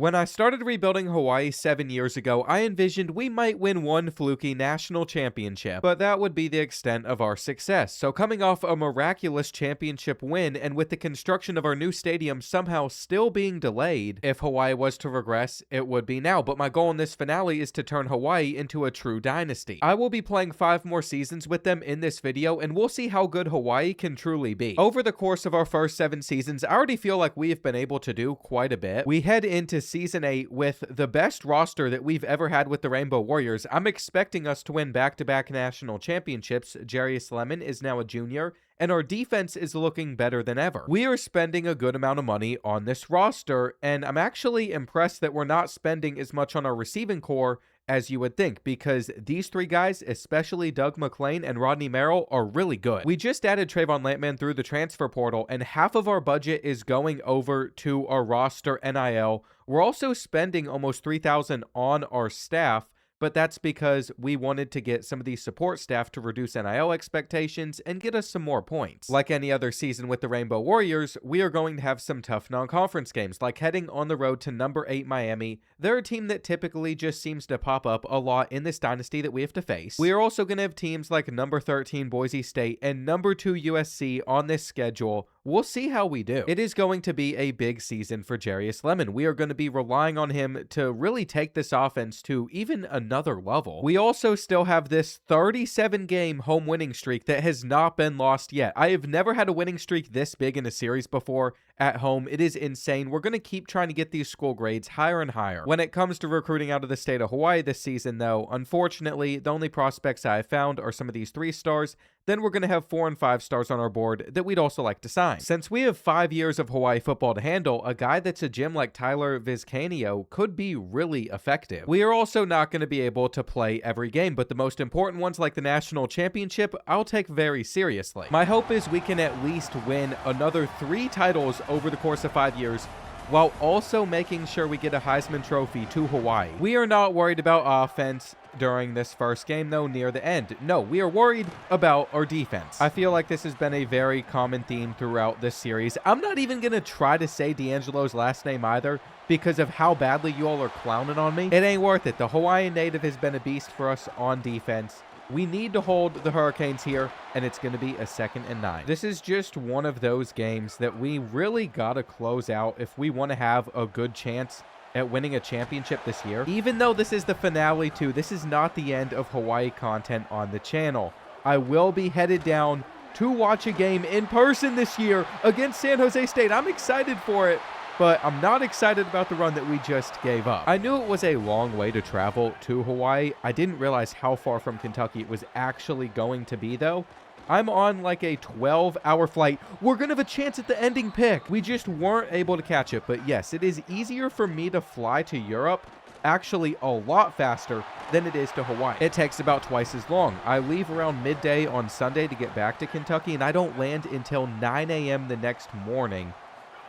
When I started rebuilding Hawaii 7 years ago, I envisioned we might win one fluky national championship, but that would be the extent of our success. So coming off a miraculous championship win, and with the construction of our new stadium somehow still being delayed, if Hawaii was to regress, it would be now. But my goal in this finale is to turn Hawaii into a true dynasty. I will be playing 5 more seasons with them in this video, and we'll see how good Hawaii can truly be. Over the course of our first 7 seasons, I already feel like we have been able to do quite a bit. We head into Season 8 with the best roster that we've ever had with the Rainbow Warriors. I'm expecting us to win back-to-back national championships. Jarius Lemon is now a junior, and our defense is looking better than ever. We are spending a good amount of money on this roster, and I'm actually impressed that we're not spending as much on our receiving core as you would think, because these 3 guys, especially Doug McClain and Rodney Merrill, are really good. We just added Trayvon Lampman through the transfer portal, and half of our budget is going over to our roster NIL. We're also spending almost $3,000 on our staff, but that's because we wanted to get some of these support staff to reduce NIL expectations and get us some more points. Like any other season with the Rainbow Warriors, we are going to have some tough non-conference games, like heading on the road to number 8 Miami. They're a team that typically just seems to pop up a lot in this dynasty that we have to face. We are also going to have teams like number 13 Boise State and number 2 USC on this schedule. We'll see how we do. It is going to be a big season for Jarius Lemon. We are going to be relying on him to really take this offense to even another level. We also still have this 37-game home winning streak that has not been lost yet. I have never had a winning streak this big in a series before at home. It is insane. We're going to keep trying to get these school grades higher and higher. When it comes to recruiting out of the state of Hawaii this season, though, unfortunately, the only prospects I have found are some of these 3 stars. Then we're going to have 4 and 5 stars on our board that we'd also like to sign. Since we have 5 years of Hawaii football to handle, a guy that's a gem like Tyler Vizcanio could be really effective. We are also not going to be able to play every game, but the most important ones like the national championship, I'll take very seriously. My hope is we can at least win another 3 titles over the course of 5 years, while also making sure we get a Heisman Trophy to Hawaii. We are not worried about offense during this first game, though, near the end. No, we are worried about our defense. I feel like this has been a very common theme throughout this series. I'm not even going to try to say D'Angelo's last name either, because of how badly you all are clowning on me. It ain't worth it. The Hawaiian native has been a beast for us on defense. We need to hold the Hurricanes here, and it's going to be a 2nd and 9. This is just one of those games that we really got to close out if we want to have a good chance at winning a championship this year. Even though this is the finale too, this is not the end of Hawaii content on the channel. I will be headed down to watch a game in person this year against San Jose State. I'm excited for it, but I'm not excited about the run that we just gave up. I knew it was a long way to travel to Hawaii. I didn't realize how far from Kentucky it was actually going to be, though. I'm on like a 12-hour flight. We're going to have a chance at the ending pick. We just weren't able to catch it. But yes, it is easier for me to fly to Europe, actually a lot faster than it is to Hawaii. It takes about twice as long. I leave around midday on Sunday to get back to Kentucky, and I don't land until 9 a.m. the next morning.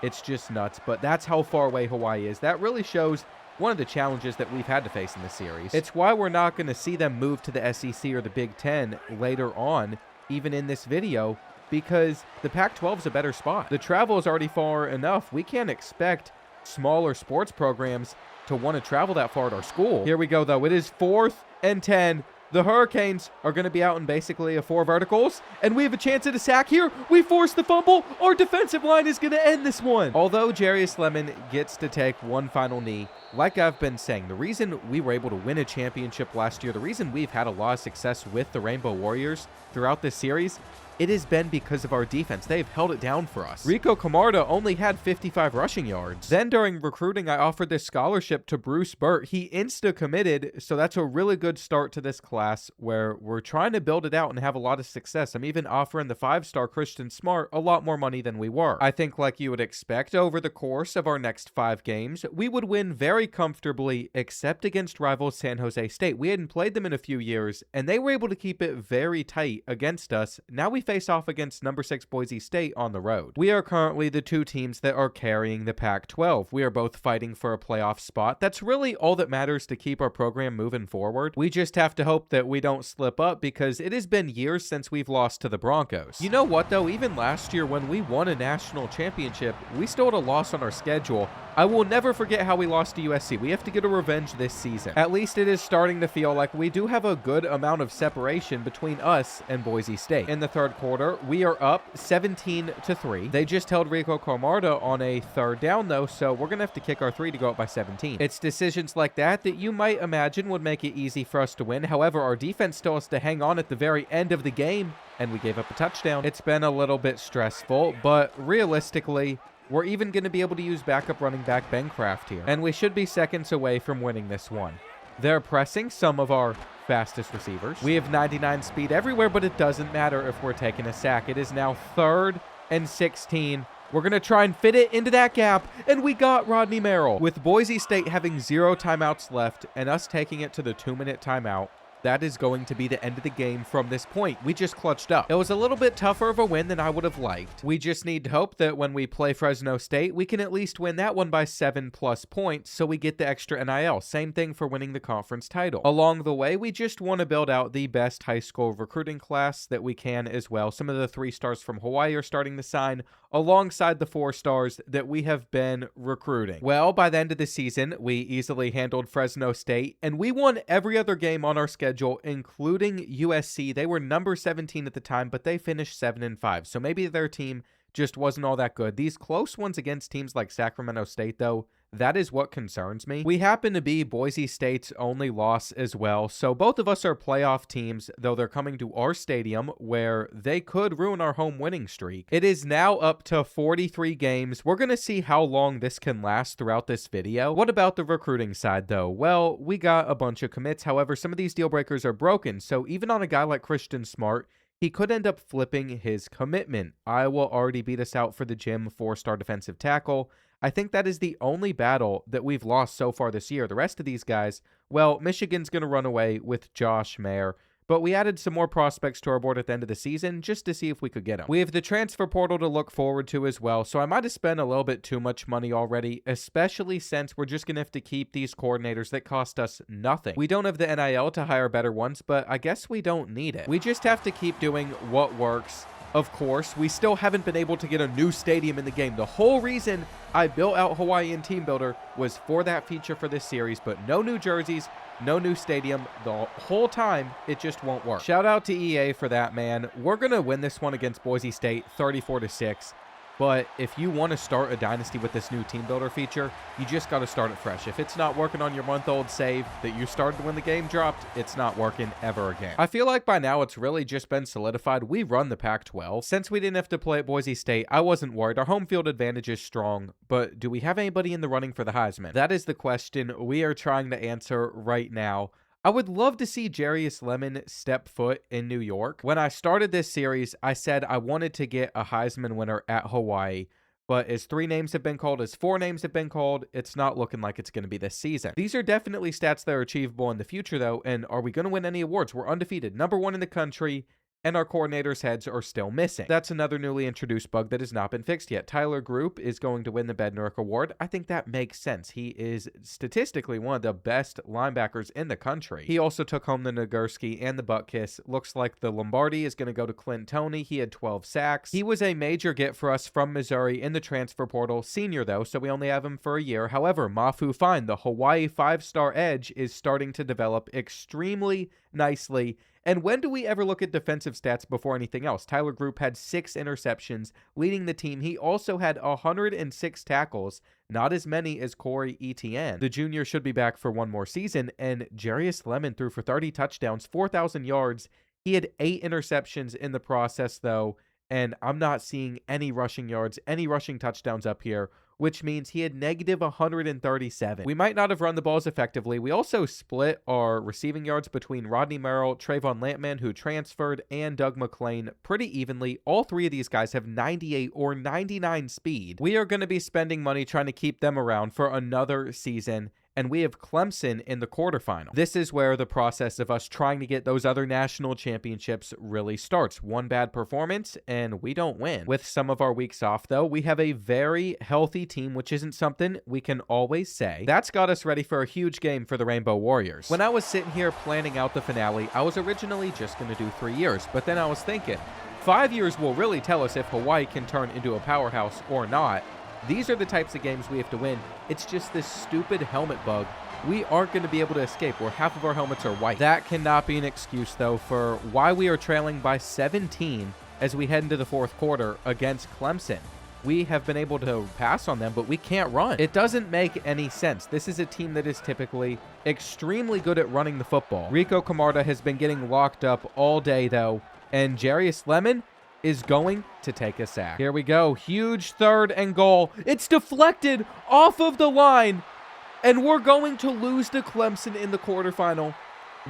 It's just nuts, but that's how far away Hawaii is. That really shows one of the challenges that we've had to face in this series. It's why we're not going to see them move to the SEC or the Big Ten later on, even in this video, because the Pac-12 is a better spot. The travel is already far enough. We can't expect smaller sports programs to want to travel that far at our school. Here we go, though. It is 4th and 10. The Hurricanes are going to be out in basically a 4 verticals, and we have a chance at a sack here. We force the fumble. Our defensive line is going to end this one. Although Jarius Lemon gets to take one final knee, like I've been saying, the reason we were able to win a championship last year, the reason we've had a lot of success with the Rainbow Warriors throughout this series, it has been because of our defense. They've held it down for us. Rico Camarda only had 55 rushing yards. Then during recruiting, I offered this scholarship to Bruce Burt. He insta-committed, so that's a really good start to this class where we're trying to build it out and have a lot of success. I'm even offering the 5-star Christian Smart a lot more money than we were. I think, like you would expect, over the course of our next 5 games, we would win very comfortably, except against rival San Jose State. We hadn't played them in a few years, and they were able to keep it very tight against us. Now we we face off against number 6 Boise State on the road. We are currently the two teams that are carrying the Pac-12. We are both fighting for a playoff spot. That's really all that matters to keep our program moving forward. We just have to hope that we don't slip up because it has been years since we've lost to the Broncos. You know what though, even last year when we won a national championship, we still had a loss on our schedule. I will never forget how we lost to USC. We have to get a revenge this season. At least it is starting to feel like we do have a good amount of separation between us and Boise State. In the third quarter, we are up 17-3. They just held Rico Camarda on a third down though, so we're gonna have to kick our three to go up by 17. It's decisions like that that you might imagine would make it easy for us to win. However, our defense still has to hang on at the very end of the game, and we gave up a touchdown. It's been a little bit stressful, but realistically, we're even going to be able to use backup running back Bancroft here, and we should be seconds away from winning this one. They're pressing some of our fastest receivers. We have 99 speed everywhere, but it doesn't matter if we're taking a sack. It is now 3rd and 16. We're going to try and fit it into that gap, and we got Rodney Merrill. With Boise State having 0 timeouts left and us taking it to the 2-minute timeout, that is going to be the end of the game from this point. We just clutched up. It was a little bit tougher of a win than I would have liked. We just need to hope that when we play Fresno State, we can at least win that one by 7+ points so we get the extra NIL. Same thing for winning the conference title. Along the way, we just want to build out the best high school recruiting class that we can as well. Some of the 3 stars from Hawaii are starting to sign alongside the 4 stars that we have been recruiting. Well, by the end of the season, we easily handled Fresno State, and we won every other game on our schedule, including USC. They were number 17 at the time, but they finished 7-5, so maybe their team just wasn't all that good. These close ones against teams like Sacramento State, though, that is what concerns me. We happen to be Boise State's only loss as well, so both of us are playoff teams, though they're coming to our stadium where they could ruin our home winning streak. It is now up to 43 games. We're going to see how long this can last throughout this video. What about the recruiting side, though? Well, we got a bunch of commits. However, some of these deal breakers are broken, so even on a guy like Christian Smart, he could end up flipping his commitment. Iowa already beat us out for the gym 4-star defensive tackle. I think that is the only battle that we've lost so far this year. The rest of these guys, well, Michigan's going to run away with Josh Mayer, but we added some more prospects to our board at the end of the season just to see if we could get them. We have the transfer portal to look forward to as well, so I might have spent a little bit too much money already, especially since we're just going to have to keep these coordinators that cost us nothing. We don't have the NIL to hire better ones, but I guess we don't need it. We just have to keep doing what works. Of course, we still haven't been able to get a new stadium in the game. The whole reason I built out Hawaiian Team Builder was for that feature for this series, but no new jerseys, no new stadium. The whole time, it just won't work. Shout out to EA for that, man. We're going to win this one against Boise State 34-6. But if you want to start a dynasty with this new team builder feature, you just got to start it fresh. If it's not working on your month-old save that you started when the game dropped, it's not working ever again. I feel like by now it's really just been solidified. We run the Pac-12. Since we didn't have to play at Boise State, I wasn't worried. Our home field advantage is strong, but do we have anybody in the running for the Heisman? That is the question we are trying to answer right now. I would love to see Jarius Lemon step foot in New York. When I started this series, I said I wanted to get a Heisman winner at Hawaii, but as 3 names have been called, as 4 names have been called, it's not looking like it's going to be this season. These are definitely stats that are achievable in the future, though, and are we going to win any awards? We're undefeated, #1 in the country, and our coordinator's heads are still missing. That's another newly introduced bug that has not been fixed yet. Tyler Group is going to win the Bednarik Award. I think that makes sense. He is statistically one of the best linebackers in the country. He also took home the Nagurski and the butt kiss. Looks like the Lombardi is going to go to Clint Toney. He had 12 sacks. He was a major get for us from Missouri in the transfer portal. Senior, though, so we only have him for a year. However, Mafu Fine, the Hawaii 5-star edge, is starting to develop extremely nicely. And when do we ever look at defensive stats before anything else? Tyler Group had 6 interceptions, leading the team. He also had 106 tackles, not as many as Corey Etienne. The junior should be back for one more season, and Jarius Lemon threw for 30 touchdowns, 4,000 yards. He had 8 interceptions in the process, though, and I'm not seeing any rushing yards, any rushing touchdowns up here, which means he had -137. We might not have run the balls effectively. We also split our receiving yards between Rodney Merrill, Trayvon Lampman, who transferred, and Doug McClain pretty evenly. All 3 of these guys have 98 or 99 speed. We are going to be spending money trying to keep them around for another season, and we have Clemson in the quarterfinal. This is where the process of us trying to get those other national championships really starts. One bad performance, and we don't win. With some of our weeks off, though, we have a very healthy team, which isn't something we can always say. That's got us ready for a huge game for the Rainbow Warriors. When I was sitting here planning out the finale, I was originally just going to do 3 years, but then I was thinking, 5 years will really tell us if Hawaii can turn into a powerhouse or not. These are the types of games we have to win. It's just this stupid helmet bug. We aren't going to be able to escape where half of our helmets are white. That cannot be an excuse, though, for why we are trailing by 17 as we head into the fourth quarter against Clemson. We have been able to pass on them, but we can't run. It doesn't make any sense. This is a team that is typically extremely good at running the football. Rico Camarda has been getting locked up all day, though, and Jarius Lemon is going to take a sack. Here we go. Huge 3rd and goal. It's deflected off of the line, and we're going to lose to Clemson in the quarterfinal.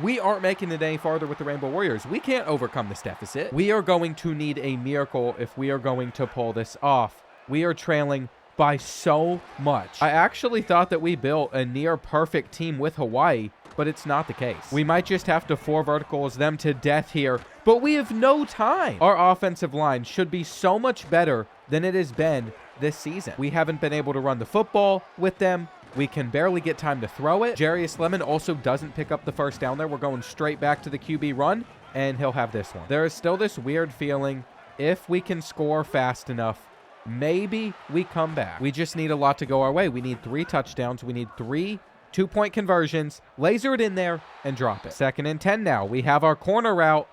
We aren't making it any farther with the Rainbow Warriors. We can't overcome this deficit. We are going to need a miracle if we are going to pull this off. We are trailing by so much. I actually thought that we built a near perfect team with Hawaii, but it's not the case. We might just have to 4 verticals them to death here, but we have no time. Our offensive line should be so much better than it has been this season. We haven't been able to run the football with them. We can barely get time to throw it. Jarius Lemon also doesn't pick up the first down there. We're going straight back to the QB run, and he'll have this one. There is still this weird feeling, if we can score fast enough, maybe we come back. We just need a lot to go our way. We need 3 touchdowns. We need 3 2-point conversions, laser it in there, and drop it. 2nd and 10 now. We have our corner route,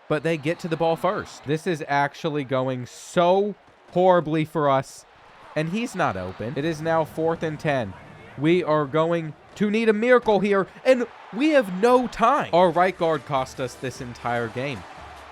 but they get to the ball first. This is actually going so horribly for us, and he's not open. It is now 4th and 10. We are going to need a miracle here, and we have no time. Our right guard cost us this entire game.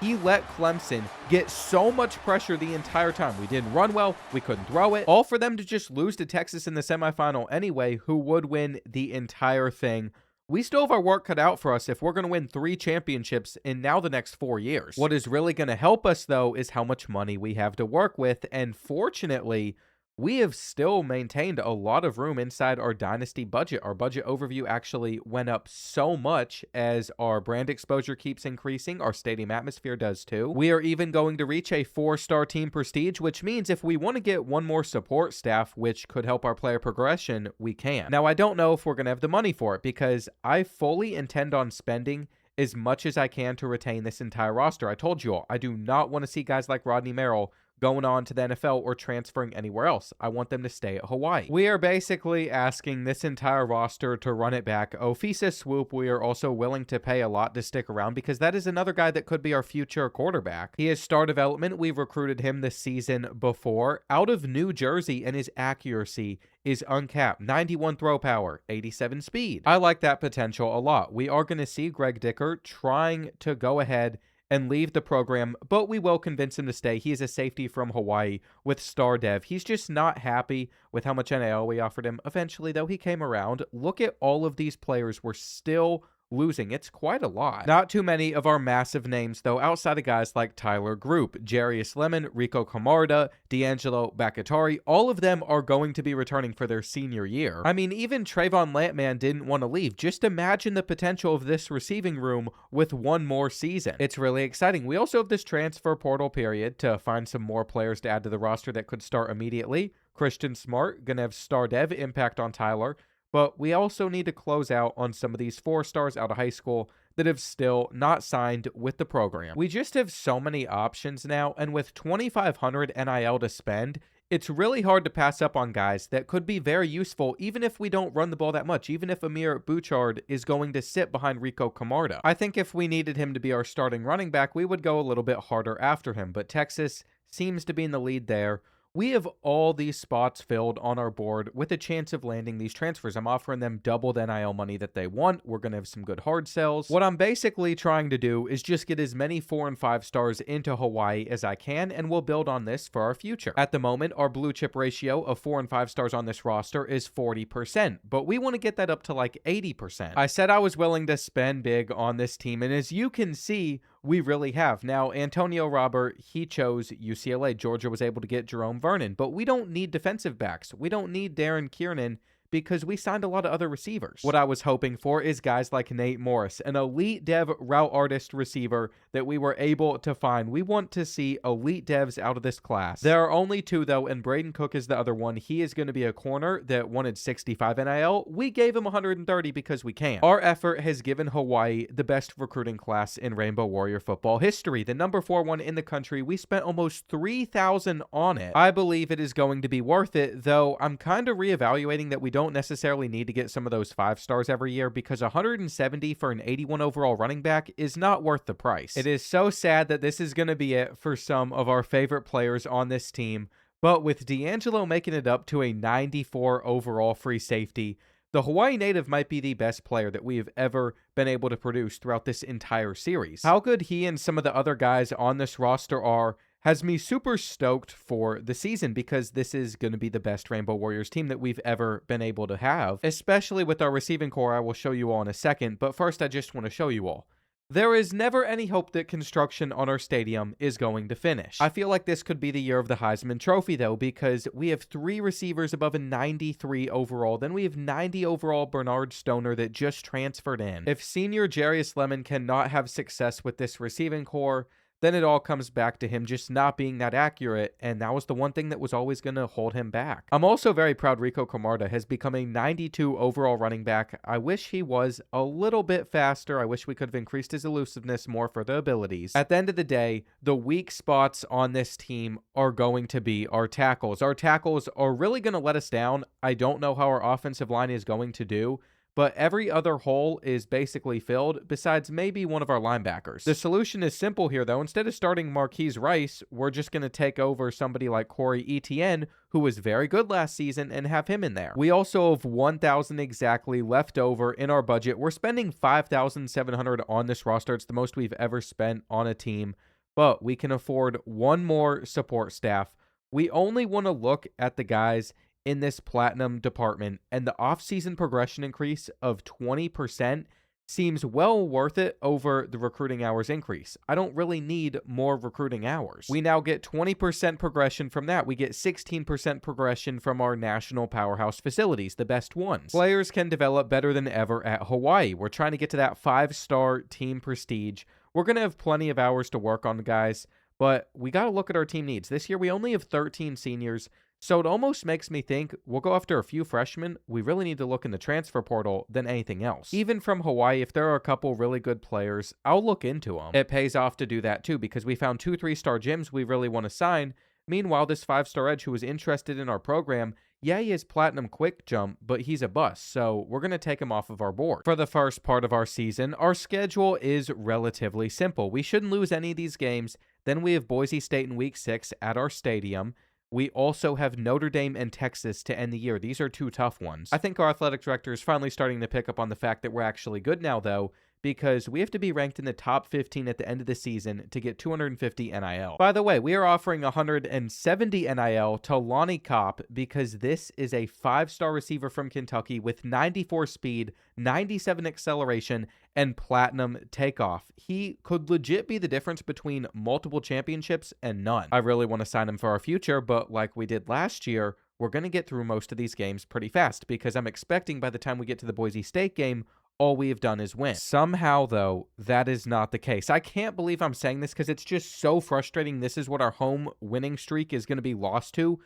He let Clemson get so much pressure the entire time. We didn't run well. We couldn't throw it. All for them to just lose to Texas in the semifinal anyway, who would win the entire thing. We still have our work cut out for us if we're going to win 3 championships in now the next 4 years. What is really going to help us, though, is how much money we have to work with. And fortunately, we have still maintained a lot of room inside our dynasty budget. Our budget overview actually went up so much as our brand exposure keeps increasing. Our stadium atmosphere does too. We are even going to reach a 4-star team prestige, which means if we want to get one more support staff, which could help our player progression, we can. Now, I don't know if we're going to have the money for it because I fully intend on spending as much as I can to retain this entire roster. I told you all, I do not want to see guys like Rodney Merrill going on to the NFL or transferring anywhere else. I want them to stay at Hawaii. We are basically asking this entire roster to run it back. Ofisa Swoop, we are also willing to pay a lot to stick around because that is another guy that could be our future quarterback. He is star development. We've recruited him this season before out of New Jersey, and his accuracy is uncapped. 91 throw power, 87 speed. I like that potential a lot. We are going to see Greg Dicker trying to go ahead and leave the program, but we will convince him to stay. He is a safety from Hawaii with star dev. He's just not happy with how much NIL we offered him. Eventually, though, he came around. Look at all of these players we're still losing. It's quite a lot. Not too many of our massive names, though, outside of guys like Tyler Group, Jarius Lemon, Rico Camarda, D'Angelo Bakatari. All of them are going to be returning for their senior year. I mean, even Trayvon Lampman didn't want to leave. Just imagine the potential of this receiving room with one more season. It's really exciting. We also have this transfer portal period to find some more players to add to the roster that could start immediately. Christian Smart, gonna have star dev impact on Tyler. But we also need to close out on some of these 4-stars out of high school that have still not signed with the program. We just have so many options now, and with $2,500 NIL to spend, it's really hard to pass up on guys that could be very useful even if we don't run the ball that much, even if Amir Bouchard is going to sit behind Rico Camarda. I think if we needed him to be our starting running back, we would go a little bit harder after him, but Texas seems to be in the lead there. We have all these spots filled on our board with a chance of landing these transfers. I'm offering them double the NIL money that they want. We're going to have some good hard sells. What I'm basically trying to do is just get as many 4 and 5 stars into Hawaii as I can, and we'll build on this for our future. At the moment, our blue chip ratio of 4 and 5 stars on this roster is 40%, but we want to get that up to like 80%. I said I was willing to spend big on this team, and as you can see, we really have. Now, Antonio Robert, he chose UCLA. Georgia was able to get Jerome Vernon, but we don't need defensive backs. We don't need Darren Kiernan because we signed a lot of other receivers. What I was hoping for is guys like Nate Morris, an elite dev route artist receiver that we were able to find. We want to see elite devs out of this class. There are only two though, and Braden Cook is the other one. He is going to be a corner that wanted 65 NIL. We gave him 130 because we can. Our effort has given Hawaii the best recruiting class in Rainbow Warrior football history, the number 4 one in the country. We spent almost $3,000 on it. I believe it is going to be worth it, though I'm kind of reevaluating that we don't necessarily need to get some of those 5 stars every year, because 170 for an 81 overall running back is not worth the price. It is so sad that this is going to be it for some of our favorite players on this team, but with D'Angelo making it up to a 94 overall free safety, the Hawaii native might be the best player that we have ever been able to produce throughout this entire series. How good he and some of the other guys on this roster are has me super stoked for the season, because this is going to be the best Rainbow Warriors team that we've ever been able to have, especially with our receiving core. I will show you all in a second, but first I just want to show you all. There is never any hope that construction on our stadium is going to finish. I feel like this could be the year of the Heisman Trophy, though, because we have 3 receivers above a 93 overall. Then we have 90 overall Bernard Stoner that just transferred in. If senior Jarius Lemon cannot have success with this receiving core, then it all comes back to him just not being that accurate, and that was the one thing that was always going to hold him back. I'm also very proud Rico Camarda has become a 92 overall running back. I wish he was a little bit faster. I wish we could have increased his elusiveness more for the abilities. At the end of the day, the weak spots on this team are going to be our tackles. Our tackles are really going to let us down. I don't know how our offensive line is going to do, but every other hole is basically filled, besides maybe one of our linebackers. The solution is simple here, though. Instead of starting Marquise Rice, we're just going to take over somebody like Corey Etienne, who was very good last season, and have him in there. We also have 1,000 exactly left over in our budget. We're spending $5,700 on this roster. It's the most we've ever spent on a team, but we can afford one more support staff. We only want to look at the guys in this platinum department, and the off-season progression increase of 20% seems well worth it over the recruiting hours increase. I don't really need more recruiting hours. We now get 20% progression from that. We get 16% progression from our national powerhouse facilities, the best ones. Players can develop better than ever at Hawaii. We're trying to get to that 5-star team prestige. We're going to have plenty of hours to work on, guys, but we got to look at our team needs. This year, we only have 13 seniors, so it almost makes me think we'll go after a few freshmen. We really need to look in the transfer portal than anything else. Even from Hawaii, if there are a couple really good players, I'll look into them. It pays off to do that too, because we found 2 3-star gyms we really want to sign. Meanwhile, this 5-star edge who was interested in our program, yeah, he is platinum quick jump, but he's a bust, so we're going to take him off of our board. For the first part of our season, our schedule is relatively simple. We shouldn't lose any of these games. Then we have Boise State in week 6 at our stadium. We also have Notre Dame and Texas to end the year. These are 2 tough ones. I think our athletic director is finally starting to pick up on the fact that we're actually good now, though, because we have to be ranked in the top 15 at the end of the season to get 250 NIL. By the way, we are offering 170 NIL to Lonnie Kopp, because this is a 5-star receiver from Kentucky with 94 speed, 97 acceleration, and platinum takeoff. He could legit be the difference between multiple championships and none. I really want to sign him for our future, but like we did last year, we're going to get through most of these games pretty fast, because I'm expecting by the time we get to the Boise State game, all we have done is win. Somehow, though, that is not the case. I can't believe I'm saying this, because it's just so frustrating. This is what our home winning streak is going to be lost to.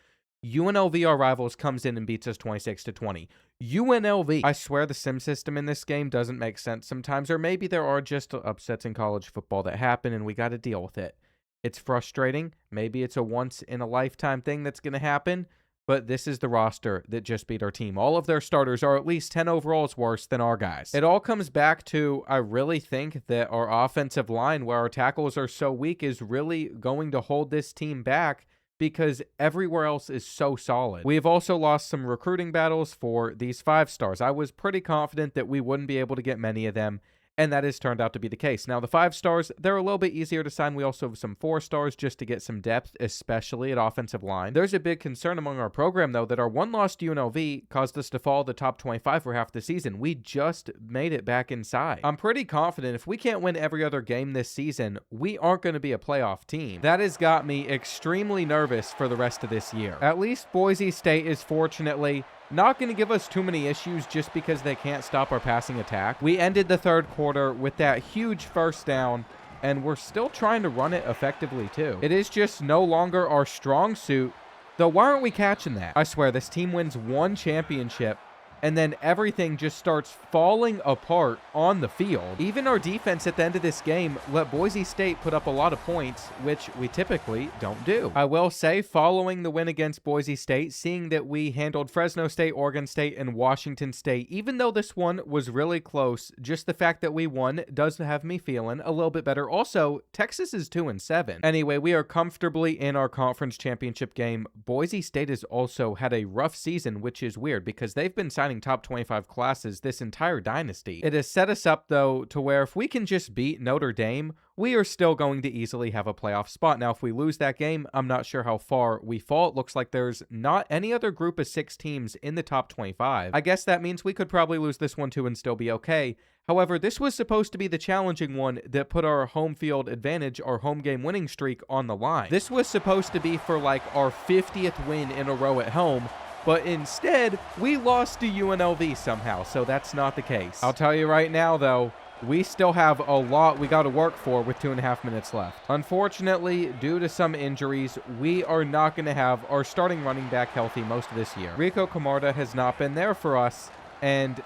UNLV, our rivals, comes in and beats us 26-20. UNLV. I swear the sim system in this game doesn't make sense sometimes, or maybe there are just upsets in college football that happen and we got to deal with it. It's frustrating. Maybe it's a once-in-a-lifetime thing that's going to happen, but this is the roster that just beat our team. All of their starters are at least 10 overalls worse than our guys. It all comes back to, I really think that our offensive line, where our tackles are so weak, is really going to hold this team back, because everywhere else is so solid. We have also lost some recruiting battles for these 5-stars. I was pretty confident that we wouldn't be able to get many of them, and that has turned out to be the case. Now, the 5-stars, they're a little bit easier to sign. We also have some 4-stars just to get some depth, especially at offensive line. There's a big concern among our program, though, that our one loss to UNLV caused us to fall the top 25 for half the season. We just made it back inside. I'm pretty confident if we can't win every other game this season, we aren't going to be a playoff team. That has got me extremely nervous for the rest of this year. At least Boise State is fortunately Not going to give us too many issues just because they can't stop our passing attack. We ended the third quarter with that huge first down, and we're still trying to run it effectively too. It is just no longer our strong suit, though why aren't we catching that? I swear, this team wins one championship, and then everything just starts falling apart on the field. Even our defense at the end of this game let Boise State put up a lot of points, which we typically don't do. I will say, following the win against Boise State, seeing that we handled Fresno State, Oregon State, and Washington State, even though this one was really close, just the fact that we won does have me feeling a little bit better. Also, Texas is 2-7. Anyway, we are comfortably in our conference championship game. Boise State has also had a rough season, which is weird because they've been signing top 25 classes this entire dynasty. It has set us up, though, to where if we can just beat Notre Dame, we are still going to easily have a playoff spot. Now, if we lose that game, I'm not sure how far we fall. It looks like there's not any other group of 6 teams in the top 25. I guess that means we could probably lose this one too and still be okay. However, this was supposed to be the challenging one that put our home field advantage, our home game winning streak, on the line. This was supposed to be for like our 50th win in a row at home, but instead, we lost to UNLV somehow, so that's not the case. I'll tell you right now, though, we still have a lot we got to work for with 2.5 minutes left. Unfortunately, due to some injuries, we are not going to have our starting running back healthy most of this year. Rico Camarda has not been there for us, and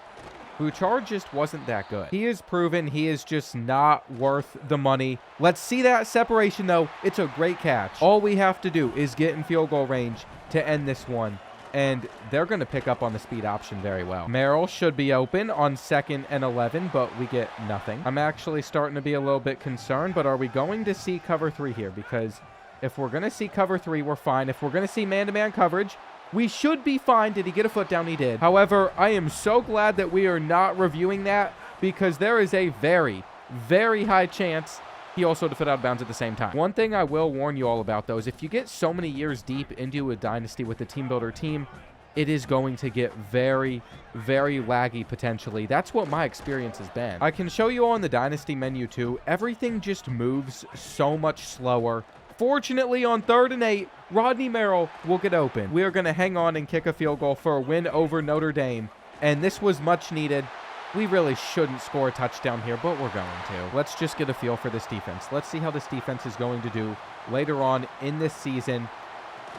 Bouchard just wasn't that good. He has proven he is just not worth the money. Let's see that separation, though. It's a great catch. All we have to do is get in field goal range to end this one, and they're going to pick up on the speed option very well. Merrill should be open on 2nd and 11, but we get nothing. I'm actually starting to be a little bit concerned, but are we going to see cover 3 here? Because if we're going to see cover 3, we're fine. If we're going to see man-to-man coverage, we should be fine. Did he get a foot down? He did. However, I am so glad that we are not reviewing that, because there is a very, very high chance he also had to out of bounds at the same time. One thing I will warn you all about, though, is if you get so many years deep into a dynasty with a team builder team, it is going to get very, very laggy potentially. That's what my experience has been. I can show you on the dynasty menu too. Everything just moves so much slower. Fortunately, on 3rd and 8, Rodney Merrill will get open. We are going to hang on and kick a field goal for a win over Notre Dame, and this was much needed. We really shouldn't score a touchdown here, but we're going to. Let's just get a feel for this defense. Let's see how this defense is going to do later on in this season.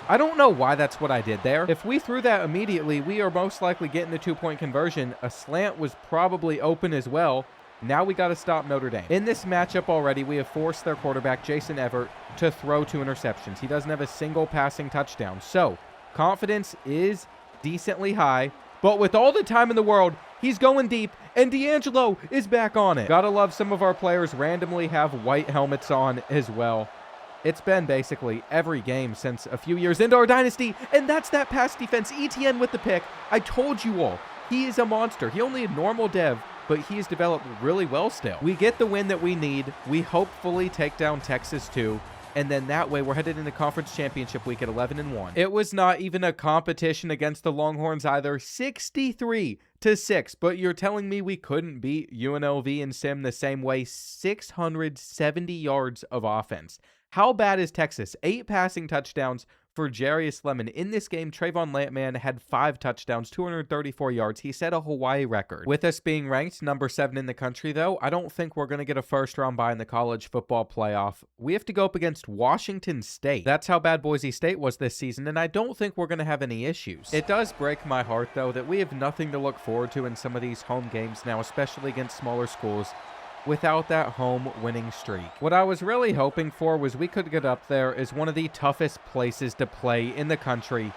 I don't know why that's what I did there. If we threw that immediately, we are most likely getting the 2-point conversion. A slant was probably open as well. Now we got to stop Notre Dame. In this matchup already, we have forced their quarterback, Jason Everett, to throw 2 interceptions. He doesn't have a single passing touchdown. So, confidence is decently high. But with all the time in the world, he's going deep, and D'Angelo is back on it. Gotta love some of our players randomly have white helmets on as well. It's been basically every game since a few years into our dynasty, and that's that pass defense. ETN with the pick. I told you all, he is a monster. He only had normal dev, but he has developed really well still. We get the win that we need. We hopefully take down Texas too. And then that way, we're headed into conference championship week at 11-1. It was not even a competition against the Longhorns either. 63-6. But you're telling me we couldn't beat UNLV and Sim the same way? 670 yards of offense. How bad is Texas? 8 passing touchdowns for Jarius Lemon. In this game, Trayvon Lampman had 5 touchdowns, 234 yards. He set a Hawaii record. With us being ranked number 7 in the country, though, I don't think we're going to get a first-round bye in the college football playoff. We have to go up against Washington State. That's how bad Boise State was this season, and I don't think we're going to have any issues. It does break my heart, though, that we have nothing to look forward to in some of these home games now, especially against smaller schools, without that home winning streak. What I was really hoping for was we could get up there as one of the toughest places to play in the country.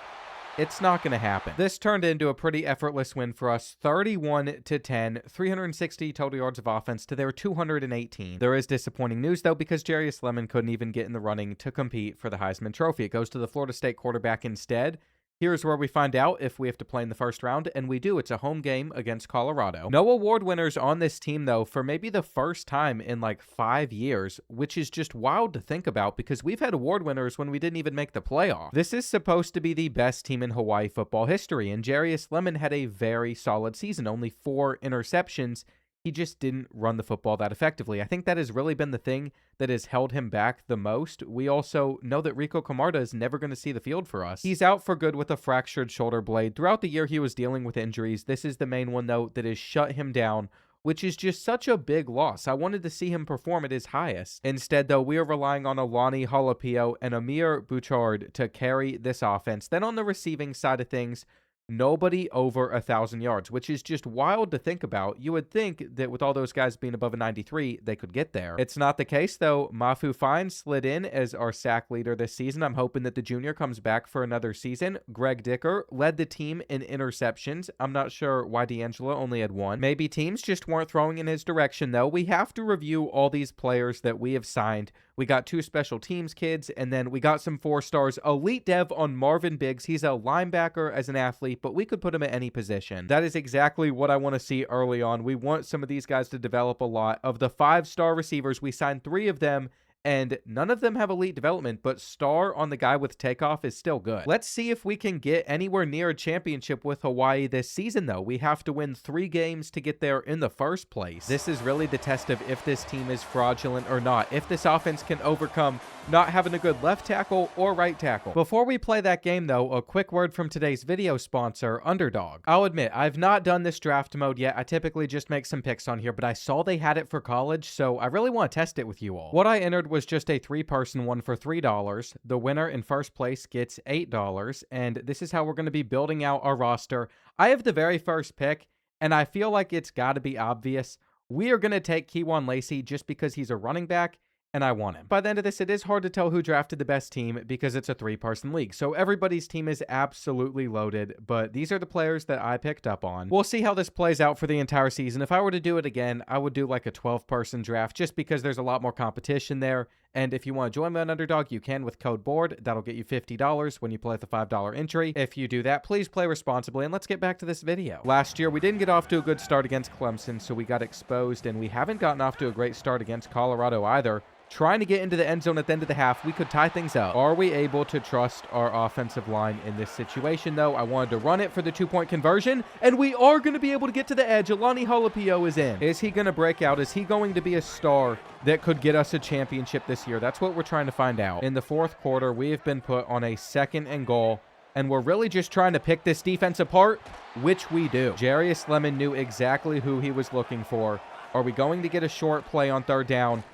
It's not going to happen. This turned into a pretty effortless win for us, 31-10, 360 total yards of offense to their 218. There is disappointing news, though, because Jarius Lemon couldn't even get in the running to compete for the Heisman Trophy. It goes to the Florida State quarterback instead. Here's where we find out if we have to play in the first round, and we do. It's a home game against Colorado. No award winners on this team, though, for maybe the first time in like 5 years, which is just wild to think about because we've had award winners when we didn't even make the playoff. This is supposed to be the best team in Hawaii football history, and Jarius Lemon had a very solid season, only 4 interceptions. he just didn't run the football that effectively. I think that has really been the thing that has held him back the most. We also know that Rico Camarda is never going to see the field for us. He's out for good with a fractured shoulder blade. Throughout the year, he was dealing with injuries. This is the main one, though, that has shut him down, which is just such a big loss. I wanted to see him perform at his highest. Instead, though, we are relying on Alani Halapio and Amir Bouchard to carry this offense. Then on the receiving side of things, nobody over 1,000 yards, which is just wild to think about. You would think that with all those guys being above a 93, they could get there. It's not the case, though. Mafu Fine slid in as our sack leader this season. I'm hoping that the junior comes back for another season. Greg Dicker led the team in interceptions. I'm not sure why D'Angelo only had one. Maybe teams just weren't throwing in his direction, though. We have to review all these players that we have signed. We got 2 special teams kids, and then we got some 4-stars. Elite dev on Marvin Biggs. He's a linebacker as an athlete, but we could put him at any position. That is exactly what I want to see early on. We want some of these guys to develop a lot. Of the 5-star receivers, we signed 3 of them, and none of them have elite development, but star on the guy with takeoff is still good. Let's see if we can get anywhere near a championship with Hawaii this season, though. We have to win 3 games to get there in the first place. This is really the test of if this team is fraudulent or not, if this offense can overcome not having a good left tackle or right tackle. Before we play that game, though, a quick word from today's video sponsor, Underdog. I'll admit, I've not done this draft mode yet. I typically just make some picks on here, but I saw they had it for college, so I really want to test it with you all. What I entered was just a 3-person one for $3. The winner in first place gets $8, and this is how we're going to be building out our roster. I have the very first pick, and I feel like it's got to be obvious. We are going to take Kewan Lacey just because he's a running back, and I want him. By the end of this, it is hard to tell who drafted the best team because it's a 3-person league, so everybody's team is absolutely loaded, but these are the players that I picked up on. We'll see how this plays out for the entire season. If I were to do it again, I would do like a 12-person draft just because there's a lot more competition there, and if you want to join me on Underdog, you can with code BOARD. That'll get you $50 when you play at the $5 entry. If you do that, please play responsibly, and let's get back to this video. Last year, we didn't get off to a good start against Clemson, so we got exposed, and we haven't gotten off to a great start against Colorado either. Trying to get into the end zone at the end of the half, we could tie things up. Are we able to trust our offensive line in this situation, though? I wanted to run it for the 2-point conversion, and we are going to be able to get to the edge. Alani Halapio is in. Is he going to break out? Is he going to be a star that could get us a championship this year? That's what we're trying to find out. In the 4th quarter, we have been put on a 2nd and goal, and we're really just trying to pick this defense apart, which we do. Jarius Lemon knew exactly who he was looking for. Are we going to get a short play on 3rd down?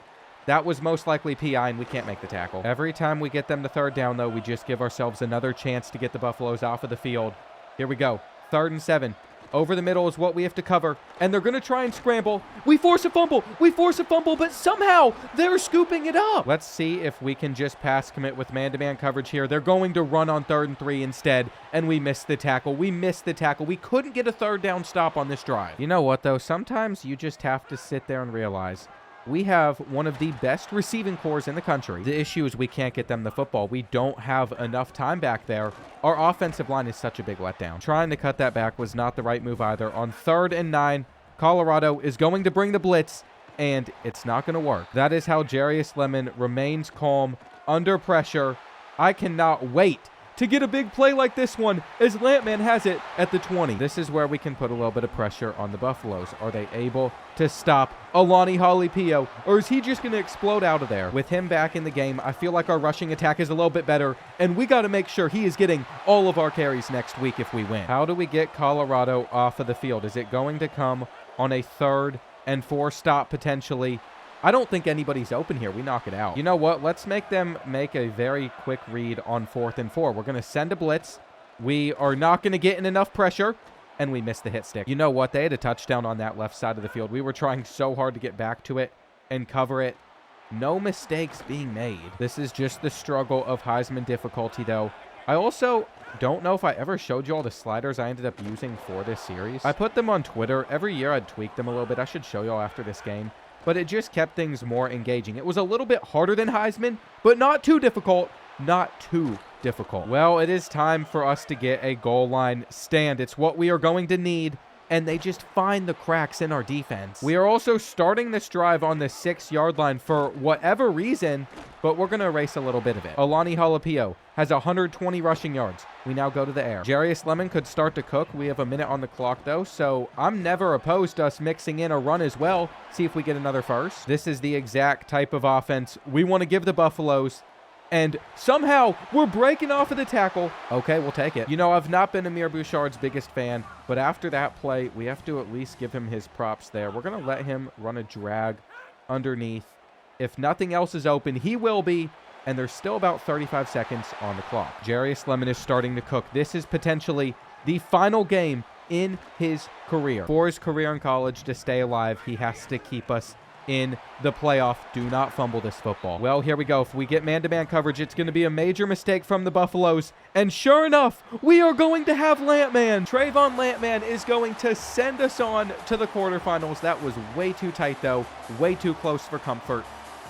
That was most likely PI, and we can't make the tackle. Every time we get them to 3rd down, though, we just give ourselves another chance to get the Buffaloes off of the field. Here we go. 3rd and 7. Over the middle is what we have to cover, and they're going to try and scramble. We force a fumble. We force a fumble, but somehow they're scooping it up. Let's see if we can just pass commit with man-to-man coverage here. They're going to run on 3rd and 3 instead, and we missed the tackle. We missed the tackle. We couldn't get a 3rd down stop on this drive. You know what, though? Sometimes you just have to sit there and realize we have one of the best receiving cores in the country. The issue is we can't get them the football. We don't have enough time back there. Our offensive line is such a big letdown. Trying to cut that back was not the right move either. On 3rd and 9, Colorado is going to bring the blitz, and it's not going to work. That is how Jarius Lemon remains calm under pressure. I cannot wait to get a big play like this one as Lampman has it at the 20. This is where we can put a little bit of pressure on the Buffaloes. Are they able to stop Alani Halapio, or is he just going to explode out of there? With him back in the game, I feel like our rushing attack is a little bit better, and we got to make sure he is getting all of our carries next week if we win. How do we get Colorado off of the field? Is it going to come on a 3rd and 4 stop potentially? I don't think anybody's open here. We knock it out. You know what? Let's make them make a very quick read on 4th and 4. We're going to send a blitz. We are not going to get in enough pressure, and we missed the hit stick. You know what? They had a touchdown on that left side of the field. We were trying so hard to get back to it and cover it. No mistakes being made. This is just the struggle of Heisman difficulty, though. I also don't know if I ever showed you all the sliders I ended up using for this series. I put them on Twitter. Every year I'd tweak them a little bit. I should show you all after this game. But it just kept things more engaging. It was a little bit harder than Heisman, but not too difficult. Not too difficult. Well, it is time for us to get a goal line stand. It's what we are going to need and they just find the cracks in our defense. We are also starting this drive on the 6-yard line for whatever reason, but we're going to erase a little bit of it. Alani Halapio has 120 rushing yards. We now go to the air. Jarius Lemon could start to cook. We have a minute on the clock, though, so I'm never opposed to us mixing in a run as well. See if we get another first. This is the exact type of offense we want to give the Buffaloes. And somehow, we're breaking off of the tackle. Okay, we'll take it. You know, I've not been Amir Bouchard's biggest fan, but after that play, we have to at least give him his props there. We're going to let him run a drag underneath. If nothing else is open, he will be. And there's still about 35 seconds on the clock. Jarius Lemon is starting to cook. This is potentially the final game in his career. For his career in college to stay alive, he has to keep us in the playoff. Do not fumble this football. Well, here we go. If we get man-to-man coverage, it's going to be a major mistake from the Buffaloes. And sure enough, we are going to have Lampman. Trayvon Lampman is going to send us on to the quarterfinals. That was way too tight, though. Way too close for comfort.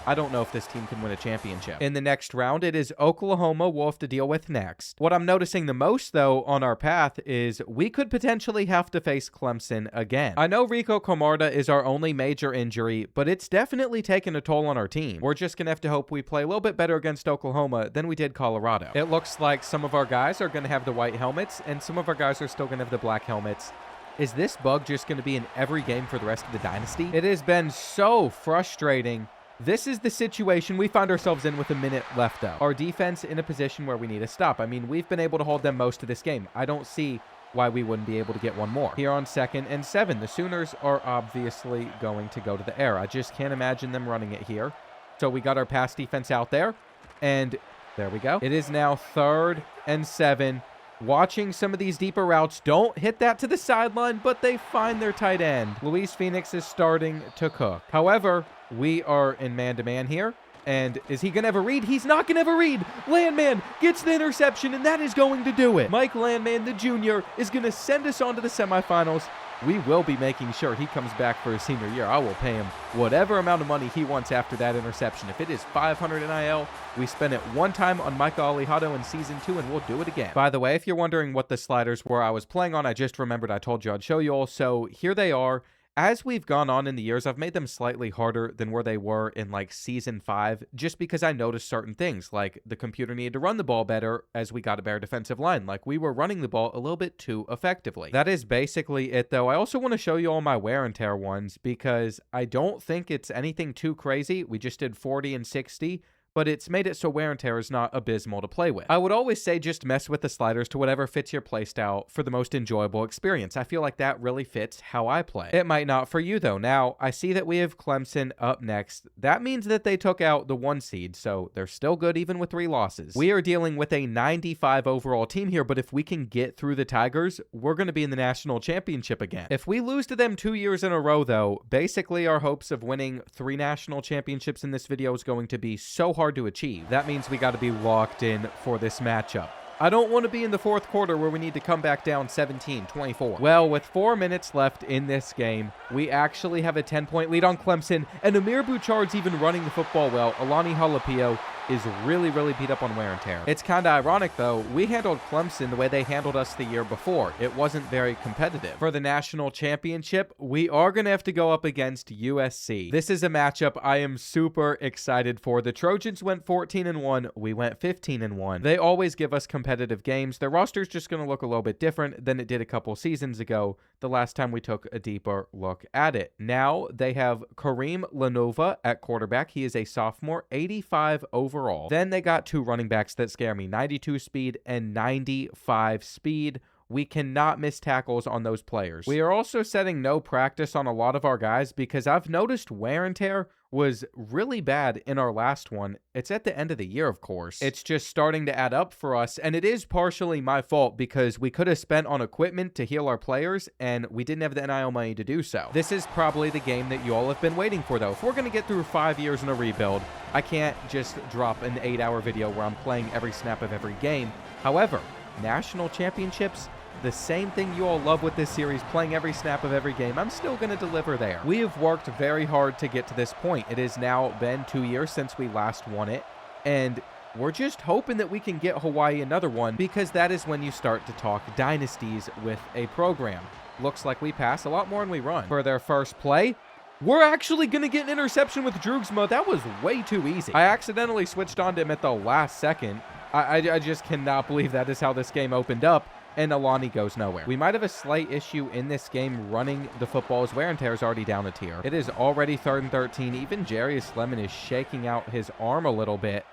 I don't know if this team can win a championship. In the next round, it is Oklahoma we'll have to deal with next. What I'm noticing the most, though, on our path is we could potentially have to face Clemson again. I know Rico Camarda is our only major injury, but it's definitely taken a toll on our team. We're just going to have to hope we play a little bit better against Oklahoma than we did Colorado. It looks like some of our guys are going to have the white helmets, and some of our guys are still going to have the black helmets. Is this bug just going to be in every game for the rest of the dynasty? It has been so frustrating. This is the situation we find ourselves in with a minute left, though. Our defense in a position where we need to stop. I mean, we've been able to hold them most of this game. I don't see why we wouldn't be able to get one more. Here on 2nd and 7, the Sooners are obviously going to go to the air. I just can't imagine them running it here. So we got our pass defense out there, and there we go. It is now 3rd and 7. Watching some of these deeper routes, don't hit that to the sideline, but they find their tight end. Luis Phoenix is starting to cook. However, we are in man-to-man here. And is he going to have a read? He's not going to have a read. Landman gets the interception, and that is going to do it. Mike Landman, the junior, is going to send us on to the semifinals. We will be making sure he comes back for his senior year. I will pay him whatever amount of money he wants after that interception. If it is 500 NIL, we spent it one time on Micah Alejado in Season 2, and we'll do it again. By the way, if you're wondering what the sliders were I was playing on, I just remembered I told you I'd show you all. So here they are. As we've gone on in the years, I've made them slightly harder than where they were in like Season 5, just because I noticed certain things, like the computer needed to run the ball better as we got a better defensive line, like we were running the ball a little bit too effectively. That is basically it, though. I also want to show you all my wear and tear ones, because I don't think it's anything too crazy. We just did 40 and 60. But it's made it so wear and tear is not abysmal to play with. I would always say just mess with the sliders to whatever fits your playstyle for the most enjoyable experience. I feel like that really fits how I play. It might not for you, though. Now, I see that we have Clemson up next. That means that they took out the 1 seed, so they're still good even with 3 losses. We are dealing with a 95 overall team here, but if we can get through the Tigers, we're going to be in the national championship again. If we lose to them 2 years in a row, though, basically our hopes of winning 3 national championships in this video is going to be so hard to achieve. That means we got to be locked in for this matchup. I don't want to be in the 4th quarter where we need to come back down 17-24. Well, with 4 minutes left in this game, we actually have a 10-point lead on Clemson, and Amir Bouchard's even running the football well. Alani Halapio is really beat up on wear and tear. It's kind of ironic, though. We handled Clemson the way they handled us the year before. It wasn't very competitive. For the national championship, we are going to have to go up against USC. This is a matchup I am super excited for. The Trojans went 14-1. We went 15-1. They always give us competitive games. Their roster's just going to look a little bit different than it did a couple seasons ago, the last time we took a deeper look at it. Now they have Kareem Lanova at quarterback. He is a sophomore, 85 overall. Then they got 2 running backs that scare me, 92 speed and 95 speed. We cannot miss tackles on those players. We are also setting no practice on a lot of our guys because I've noticed wear and tear was really bad in our last one. It's at the end of the year, of course. It's just starting to add up for us, and it is partially my fault because we could have spent on equipment to heal our players, and we didn't have the NIL money to do so. This is probably the game that you all have been waiting for, though. If we're going to get through 5 years in a rebuild, I can't just drop an 8-hour video where I'm playing every snap of every game. However, national championships, the same thing you all love with this series, playing every snap of every game, I'm still going to deliver there. We have worked very hard to get to this point. It has now been 2 years since we last won it, and we're just hoping that we can get Hawaii another one, because that is when you start to talk dynasties with a program. Looks like we pass a lot more than we run. For their first play, we're actually going to get an interception with Droogsma. That was way too easy. I accidentally switched on to him at the last second. I just cannot believe that is how this game opened up, and Alani goes nowhere. We might have a slight issue in this game running the football, as wear and tear is already down a tier. It is already 3rd and 13. Even Jarius Lemon is shaking out his arm a little bit.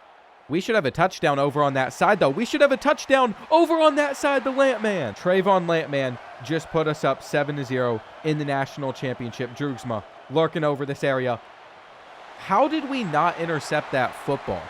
We should have a touchdown over on that side, though. We should have a touchdown over on that side, the Lampman. Trayvon Lampman just put us up 7-0 in the national championship. Droogsma lurking over this area. How did we not intercept that football?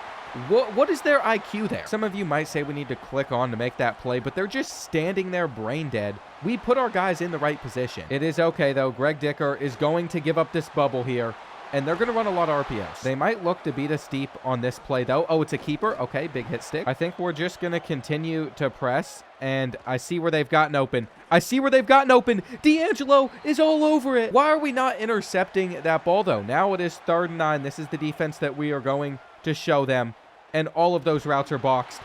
What is their IQ there? Some of you might say we need to click on to make that play, but they're just standing there brain dead. We put our guys in the right position. It is okay, though. Greg Dicker is going to give up this bubble here, and they're going to run a lot of RPOs. They might look to beat us deep on this play, though. Oh, it's a keeper. Okay, big hit stick. I think we're just going to continue to press, and I see where they've gotten open. I see where they've gotten open. D'Angelo is all over it. Why are we not intercepting that ball, though? Now it is 3rd and 9. This is the defense that we are going to show them, and all of those routes are boxed.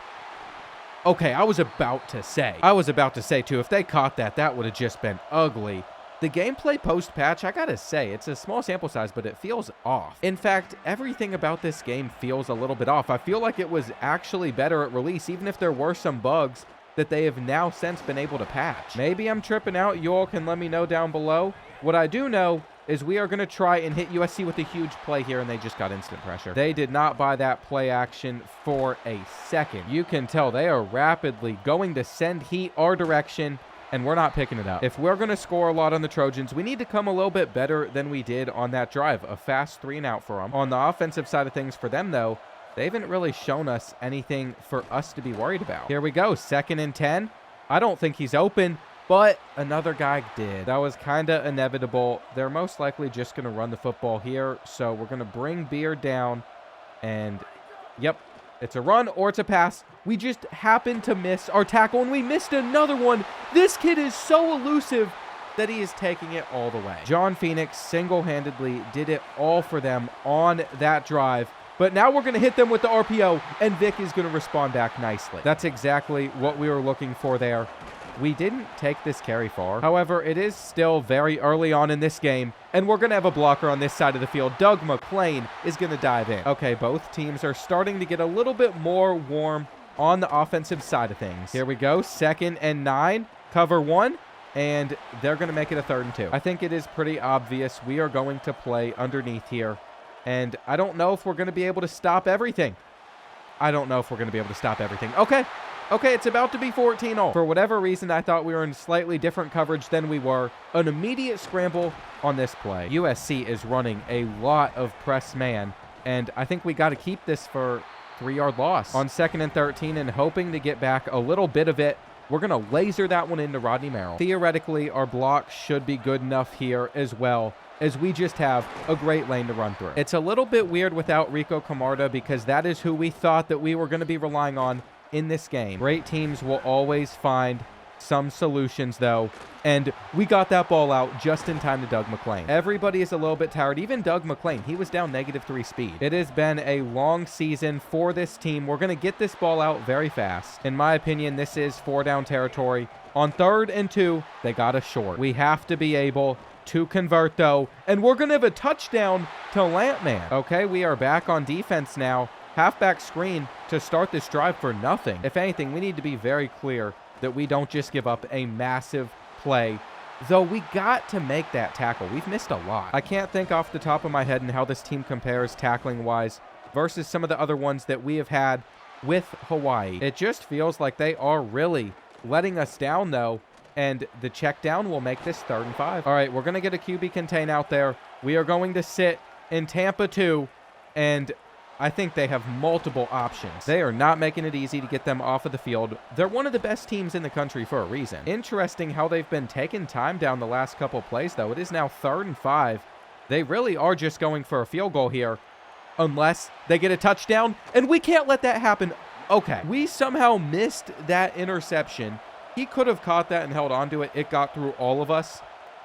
Okay, I was about to say, too, if they caught that, that would have just been ugly. The gameplay post-patch, I gotta say, it's a small sample size, but it feels off. In fact, everything about this game feels a little bit off. I feel like it was actually better at release, even if there were some bugs that they have now since been able to patch. Maybe I'm tripping out. You all can let me know down below. What I do know is we are going to try and hit USC with a huge play here, and they just got instant pressure. They did not buy that play action for a second. You can tell they are rapidly going to send heat our direction, and we're not picking it up. If we're going to score a lot on the Trojans, we need to come a little bit better than we did on that drive. A fast 3 and out for them. On the offensive side of things for them, though, they haven't really shown us anything for us to be worried about. Here we go, 2nd and 10. I don't think he's open, but another guy did. That was kind of inevitable. They're most likely just going to run the football here, so we're going to bring Beard down, and yep, it's a run or it's a pass. We just happened to miss our tackle, and we missed another one. This kid is so elusive that he is taking it all the way. John Phoenix single-handedly did it all for them on that drive. But now we're going to hit them with the RPO, and Vic is going to respond back nicely. That's exactly what we were looking for there. We didn't take this carry far. However, it is still very early on in this game, and we're going to have a blocker on this side of the field. Doug McClain is going to dive in. Okay, both teams are starting to get a little bit more warm on the offensive side of things. Here we go, 2nd and 9, cover 1, and they're going to make it a 3rd and 2. I think it is pretty obvious we are going to play underneath here. And I don't know if we're going to be able to stop everything. Okay, it's about to be 14-0. For whatever reason, I thought we were in slightly different coverage than we were. An immediate scramble on this play. USC is running a lot of press man, and I think we got to keep this for 3-yard loss. On 2nd and 13 and hoping to get back a little bit of it, we're going to laser that one into Rodney Merrill. Theoretically, our block should be good enough here as well, as we just have a great lane to run through. It's a little bit weird without Rico Camarda because that is who we thought that we were going to be relying on in this game. Great teams will always find some solutions, though, and we got that ball out just in time to Doug McClain. Everybody is a little bit tired. Even Doug McClain, he was down -3 speed. It has been a long season for this team. We're going to get this ball out very fast. In my opinion, this is 4-down territory. On 3rd and 2, they got us short. We have to be able to convert, though, and we're going to have a touchdown to Lampman. Okay, we are back on defense now. Halfback screen to start this drive for nothing. If anything, we need to be very clear that we don't just give up a massive play, though we got to make that tackle. We've missed a lot. I can't think off the top of my head and how this team compares tackling-wise versus some of the other ones that we have had with Hawaii. It just feels like they are really letting us down, though, and the check down will make this 3rd and 5. All right, we're going to get a QB contain out there. We are going to sit in Tampa 2, and I think they have multiple options. They are not making it easy to get them off of the field. They're one of the best teams in the country for a reason. Interesting how they've been taking time down the last couple plays, though. It is now 3rd and 5. They really are just going for a field goal here, unless they get a touchdown, and we can't let that happen. Okay, we somehow missed that interception. He could have caught that and held on to it. It got through all of us.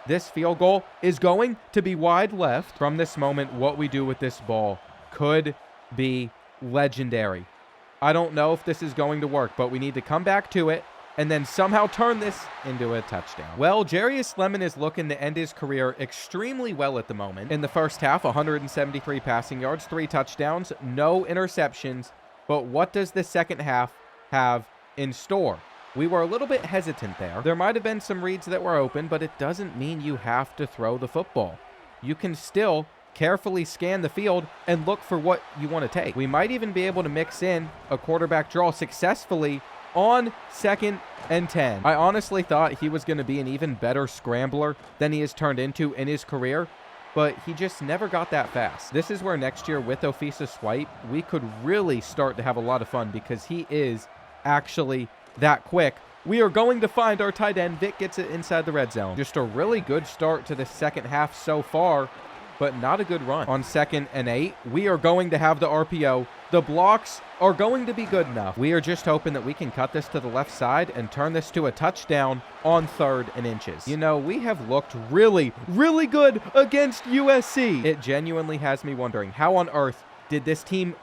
This field goal is going to be wide left. From this moment, what we do with this ball could be legendary. I don't know if this is going to work, but we need to come back to it. and then somehow turn this into a touchdown. Well, Jarius Lemon is looking to end his career extremely well at the moment. In the first half, 173 passing yards, 3 touchdowns, no interceptions. But what does the second half have in store? We were a little bit hesitant there. There might have been some reads that were open, but it doesn't mean you have to throw the football. You can still carefully scan the field and look for what you want to take. We might even be able to mix in a quarterback draw successfully on 2nd and 10. I honestly thought he was going to be an even better scrambler than he has turned into in his career, but he just never got that fast. This is where next year with Ofisa Swipe, we could really start to have a lot of fun because he is actually that quick. We are going to find our tight end. Vic gets it inside the red zone. Just a really good start to the second half so far, but not a good run. On 2nd and 8, we are going to have the RPO. The blocks are going to be good enough. We are just hoping that we can cut this to the left side and turn this to a touchdown on 3rd and inches. You know, we have looked really, really good against USC. It genuinely has me wondering, how on earth did this team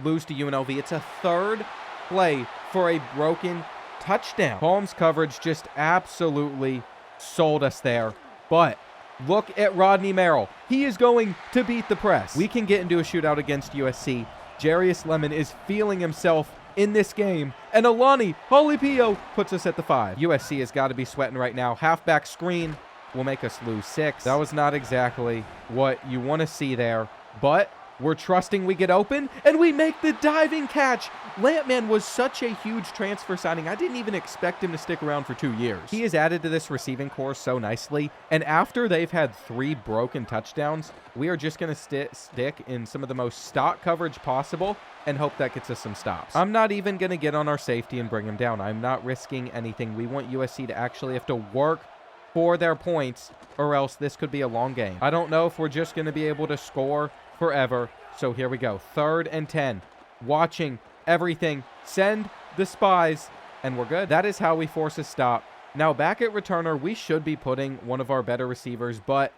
lose to UNLV? It's a 3rd play for a broken touchdown. Palms coverage just absolutely sold us there, but look at Rodney Merrill. He is going to beat the press. We can get into a shootout against USC. Jarius Lemon is feeling himself in this game, and Alani Holipio puts us at the 5. USC has got to be sweating right now. Halfback screen will make us lose 6. That was not exactly what you want to see there, but we're trusting we get open, and we make the diving catch. Lampman was such a huge transfer signing. I didn't even expect him to stick around for 2 years. He is added to this receiving corps so nicely, and after they've had 3 broken touchdowns, we are just going to stick in some of the most stock coverage possible and hope that gets us some stops. I'm not even going to get on our safety and bring him down. I'm not risking anything. We want USC to actually have to work for their points, or else this could be a long game. I don't know if we're just going to be able to score forever. So here we go. 3rd and 10. Watching everything. Send the spies, and we're good. That is how we force a stop. Now back at returner, we should be putting one of our better receivers, but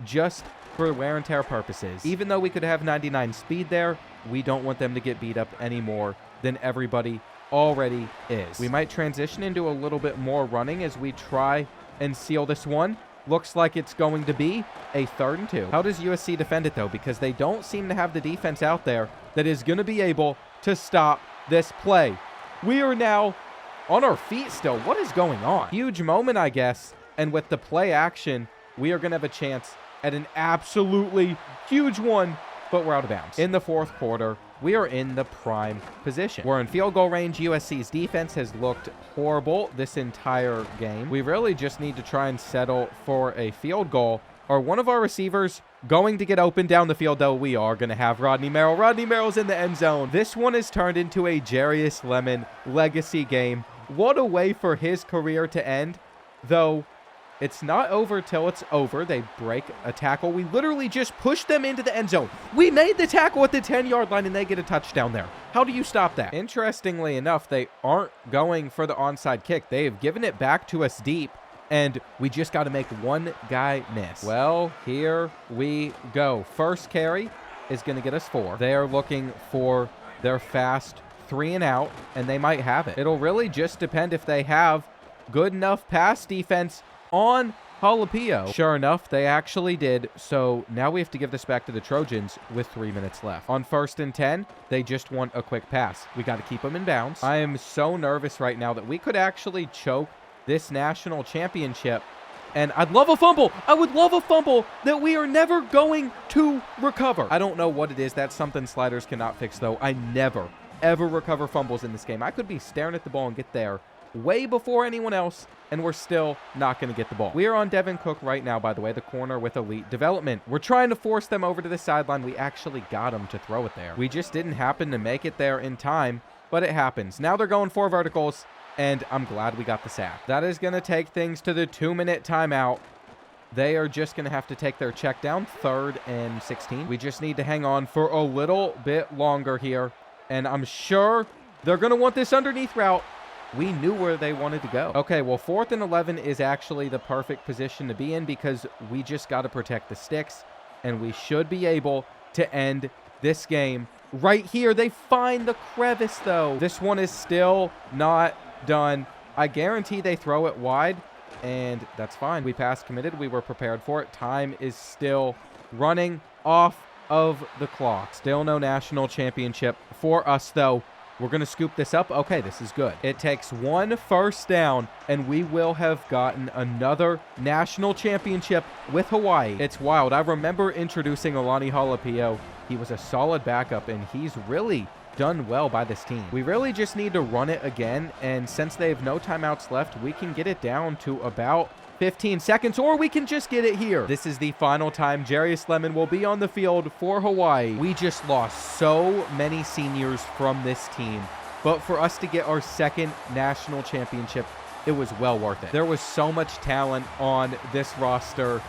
just for wear and tear purposes. Even though we could have 99 speed there, we don't want them to get beat up any more than everybody already is. We might transition into a little bit more running as we try and seal this one. Looks like it's going to be a 3rd and 2. How does USC defend it, though? Because they don't seem to have the defense out there that is going to be able to stop this play. We are now on our feet still. What is going on? Huge moment, I guess. And with the play action, we are going to have a chance at an absolutely huge one, but we're out of bounds. In the 4th quarter, we are in the prime position. We're in field goal range. USC's defense has looked horrible this entire game. We really just need to try and settle for a field goal. Are one of our receivers going to get open down the field, though? We are going to have Rodney Merrill. Rodney Merrill's in the end zone. This one has turned into a Jarius Lemon legacy game. What a way for his career to end, though. It's not over till it's over. They break a tackle. We literally just pushed them into the end zone. We made the tackle at the 10-yard line, and they get a touchdown there. How do you stop that? Interestingly enough, they aren't going for the onside kick. They have given it back to us deep, and we just got to make one guy miss. Well, here we go. First carry is going to get us 4. They are looking for their fast 3 and out, and they might have it. It'll really just depend if they have good enough pass defense on Jalapeno. Sure enough, they actually did. So now we have to give this back to the Trojans with 3 minutes left. On 1st and 10, they just want a quick pass. We got to keep them in bounds. I am so nervous right now that we could actually choke this national championship. And I'd love a fumble. I would love a fumble that we are never going to recover. I don't know what it is. That's something sliders cannot fix, though. I never, ever recover fumbles in this game. I could be staring at the ball and get there way before anyone else, and we're still not going to get the ball. We are on Devin Cook right now, by the way, the corner with elite development. We're trying to force them over to the sideline. We actually got them to throw it there. We just didn't happen to make it there in time, but it happens. Now they're going 4 verticals, and I'm glad we got the sack. That is going to take things to the 2-minute timeout. They are just going to have to take their check down, 3rd and 16. We just need to hang on for a little bit longer here, and I'm sure they're going to want this underneath route. We knew where they wanted to go. Okay, well, 4th and 11 is actually the perfect position to be in because we just got to protect the sticks, and we should be able to end this game right here. They find the crevice, though. This one is still not done. I guarantee they throw it wide, and that's fine. We pass committed. We were prepared for it. Time is still running off of the clock. Still no national championship for us, though. We're going to scoop this up. Okay, this is good. It takes one first down, and we will have gotten another national championship with Hawaii. It's wild. I remember introducing Alani Halapio. He was a solid backup, and he's really done well by this team. We really just need to run it again, and since they have no timeouts left, we can get it down to about 15 seconds, or we can just get it here. This is the final time Jarius Lemon will be on the field for Hawaii. We just lost so many seniors from this team, but for us to get our second national championship, it was well worth it. There was so much talent on this roster.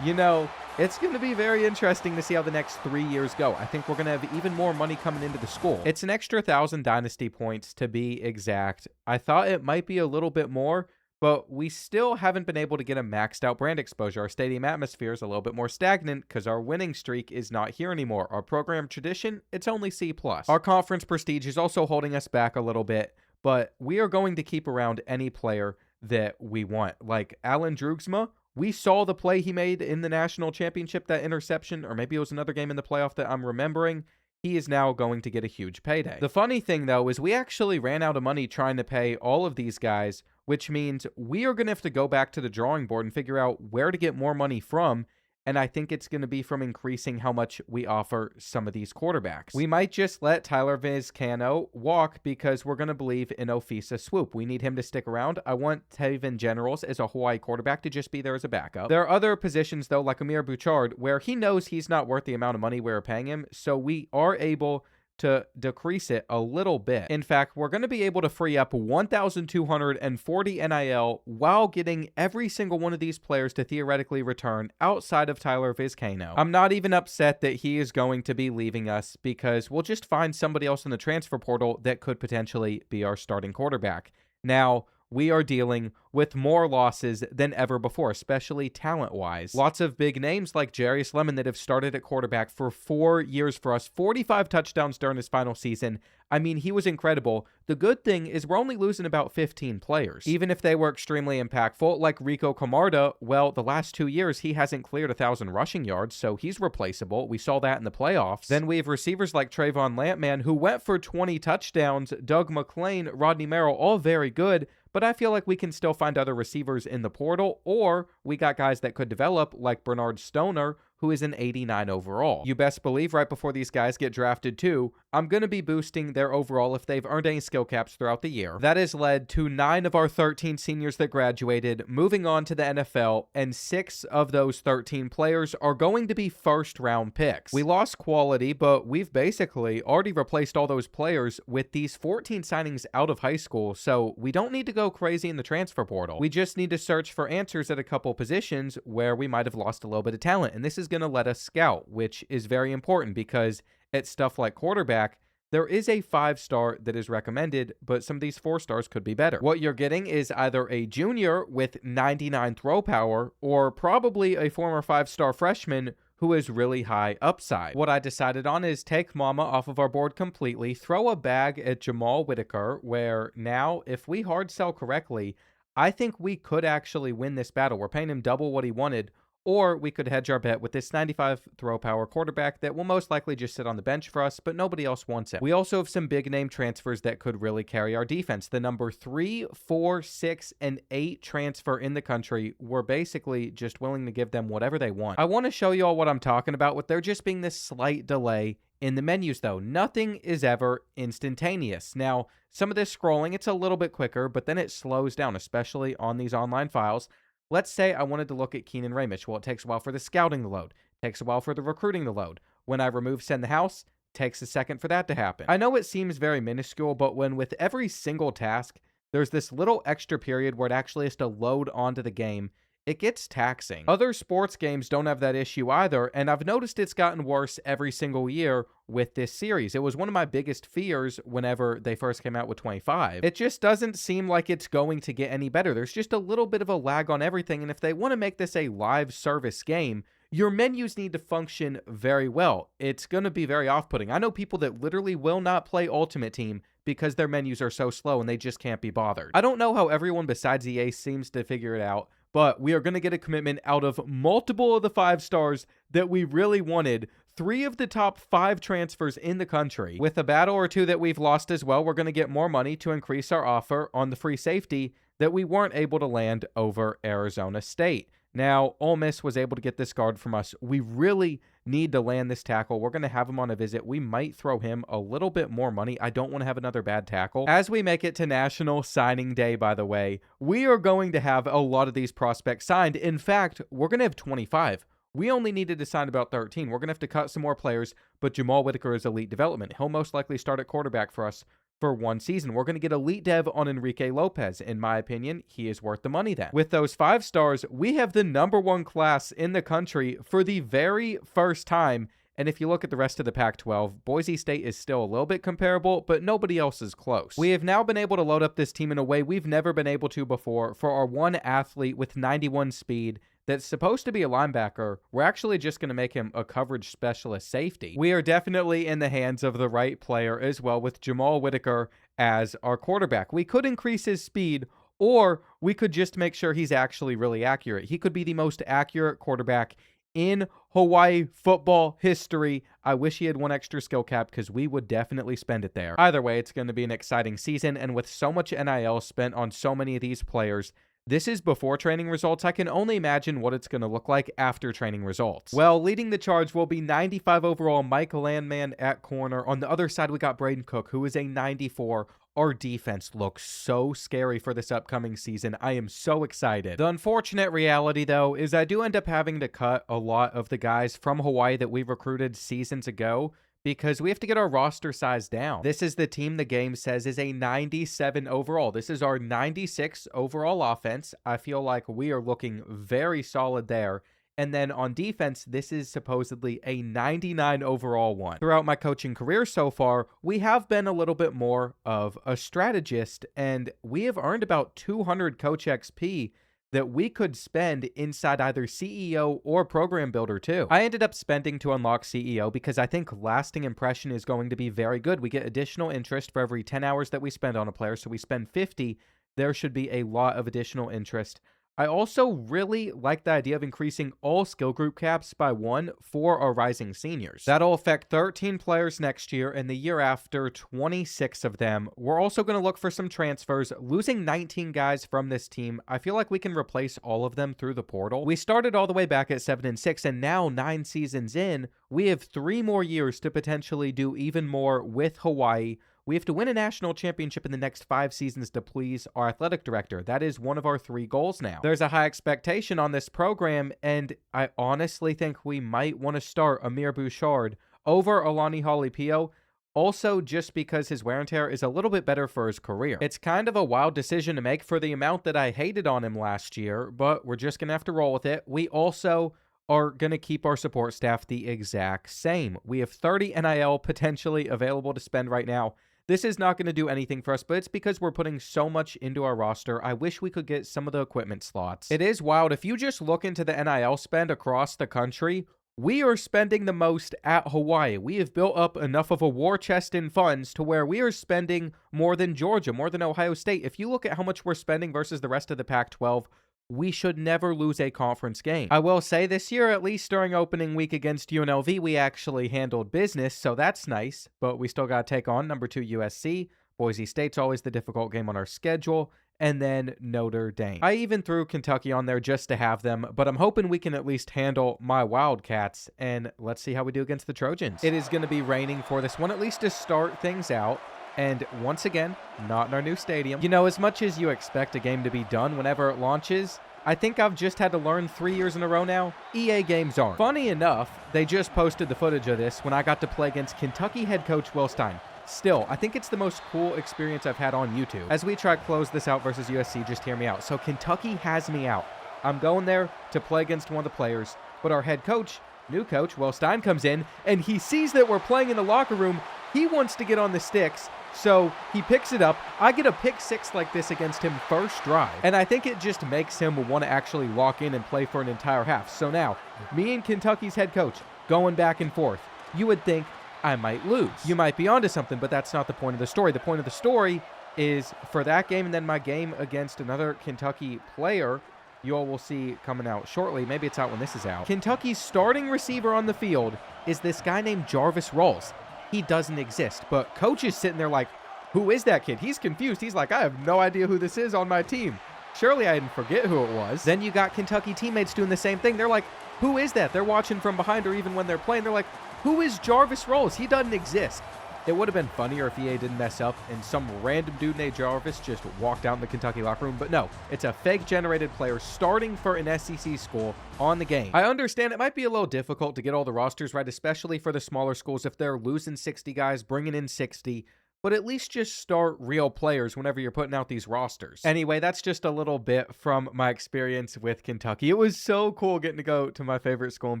You know, it's going to be very interesting to see how the next 3 years go. I think we're going to have even more money coming into the school. It's an extra 1,000 dynasty points to be exact. I thought it might be a little bit more, but we still haven't been able to get a maxed out brand exposure. Our stadium atmosphere is a little bit more stagnant because our winning streak is not here anymore. Our program tradition, it's only C+. Our conference prestige is also holding us back a little bit, but we are going to keep around any player that we want. Like Alan Drugsma, we saw the play he made in the national championship, that interception, or maybe it was another game in the playoff that I'm remembering. He is now going to get a huge payday. The funny thing, though, is we actually ran out of money trying to pay all of these guys, which means we are going to have to go back to the drawing board and figure out where to get more money from, and I think it's going to be from increasing how much we offer some of these quarterbacks. We might just let Tyler Vizcano walk because we're going to believe in Ofisa Swoop. We need him to stick around. I want Taven Generals as a Hawaii quarterback to just be there as a backup. There are other positions, though, like Amir Bouchard, where he knows he's not worth the amount of money we're paying him, so we are able to decrease it a little bit. In fact, we're going to be able to free up 1,240 NIL while getting every single one of these players to theoretically return outside of Tyler Vizcano. I'm not even upset that he is going to be leaving us because we'll just find somebody else in the transfer portal that could potentially be our starting quarterback. Now, we are dealing with more losses than ever before, especially talent-wise. Lots of big names like Jarius Lemon that have started at quarterback for 4 years for us, 45 touchdowns during his final season. I mean, he was incredible. The good thing is we're only losing about 15 players. Even if they were extremely impactful, like Rico Camarda, well, the last 2 years, he hasn't cleared 1,000 rushing yards, so he's replaceable. We saw that in the playoffs. Then we have receivers like Trayvon Lampman, who went for 20 touchdowns, Doug McClain, Rodney Merrill, all very good, but I feel like we can still find other receivers in the portal, or we got guys that could develop, like Bernard Stoner, who is an 89 overall. You best believe right before these guys get drafted too, I'm going to be boosting their overall if they've earned any skill caps throughout the year. That has led to 9 of our 13 seniors that graduated moving on to the NFL, and 6 of those 13 players are going to be first-round picks. We lost quality, but we've basically already replaced all those players with these 14 signings out of high school, so we don't need to go crazy in the transfer portal. We just need to search for answers at a couple positions where we might have lost a little bit of talent, and this is going to let us scout, which is very important because at stuff like quarterback, there is a 5-star that is recommended, but some of these 4-stars could be better. What you're getting is either a junior with 99 throw power or probably a former 5-star freshman who is really high upside. What I decided on is take Mama off of our board completely, throw a bag at Jamal Whitaker, where now, if we hard sell correctly, I think we could actually win this battle. We're paying him double what he wanted, or we could hedge our bet with this 95 throw power quarterback that will most likely just sit on the bench for us, but nobody else wants it. We also have some big name transfers that could really carry our defense. The number 3, 4, 6, and 8 transfer in the country, we're basically just willing to give them whatever they want. I want to show you all what I'm talking about with there just being this slight delay in the menus though. Nothing is ever instantaneous. Now, some of this scrolling, it's a little bit quicker, but then it slows down, especially on these online files. Let's say I wanted to look at Keenan Ramish. Well, it takes a while for the scouting to load. It takes a while for the recruiting to load. When I remove Send the House, it takes a second for that to happen. I know it seems very minuscule, but when with every single task, there's this little extra period where it actually has to load onto the game, it gets taxing. Other sports games don't have that issue either, and I've noticed it's gotten worse every single year with this series. It was one of my biggest fears whenever they first came out with 25. It just doesn't seem like it's going to get any better. There's just a little bit of a lag on everything, and if they want to make this a live service game, your menus need to function very well. It's going to be very off-putting. I know people that literally will not play Ultimate Team because their menus are so slow and they just can't be bothered. I don't know how everyone besides EA seems to figure it out, but we are going to get a commitment out of multiple of the 5 stars that we really wanted. 3 of the top 5 transfers in the country. With a battle or 2 that we've lost as well, we're going to get more money to increase our offer on the free safety that we weren't able to land over Arizona State. Now, Ole Miss was able to get this guard from us. We really need to land this tackle. We're going to have him on a visit. We might throw him a little bit more money. I don't want to have another bad tackle. As we make it to National Signing Day, by the way, we are going to have a lot of these prospects signed. In fact, we're going to have 25. We only needed to sign about 13. We're going to have to cut some more players, but Jamal Whitaker is elite development. He'll most likely start at quarterback for us for 1 season. We're going to get elite dev on Enrique Lopez. In my opinion, he is worth the money then. With those 5 stars, we have the #1 class in the country for the very first time. And if you look at the rest of the Pac-12, Boise State is still a little bit comparable, but nobody else is close. We have now been able to load up this team in a way we've never been able to before. For our 1 athlete with 91 speed, that's supposed to be a linebacker, we're actually just going to make him a coverage specialist safety. We are definitely in the hands of the right player as well, with Jamal Whitaker as our quarterback. We could increase his speed, or we could just make sure he's actually really accurate. He could be the most accurate quarterback in Hawaii football history. I wish he had 1 extra skill cap because we would definitely spend it there. Either way, it's going to be an exciting season, and with so much NIL spent on so many of these players, this is before training results. I can only imagine what it's going to look like after training results. Well, leading the charge will be 95 overall Mike Landman at corner. On the other side, we got Braden Cook, who is a 94. Our defense looks so scary for this upcoming season. I am so excited. The unfortunate reality, though, is I do end up having to cut a lot of the guys from Hawaii that we recruited seasons ago, because we have to get our roster size down. This is the team the game says is a 97 overall. This is our 96 overall offense. I feel like we are looking very solid there. And then on defense, this is supposedly a 99 overall one. Throughout my coaching career so far, we have been a little bit more of a strategist, and we have earned about 200 coach XP that we could spend inside either CEO or program builder too. I ended up spending to unlock CEO because I think lasting impression is going to be very good. We get additional interest for every 10 hours that we spend on a player. So we spend 50, there should be a lot of additional interest. I also really like the idea of increasing all skill group caps by 1 for our rising seniors. That'll affect 13 players next year, and the year after, 26 of them. We're also going to look for some transfers. Losing 19 guys from this team, I feel like we can replace all of them through the portal. We started all the way back at 7-6, and now 9 seasons in, we have 3 more years to potentially do even more with Hawaii. We have to win a national championship in the next 5 seasons to please our athletic director. That is one of our 3 goals now. There's a high expectation on this program, and I honestly think we might want to start Amir Bouchard over Alani Halipio, also just because his wear and tear is a little bit better for his career. It's kind of a wild decision to make for the amount that I hated on him last year, but we're just going to have to roll with it. We also are going to keep our support staff the exact same. We have 30 NIL potentially available to spend right now. This is not going to do anything for us, but it's because we're putting so much into our roster. I wish we could get some of the equipment slots. It is wild. If you just look into the NIL spend across the country, we are spending the most at Hawaii. We have built up enough of a war chest in funds to where we are spending more than Georgia, more than Ohio State. If you look at how much we're spending versus the rest of the Pac-12, we should never lose a conference game. I will say this year, at least during opening week against UNLV, we actually handled business, so that's nice, but we still got to take on number 2 USC. Boise State's always the difficult game on our schedule, and then Notre Dame. I even threw Kentucky on there just to have them, but I'm hoping we can at least handle my Wildcats, and let's see how we do against the Trojans. It is going to be raining for this one, at least to start things out. And once again, not in our new stadium. You know, as much as you expect a game to be done whenever it launches, I think I've just had to learn 3 years in a row now, EA games aren't. Funny enough, they just posted the footage of this when I got to play against Kentucky head coach Will Stein. Still, I think it's the most cool experience I've had on YouTube. As we try to close this out versus USC, just hear me out. So Kentucky has me out. I'm going there to play against one of the players, but our head coach, new coach, Will Stein, comes in, and he sees that we're playing in the locker room. He wants to get on the sticks, so he picks it up. I get a pick 6 like this against him first drive, and I think it just makes him want to actually lock in and play for an entire half. So now, me and Kentucky's head coach going back and forth. You would think I might lose. You might be onto something, but that's not the point of the story. The point of the story is for that game and then my game against another Kentucky player you all will see coming out shortly. Maybe it's out when this is out. Kentucky's starting receiver on the field is this guy named Jarvis Rawls. He doesn't exist, but coach is sitting there like, who is that kid? He's confused. He's like, I have no idea who this is on my team. Surely I didn't forget who it was. Then you got Kentucky teammates doing the same thing. They're like, who is that? They're watching from behind, or even when they're playing, they're like, who is Jarvis Rawls? He doesn't exist. It would have been funnier if EA didn't mess up and some random dude named Jarvis just walked out in the Kentucky locker room. But no, it's a fake-generated player starting for an SEC school on the game. I understand it might be a little difficult to get all the rosters right, especially for the smaller schools if they're losing 60 guys, bringing in 60. But at least just start real players whenever you're putting out these rosters. Anyway, that's just a little bit from my experience with Kentucky. It was so cool getting to go to my favorite school and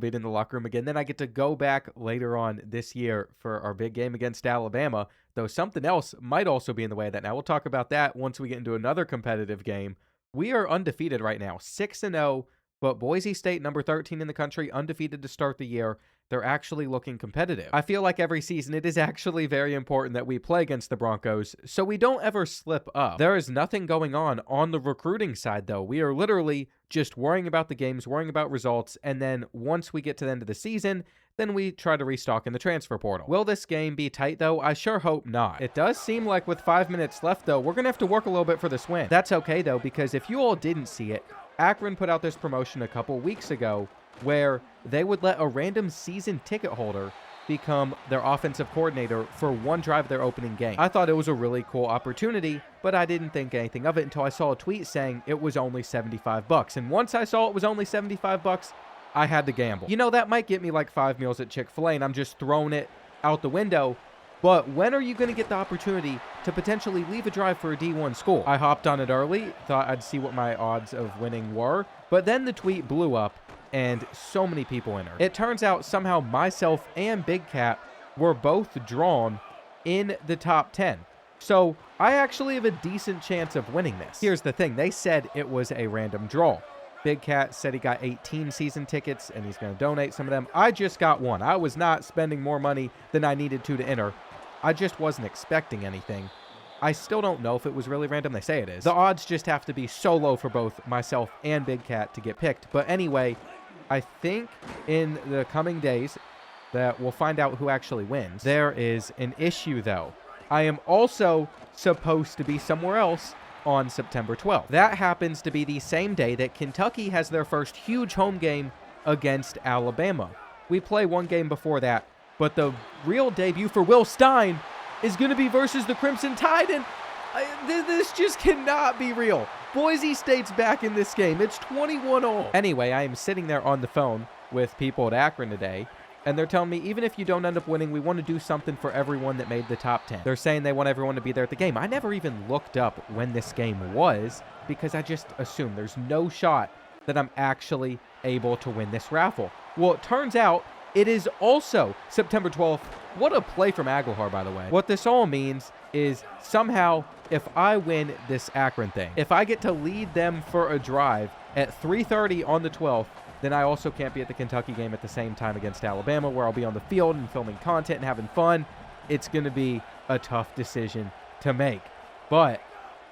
being in the locker room again. Then I get to go back later on this year for our big game against Alabama, though something else might also be in the way of that. Now, we'll talk about that once we get into another competitive game. We are undefeated right now, 6-0, but Boise State, number 13 in the country, undefeated to start the year. They're actually looking competitive. I feel like every season it is actually very important that we play against the Broncos so we don't ever slip up. There is nothing going on the recruiting side, though. We are literally just worrying about the games, worrying about results, and then once we get to the end of the season, then we try to restock in the transfer portal. Will this game be tight, though? I sure hope not. It does seem like with 5 minutes left, though, we're going to have to work a little bit for this win. That's okay, though, because if you all didn't see it, Akron put out this promotion a couple weeks ago where they would let a random season ticket holder become their offensive coordinator for one drive of their opening game. I thought it was a really cool opportunity, but I didn't think anything of it until I saw a tweet saying it was only $75. And once I saw it was only $75, I had to gamble. You know, that might get me like 5 meals at Chick-fil-A, and I'm just throwing it out the window. But when are you going to get the opportunity to potentially leave a drive for a D1 school? I hopped on it early, thought I'd see what my odds of winning were, but then the tweet blew up, and so many people entered. It turns out somehow myself and Big Cat were both drawn in the top 10. So I actually have a decent chance of winning this. Here's the thing. They said it was a random draw. Big Cat said he got 18 season tickets, and he's going to donate some of them. I just got one. I was not spending more money than I needed to enter. I just wasn't expecting anything. I still don't know if it was really random. They say it is. The odds just have to be so low for both myself and Big Cat to get picked. But anyway, I think in the coming days that we'll find out who actually wins. There is an issue, though. I am also supposed to be somewhere else on September 12th. That happens to be the same day that Kentucky has their first huge home game against Alabama. We play one game before that, but the real debut for Will Stein is going to be versus the Crimson Tide, and this just cannot be real. Boise State's back in this game. It's 21-all. Anyway, I am sitting there on the phone with people at Akron today, and they're telling me, even if you don't end up winning, we want to do something for everyone that made the top 10. They're saying they want everyone to be there at the game. I never even looked up when this game was because I just assumed there's no shot that I'm actually able to win this raffle. Well, it turns out it is also September 12th. What a play from Aguilar, by the way. What this all means is somehow if I win this Akron thing, if I get to lead them for a drive at 3:30 on the 12th, then I also can't be at the Kentucky game at the same time against Alabama, where I'll be on the field and filming content and having fun. It's going to be a tough decision to make. But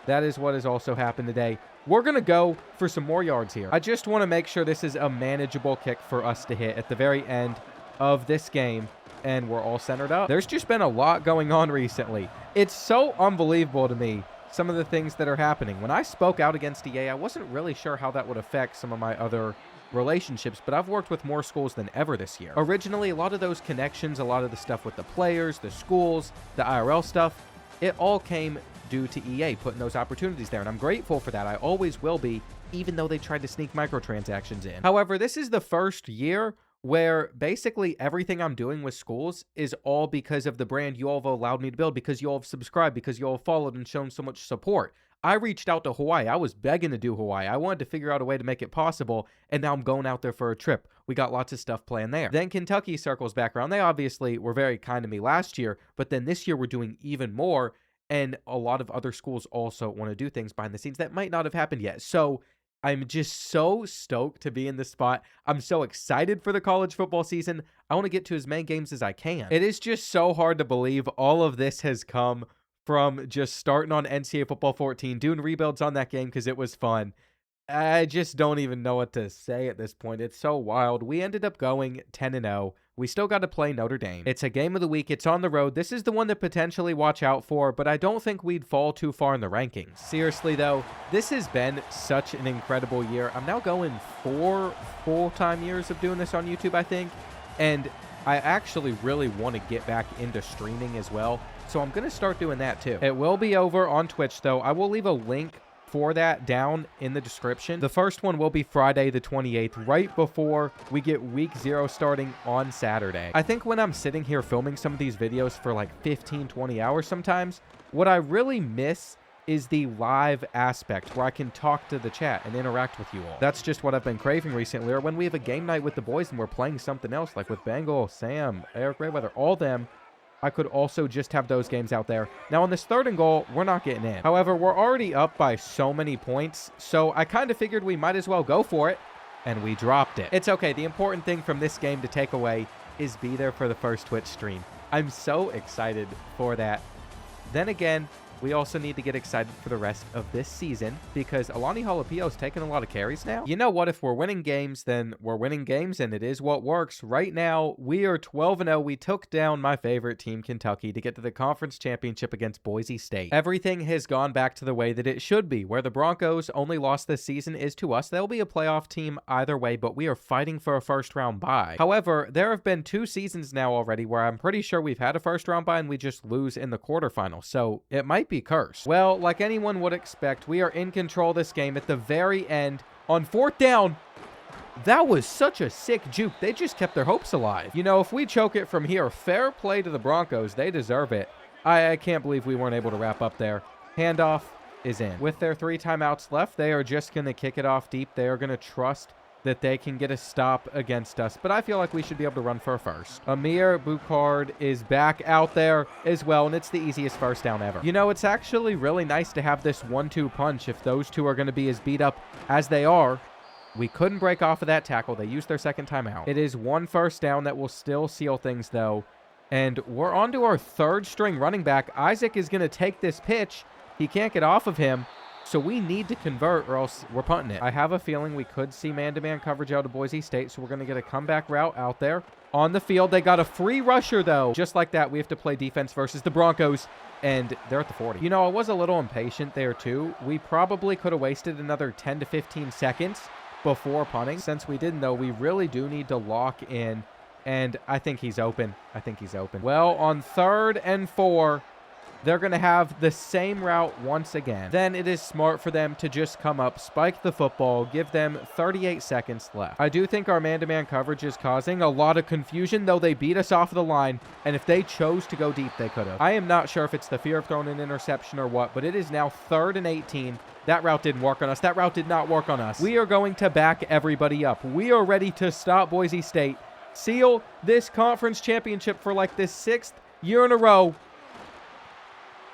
that is what has also happened today. We're going to go for some more yards here. I just want to make sure this is a manageable kick for us to hit at the very end of this game, and we're all centered up. There's just been a lot going on recently. It's so unbelievable to me, some of the things that are happening. When I spoke out against EA, I wasn't really sure how that would affect some of my other relationships, but I've worked with more schools than ever this year. Originally, a lot of those connections, a lot of the stuff with the players, the schools, the IRL stuff, it all came due to EA putting those opportunities there, and I'm grateful for that. I always will be, even though they tried to sneak microtransactions in. However, this is the first year where basically everything I'm doing with schools is all because of the brand you all have allowed me to build, because you all have subscribed, because you all have followed and shown so much support. I reached out to Hawaii. I was begging to do Hawaii. I wanted to figure out a way to make it possible, and now I'm going out there for a trip. We got lots of stuff planned there. Then Kentucky circles back around. They obviously were very kind to me last year, but then this year we're doing even more, and a lot of other schools also want to do things behind the scenes that might not have happened yet. So I'm just so stoked to be in this spot. I'm so excited for the college football season. I want to get to as many games as I can. It is just so hard to believe all of this has come from just starting on NCAA Football 14, doing rebuilds on that game because it was fun. I just don't even know what to say at this point. It's so wild. We ended up going 10-0. We still got to play Notre Dame. It's a game of the week. It's on the road. This is the one to potentially watch out for, but I don't think we'd fall too far in the rankings. Seriously, though, this has been such an incredible year. I'm now going 4 full-time years of doing this on YouTube, I think, and I actually really want to get back into streaming as well, so I'm going to start doing that too. It will be over on Twitch, though. I will leave a link for that down in the description. The first one will be Friday the 28th, right before we get week 0 starting on Saturday. I think when I'm sitting here filming some of these videos for like 15-20 hours sometimes, what I really miss is the live aspect where I can talk to the chat and interact with you all. That's just what I've been craving recently, or when we have a game night with the boys and we're playing something else, like with Bengal, Sam, Eric Rayweather, all them. I could also just have those games out there. Now, on this 3rd and goal, we're not getting in. However, we're already up by so many points, so I kind of figured we might as well go for it, and we dropped it. It's okay. The important thing from this game to take away is be there for the first Twitch stream. I'm so excited for that. Then again, we also need to get excited for the rest of this season because Alani Halapio's taking a lot of carries now. You know what? If we're winning games, then we're winning games, and it is what works. Right now, we are 12-0. We took down my favorite team, Kentucky, to get to the conference championship against Boise State. Everything has gone back to the way that it should be. Where the Broncos only lost this season is to us. They'll be a playoff team either way, but we are fighting for a first-round bye. However, there have been 2 seasons now already where I'm pretty sure we've had a first-round bye and we just lose in the quarterfinals, so it might be cursed. Well, like anyone would expect, we are in control of this game at the very end. On 4th down, that was such a sick juke. They just kept their hopes alive. You know, if we choke it from here, fair play to the Broncos. They deserve it. I can't believe we weren't able to wrap up there. Handoff is in. With their 3 timeouts left, they are just going to kick it off deep. They are going to trust that they can get a stop against us, but I feel like we should be able to run for a first. Amir Boucard is back out there as well, and it's the easiest first down ever. You know, it's actually really nice to have this 1-2 punch if those two are going to be as beat up as they are. We couldn't break off of that tackle. They used their 2nd timeout. It is 1 first down that will still seal things, though, and we're on to our 3rd string running back. Isaac is going to take this pitch. He can't get off of him. So we need to convert or else we're punting it. I have a feeling we could see man-to-man coverage out of Boise State, so we're going to get a comeback route out there. On the field, they got a free rusher, though. Just like that, we have to play defense versus the Broncos, and they're at the 40. You know, I was a little impatient there, too. We probably could have wasted another 10 to 15 seconds before punting. Since we didn't, though, we really do need to lock in, and I think he's open. Well, on 3rd and 4... they're going to have the same route once again. Then it is smart for them to just come up, spike the football, give them 38 seconds left. I do think our man-to-man coverage is causing a lot of confusion, though they beat us off the line, and if they chose to go deep, they could have. I am not sure if it's the fear of throwing an interception or what, but it is now 3rd and 18. That route didn't work on us. That route did not work on us. We are going to back everybody up. We are ready to stop Boise State, seal this conference championship for like the 6th year in a row.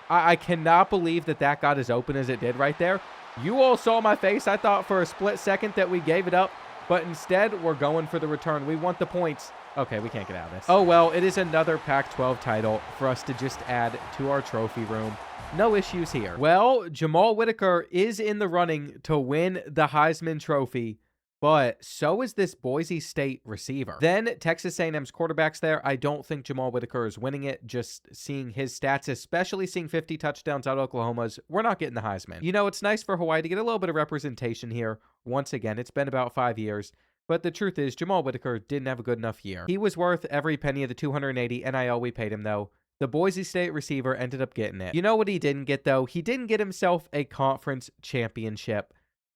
I cannot believe that got as open as it did right there. You all saw my face. I thought for a split second that we gave it up, but instead we're going for the return. We want the points. Okay, we can't get out of this. Oh, well, it is another Pac-12 title for us to just add to our trophy room. No issues here. Well, Jamal Whitaker is in the running to win the Heisman Trophy, but so is this Boise State receiver. Then Texas A&M's quarterback's there. I don't think Jamal Whitaker is winning it. Just seeing his stats, especially seeing 50 touchdowns out of Oklahoma's, we're not getting the Heisman. You know, it's nice for Hawaii to get a little bit of representation here. Once again, it's been about 5 years. But the truth is, Jamal Whitaker didn't have a good enough year. He was worth every penny of the $280 NIL we paid him, though. The Boise State receiver ended up getting it. You know what he didn't get, though? He didn't get himself a conference championship.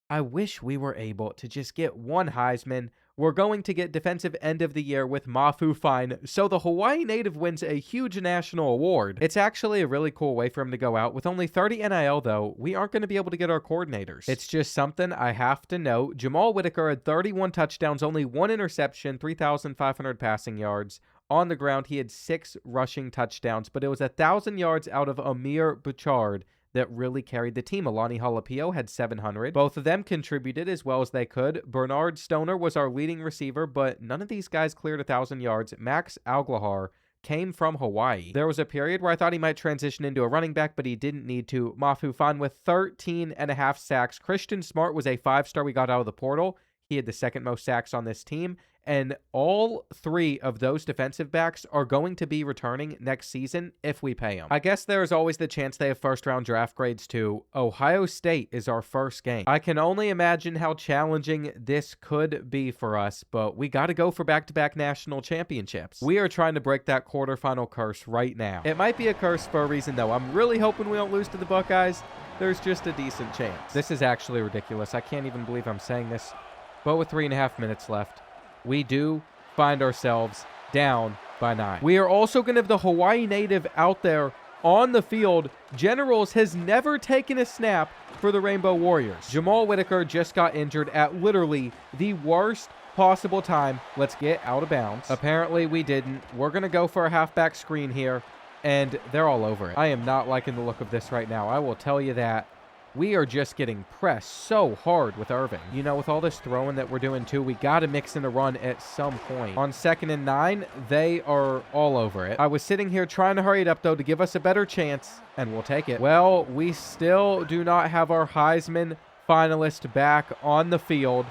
I wish we were able to just get one Heisman. We're going to get Defensive End of the Year with Mafu Fine, so the Hawaii native wins a huge national award. It's actually a really cool way for him to go out. With only 30 NIL, though, we aren't going to be able to get our coordinators. It's just something I have to note. Jamal Whitaker had 31 touchdowns, only 1 interception, 3,500 passing yards. On the ground, he had 6 rushing touchdowns, but it was 1,000 yards out of Amir Bouchard that really carried the team. Alani Jalapio had 700. Both of them contributed as well as they could. Bernard Stoner was our leading receiver, but none of these guys cleared 1,000 yards. Max Aguilar came from Hawaii. There was a period where I thought he might transition into a running back, but he didn't need to. Mafu Fan with 13.5 sacks. Christian Smart was a 5-star we got out of the portal. He had the second most sacks on this team. And all 3 of those defensive backs are going to be returning next season if we pay them. I guess there is always the chance they have first-round draft grades too. Ohio State is our first game. I can only imagine how challenging this could be for us, but we got to go for back-to-back national championships. We are trying to break that quarterfinal curse right now. It might be a curse for a reason, though. I'm really hoping we don't lose to the Buckeyes. There's just a decent chance. This is actually ridiculous. I can't even believe I'm saying this. But with 3.5 minutes left, we do find ourselves down by 9. We are also going to have the Hawaii native out there on the field. Generals has never taken a snap for the Rainbow Warriors. Jamal Whitaker just got injured at literally the worst possible time. Let's get out of bounds. Apparently we didn't. We're going to go for a halfback screen here, and they're all over it. I am not liking the look of this right now. I will tell you that. We are just getting pressed so hard with Irving. You know, with all this throwing that we're doing too, we got to mix in a run at some point. On 2nd and 9, they are all over it. I was sitting here trying to hurry it up, though, to give us a better chance, and we'll take it. Well, we still do not have our Heisman finalist back on the field,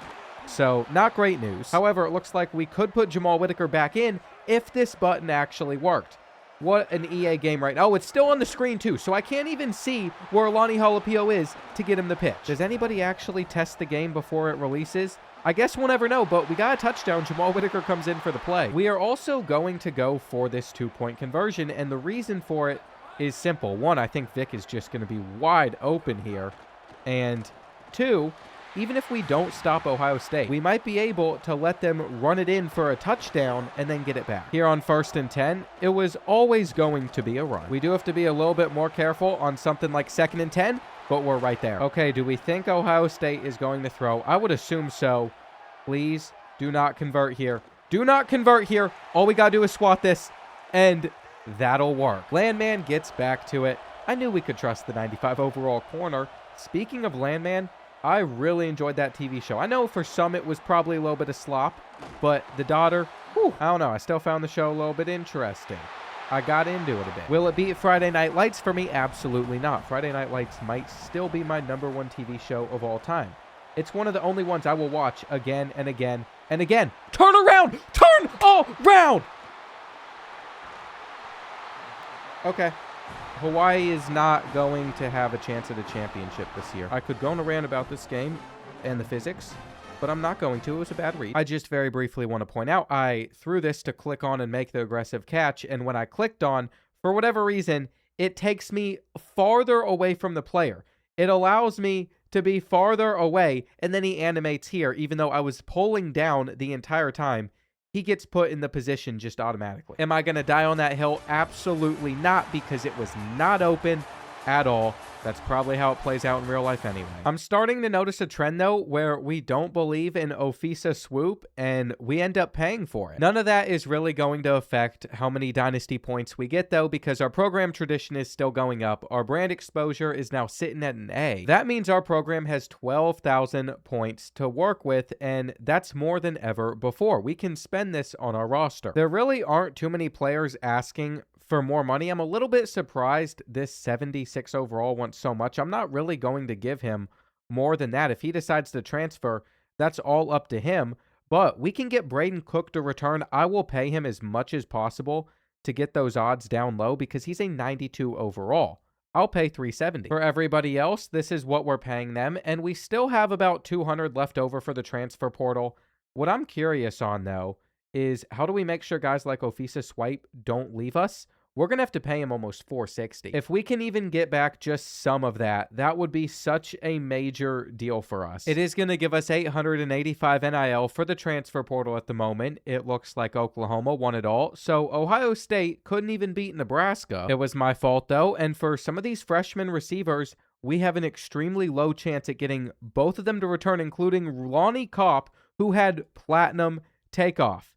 so not great news. However, it looks like we could put Jamal Whitaker back in if this button actually worked. What an EA game right now. Oh, it's still on the screen, too, so I can't even see where Alani Jalapio is to get him the pitch. Does anybody actually test the game before it releases? I guess we'll never know, but we got a touchdown. Jamal Whitaker comes in for the play. We are also going to go for this 2-point conversion, and the reason for it is simple. 1, I think Vic is just going to be wide open here, and 2, even if we don't stop Ohio State, we might be able to let them run it in for a touchdown and then get it back. Here on 1st and 10, it was always going to be a run. We do have to be a little bit more careful on something like 2nd and 10, but we're right there. Okay, do we think Ohio State is going to throw? I would assume so. Please do not convert here. Do not convert here. All we got to do is swat this, and that'll work. Landman gets back to it. I knew we could trust the 95 overall corner. Speaking of Landman, I really enjoyed that TV show. I know for some it was probably a little bit of slop, but the daughter, whew, I don't know. I still found the show a little bit interesting. I got into it a bit. Will it beat Friday Night Lights for me? Absolutely not. Friday Night Lights might still be my #1 TV show of all time. It's one of the only ones I will watch again and again and again. Turn around! Turn around! Okay. Hawaii is not going to have a chance at a championship this year. I could go on a rant about this game and the physics, but I'm not going to. It was a bad read. I just very briefly want to point out, I threw this to click on and make the aggressive catch, and when I clicked on, for whatever reason, it takes me farther away from the player. It allows me to be farther away, and then he animates here, even though I was pulling down the entire time. He gets put in the position just automatically. Am I going to die on that hill? Absolutely not, because it was not open at all. That's probably how it plays out in real life anyway. I'm starting to notice a trend, though, where we don't believe in Ofisa swoop, and we end up paying for it. None of that is really going to affect how many dynasty points we get, though, because our program tradition is still going up. Our brand exposure is now sitting at an A. That means our program has 12,000 points to work with, and that's more than ever before. We can spend this on our roster. There really aren't too many players asking for more money. I'm a little bit surprised this 76 overall wants so much. I'm not really going to give him more than that. If he decides to transfer, that's all up to him. But we can get Braden Cook to return. I will pay him as much as possible to get those odds down low because he's a 92 overall. I'll pay $370. For everybody else, this is what we're paying them, and we still have about 200 left over for the transfer portal. What I'm curious on, though, is how do we make sure guys like Ofisa Swipe don't leave us? We're going to have to pay him almost $460. If we can even get back just some of that, that would be such a major deal for us. It is going to give us 885 NIL for the transfer portal at the moment. It looks like Oklahoma won it all. So Ohio State couldn't even beat Nebraska. It was my fault, though. And for some of these freshman receivers, we have an extremely low chance at getting both of them to return, including Lonnie Kopp, who had platinum takeoff.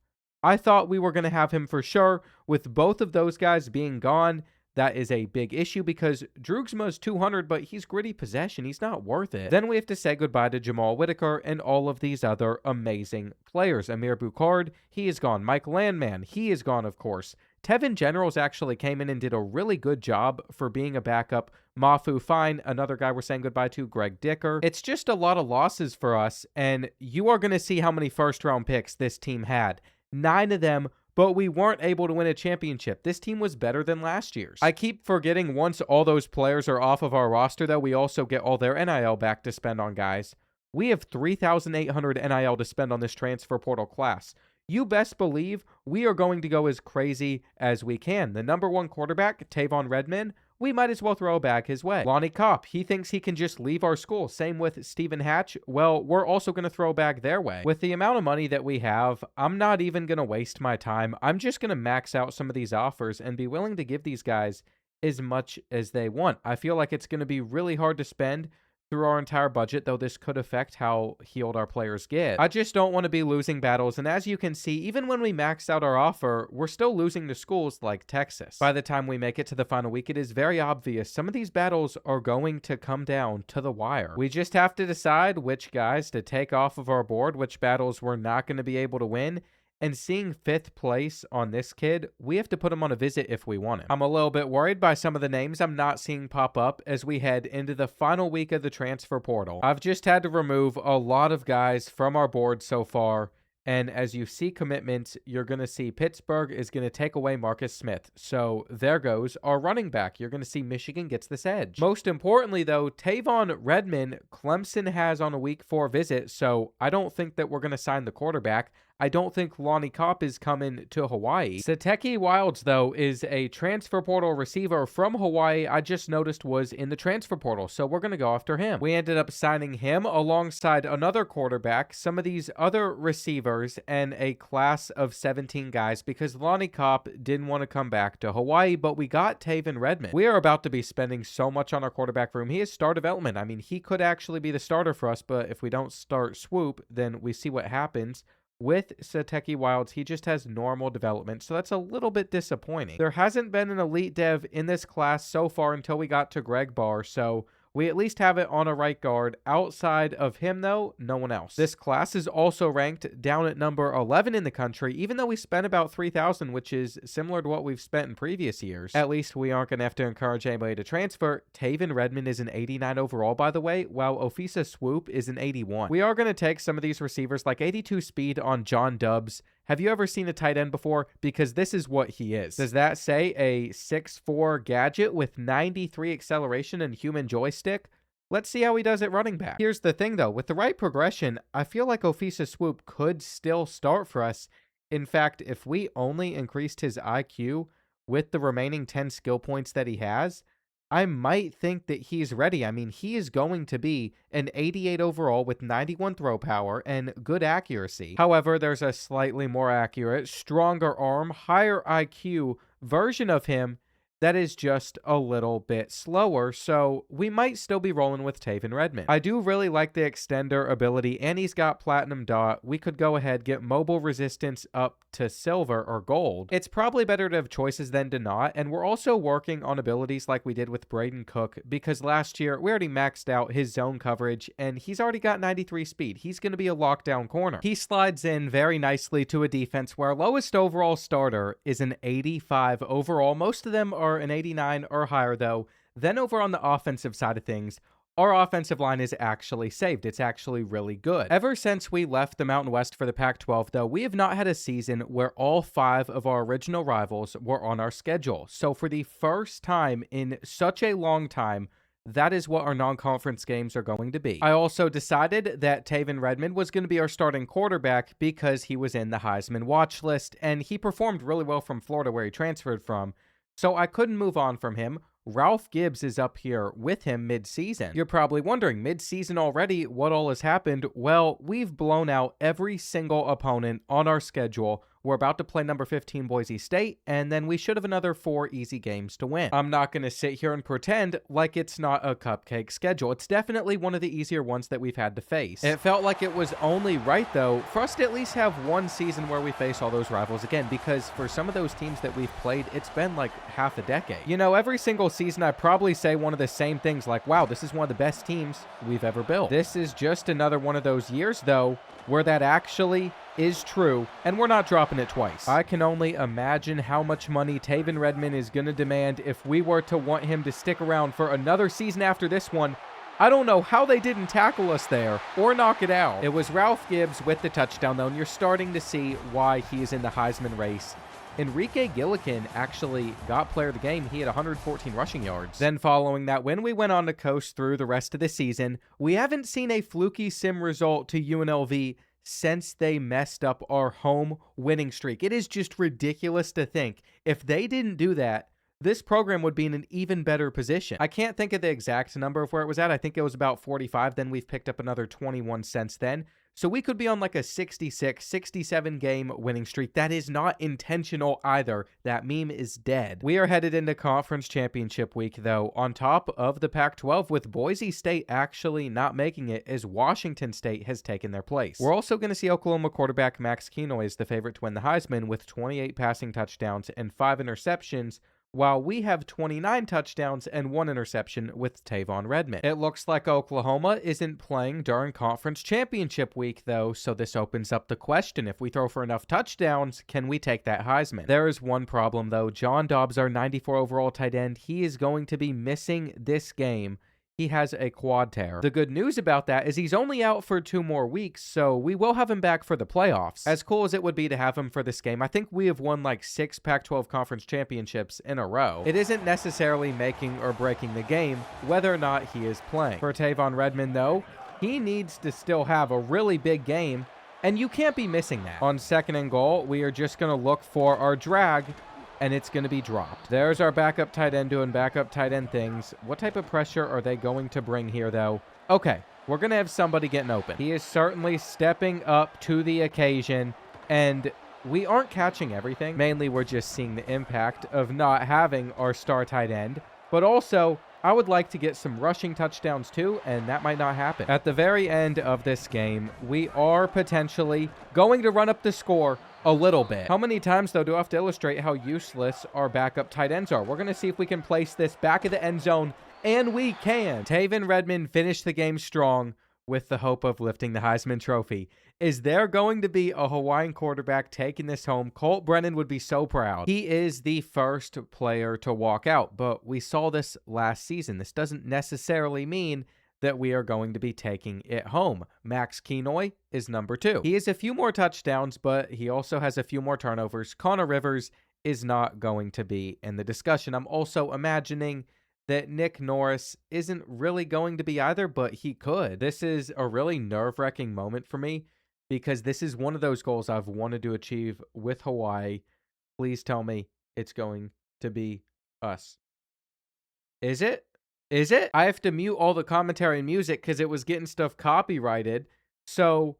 I thought we were going to have him for sure. With both of those guys being gone, that is a big issue because Droogsma's 200, but he's gritty possession. He's not worth it. Then we have to say goodbye to Jamal Whitaker and all of these other amazing players. Amir Boucard, he is gone. Mike Landman, he is gone, of course. Tevin Generals actually came in and did a really good job for being a backup. Mafu Fine, another guy we're saying goodbye to, Greg Dicker. It's just a lot of losses for us, and you are going to see how many first-round picks this team had. 9 of them, but we weren't able to win a championship. This team was better than last year's. I keep forgetting once all those players are off of our roster, though, we also get all their NIL back to spend on guys. We have 3,800 NIL to spend on this transfer portal class. You best believe we are going to go as crazy as we can. The number 1 quarterback, Tavon Redmond, we might as well throw a bag his way. Lonnie Kopp, he thinks he can just leave our school. Same with Stephen Hatch. Well, we're also going to throw a bag their way. With the amount of money that we have, I'm not even going to waste my time. I'm just going to max out some of these offers and be willing to give these guys as much as they want. I feel like it's going to be really hard to spend through our entire budget, though this could affect how healed our players get. I just don't want to be losing battles, and as you can see, even when we max out our offer, we're still losing to schools like Texas. By the time we make it to the final week, it is very obvious some of these battles are going to come down to the wire. We just have to decide which guys to take off of our board, which battles we're not going to be able to win. And seeing 5th place on this kid, we have to put him on a visit if we want him. I'm a little bit worried by some of the names I'm not seeing pop up as we head into the final week of the transfer portal. I've just had to remove a lot of guys from our board so far. And as you see commitments, you're going to see Pittsburgh is going to take away Marcus Smith. So there goes our running back. You're going to see Michigan gets this edge. Most importantly, though, Tavon Redmond, Clemson has on a week 4 visit. So I don't think that we're going to sign the quarterback. I don't think Lonnie Kopp is coming to Hawaii. Sateki Wilds, though, is a transfer portal receiver from Hawaii I just noticed was in the transfer portal, so we're going to go after him. We ended up signing him alongside another quarterback, some of these other receivers, and a class of 17 guys because Lonnie Kopp didn't want to come back to Hawaii, but we got Tavon Redmond. We are about to be spending so much on our quarterback room. He is star development. I mean, he could actually be the starter for us, but if we don't start Swoop, then we see what happens. With Sateki Wilds, he just has normal development, so that's a little bit disappointing. There hasn't been an elite dev in this class so far until we got to Greg Barr, so we at least have it on a right guard. Outside of him, though, no one else. This class is also ranked down at number 11 in the country, even though we spent about 3,000, which is similar to what we've spent in previous years. At least we aren't going to have to encourage anybody to transfer. Tavon Redmond is an 89 overall, by the way, while Ofisa Swoop is an 81. We are going to take some of these receivers, like 82 speed on John Dubbs. Have you ever seen a tight end before? Because this is what he is. Does that say a 6'4" gadget with 93 acceleration and human joystick? Let's see how he does at running back. Here's the thing, though. With the right progression, I feel like Ofisa Swoop could still start for us. In fact, if we only increased his IQ with the remaining 10 skill points that he has, I might think that he's ready. I mean, he is going to be an 88 overall with 91 throw power and good accuracy. However, there's a slightly more accurate, stronger arm, higher IQ version of him that is just a little bit slower, so we might still be rolling with Tavon Redmond. I do really like the extender ability, and he's got Platinum Dot. We could go ahead, get mobile resistance up to silver or gold. It's probably better to have choices than to not, and we're also working on abilities like we did with Braden Cook, because last year we already maxed out his zone coverage, and he's already got 93 speed. He's going to be a lockdown corner. He slides in very nicely to a defense where our lowest overall starter is an 85 overall. Most of them are an 89 or higher, though. Then over on the offensive side of things, our offensive line is actually saved. It's actually really good. Ever since we left the Mountain West for the Pac-12, though, we have not had a season where all 5 of our original rivals were on our schedule. So for the first time in such a long time, that is what our non-conference games are going to be. I also decided that Tavon Redmond was going to be our starting quarterback because he was in the Heisman watch list, and he performed really well from Florida, where he transferred from. So I couldn't move on from him. Ralph Gibbs is up here with him mid-season. You're probably wondering, mid-season already, what all has happened? Well, we've blown out every single opponent on our schedule We're about to play number 15 Boise State, and then we should have another 4 easy games to win. I'm not going to sit here and pretend like it's not a cupcake schedule. It's definitely one of the easier ones that we've had to face. It felt like it was only right, though, for us to at least have one season where we face all those rivals again, because for some of those teams that we've played, it's been like half a decade. You know, every single season I probably say one of the same things like, wow, this is one of the best teams we've ever built. This is just another one of those years, though, where that actually is true, and we're not dropping it twice. I can only imagine how much money Taven Redmond is going to demand if we were to want him to stick around for another season after this one. I don't know how they didn't tackle us there or knock it out. It was Ralph Gibbs with the touchdown, though, and you're starting to see why he is in the Heisman race. Enrique Gillikin actually got player of the game. He had 114 rushing yards. Then following that win, we went on to coast through the rest of the season. We haven't seen a fluky sim result to UNLV since they messed up our home winning streak. It is just ridiculous to think if they didn't do that, this program would be in an even better position. I can't think of the exact number of where it was at. I think it was about 45. Then we've picked up another 21 since then. So we could be on like a 66, 67 game winning streak. That is not intentional either. That meme is dead. We are headed into conference championship week, though, on top of the Pac-12, with Boise State actually not making it as Washington State has taken their place. We're also going to see Oklahoma quarterback Max Kenoy is the favorite to win the Heisman with 28 passing touchdowns and 5 interceptions, while we have 29 touchdowns and 1 interception with Tavon Redmond. It looks like Oklahoma isn't playing during conference championship week, though, so this opens up the question. If we throw for enough touchdowns, can we take that Heisman? There is one problem, though. John Dobbs, our 94 overall tight end, he is going to be missing this game. He has a quad tear. The good news about that is he's only out for 2 more weeks, so we will have him back for the playoffs. As cool as it would be to have him for this game, I think we have won like 6 Pac-12 conference championships in a row. It isn't necessarily making or breaking the game whether or not he is playing. For Tavon Redmond, though, he needs to still have a really big game, and you can't be missing that. On 2nd and goal, we are just going to look for our drag, and it's going to be dropped. There's our backup tight end doing backup tight end things. What type of pressure are they going to bring here, though? Okay, we're going to have somebody getting open. He is certainly stepping up to the occasion, and we aren't catching everything. Mainly, we're just seeing the impact of not having our star tight end, but also I would like to get some rushing touchdowns too, and that might not happen. At the very end of this game, we are potentially going to run up the score a little bit. How many times, though, do I have to illustrate how useless our backup tight ends are? We're going to see if we can place this back of the end zone, and we can. Taven Redmond finished the game strong with the hope of lifting the Heisman Trophy. Is there going to be a Hawaiian quarterback taking this home? Colt Brennan would be so proud. He is the first player to walk out, but we saw this last season. This doesn't necessarily mean that we are going to be taking it home. Max Kenoy is number 2. He has a few more touchdowns, but he also has a few more turnovers. Connor Rivers is not going to be in the discussion. I'm also imagining that Nick Norris isn't really going to be either, but he could. This is a really nerve-wracking moment for me because this is one of those goals I've wanted to achieve with Hawaii. Please tell me it's going to be us. Is it? Is it? I have to mute all the commentary and music because it was getting stuff copyrighted. So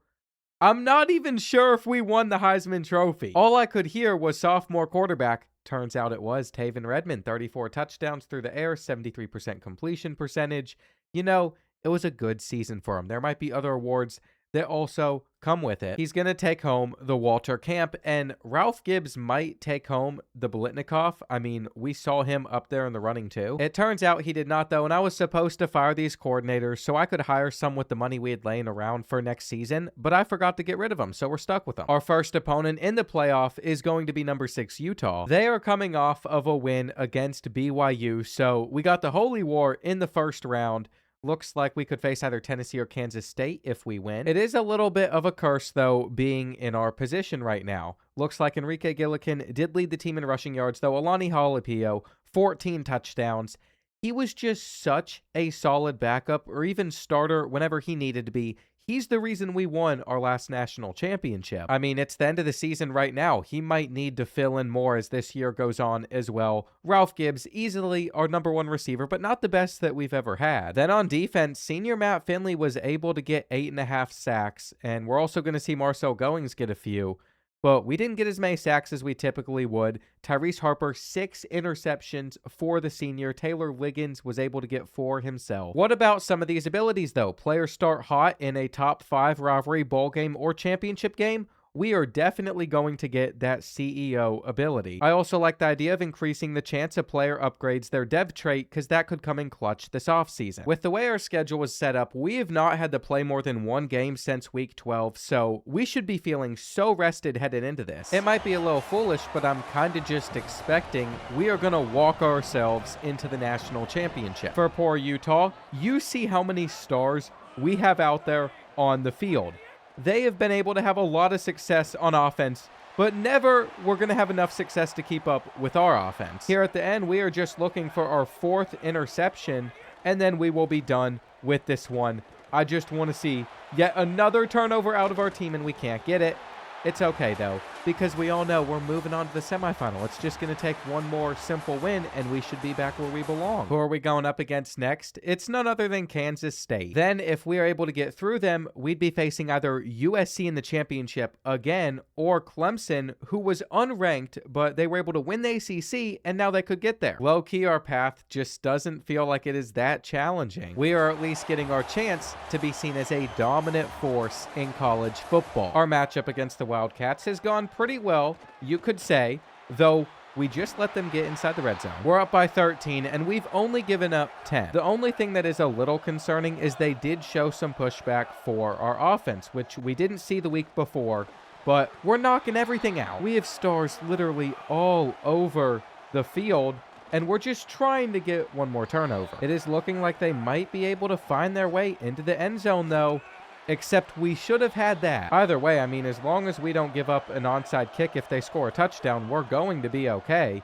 I'm not even sure if we won the Heisman Trophy. All I could hear was sophomore quarterback. Turns out it was Taven Redmond. 34 touchdowns through the air, 73% completion percentage. You know, it was a good season for him. There might be other awards that also come with it. He's going to take home the Walter Camp, and Ralph Gibbs might take home the Blitnikoff. I mean, we saw him up there in the running too. It turns out he did not, though, and I was supposed to fire these coordinators so I could hire some with the money we had laying around for next season, but I forgot to get rid of them, so we're stuck with them. Our first opponent in the playoff is going to be number 6 Utah. They are coming off of a win against BYU, so we got the Holy War in the first round. Looks like we could face either Tennessee or Kansas State if we win. It is a little bit of a curse, though, being in our position right now. Looks like Enrique Gillikin did lead the team in rushing yards, though. Alani Halapio, 14 touchdowns. He was just such a solid backup or even starter whenever he needed to be. He's the reason we won our last national championship. I mean, it's the end of the season right now. He might need to fill in more as this year goes on as well. Ralph Gibbs, easily our number 1 receiver, but not the best that we've ever had. Then on defense, senior Matt Finley was able to get 8.5 sacks, and we're also going to see Marcel Goings get a few. but we didn't get as many sacks as we typically would. Tyrese Harper, 6 interceptions for the senior. Taylor Liggins was able to get 4 himself. What about some of these abilities, though? Players start hot in a top 5 rivalry, bowl game, or championship game. We are definitely going to get that CEO ability. I also like the idea of increasing the chance a player upgrades their dev trait, because that could come in clutch this offseason. With the way our schedule was set up, we have not had to play more than 1 game since week 12, so we should be feeling so rested headed into this. It might be a little foolish, but I'm kind of just expecting we are going to walk ourselves into the national championship. For poor Utah, you see how many stars we have out there on the field. They have been able to have a lot of success on offense, but never we're going to have enough success to keep up with our offense. Here at the end, we are just looking for our 4th interception, and then we will be done with this one. I just want to see yet another turnover out of our team, and we can't get it. It's okay, though, because we all know we're moving on to the semifinal. It's just going to take one more simple win, and we should be back where we belong. Who are we going up against next? It's none other than Kansas State. Then, if we are able to get through them, we'd be facing either USC in the championship again, or Clemson, who was unranked, but they were able to win the ACC, and now they could get there. Low-key, our path just doesn't feel like it is that challenging. We are at least getting our chance to be seen as a dominant force in college football. Our matchup against the Wildcats has gone pretty well, you could say, though we just let them get inside the red zone. We're up by 13, and we've only given up 10. The only thing that is a little concerning is they did show some pushback for our offense, which we didn't see the week before, but we're knocking everything out. We have stars literally all over the field, and we're just trying to get one more turnover. It is looking like they might be able to find their way into the end zone, though. Except we should have had that. Either way, I mean, as long as we don't give up an onside kick if they score a touchdown, we're going to be okay.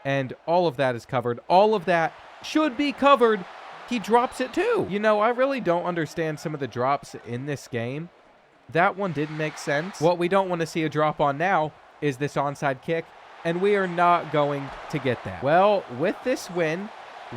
And all of that is covered. All of that should be covered. He drops it too. You know, I really don't understand some of the drops in this game. That one didn't make sense. What we don't want to see a drop on now is this onside kick, and we are not going to get that. Well, with this win,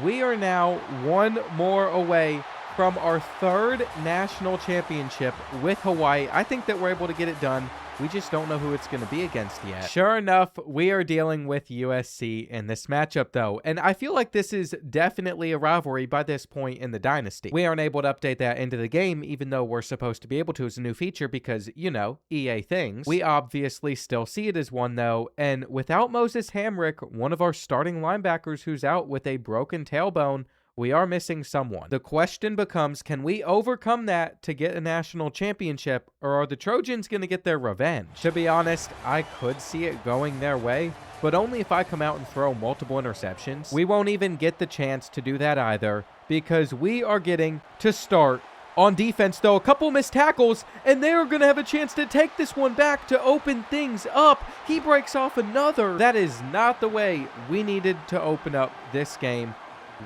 we are now one more away from our 3rd national championship with Hawaii. I think that we're able to get it done. We just don't know who it's going to be against yet. Sure enough, we are dealing with USC in this matchup, though. And I feel like this is definitely a rivalry by this point in the dynasty. We aren't able to update that into the game, even though we're supposed to be able to as a new feature because, you know, EA things. We obviously still see it as one, though. And without Moses Hamrick, one of our starting linebackers who's out with a broken tailbone, we are missing someone. The question becomes, can we overcome that to get a national championship, or are the Trojans going to get their revenge? To be honest, I could see it going their way, but only if I come out and throw multiple interceptions. We won't even get the chance to do that either, because we are getting to start on defense, though. A couple missed tackles, and they're going to have a chance to take this one back to open things up. He breaks off another. That is not the way we needed to open up this game.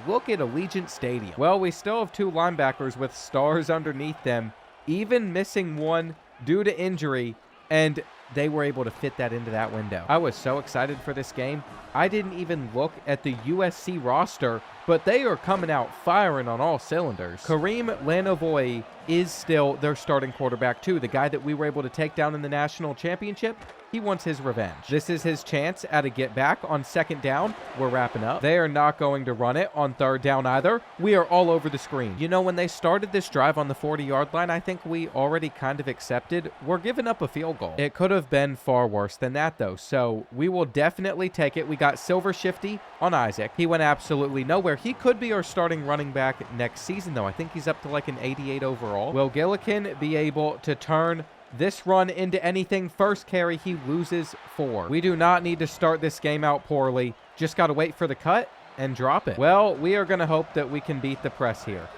Look at Allegiant Stadium. Well, we still have 2 linebackers with stars underneath them, even missing one due to injury, and they were able to fit that into that window. I was so excited for this game. I didn't even look at the USC roster, but they are coming out firing on all cylinders. Kareem Lanovoy is still their starting quarterback, too. The guy that we were able to take down in the national championship, he wants his revenge. This is his chance at a get back on 2nd down. We're wrapping up. They are not going to run it on 3rd down either. We are all over the screen. You know, when they started this drive on the 40-yard line, I think we already kind of accepted we're giving up a field goal. It could have been far worse than that, though, so we will definitely take it. We got Silver Shifty on Isaac. He went absolutely nowhere. He could be our starting running back next season, though. I think he's up to like an 88 overall. Will Gillikin be able to turn this run into anything? First carry, he loses 4. We do not need to start this game out poorly. Just got to wait for the cut and drop it. Well, we are going to hope that we can beat the press here.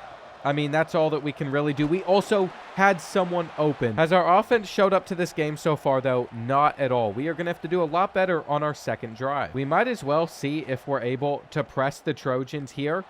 I mean, that's all that we can really do. We also had someone open. Has our offense showed up to this game so far, though? Not at all. We are going to have to do a lot better on our 2nd drive. We might as well see if we're able to press the Trojans here.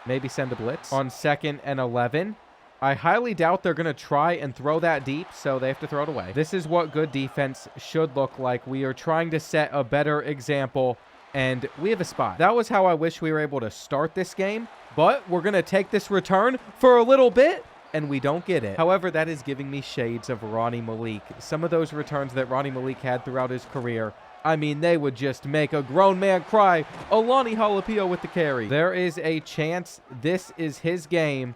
Maybe send a blitz on 2nd and 11. I highly doubt they're going to try and throw that deep, so they have to throw it away. This is what good defense should look like. We are trying to set a better example, and we have a spot. That was how I wish we were able to start this game, but we're going to take this return for a little bit. and we don't get it. However, that is giving me shades of Ronnie Malik. Some of those returns that Ronnie Malik had throughout his career, I mean, they would just make a grown man cry. Alani Jalapeno with the carry. There is a chance this is his game,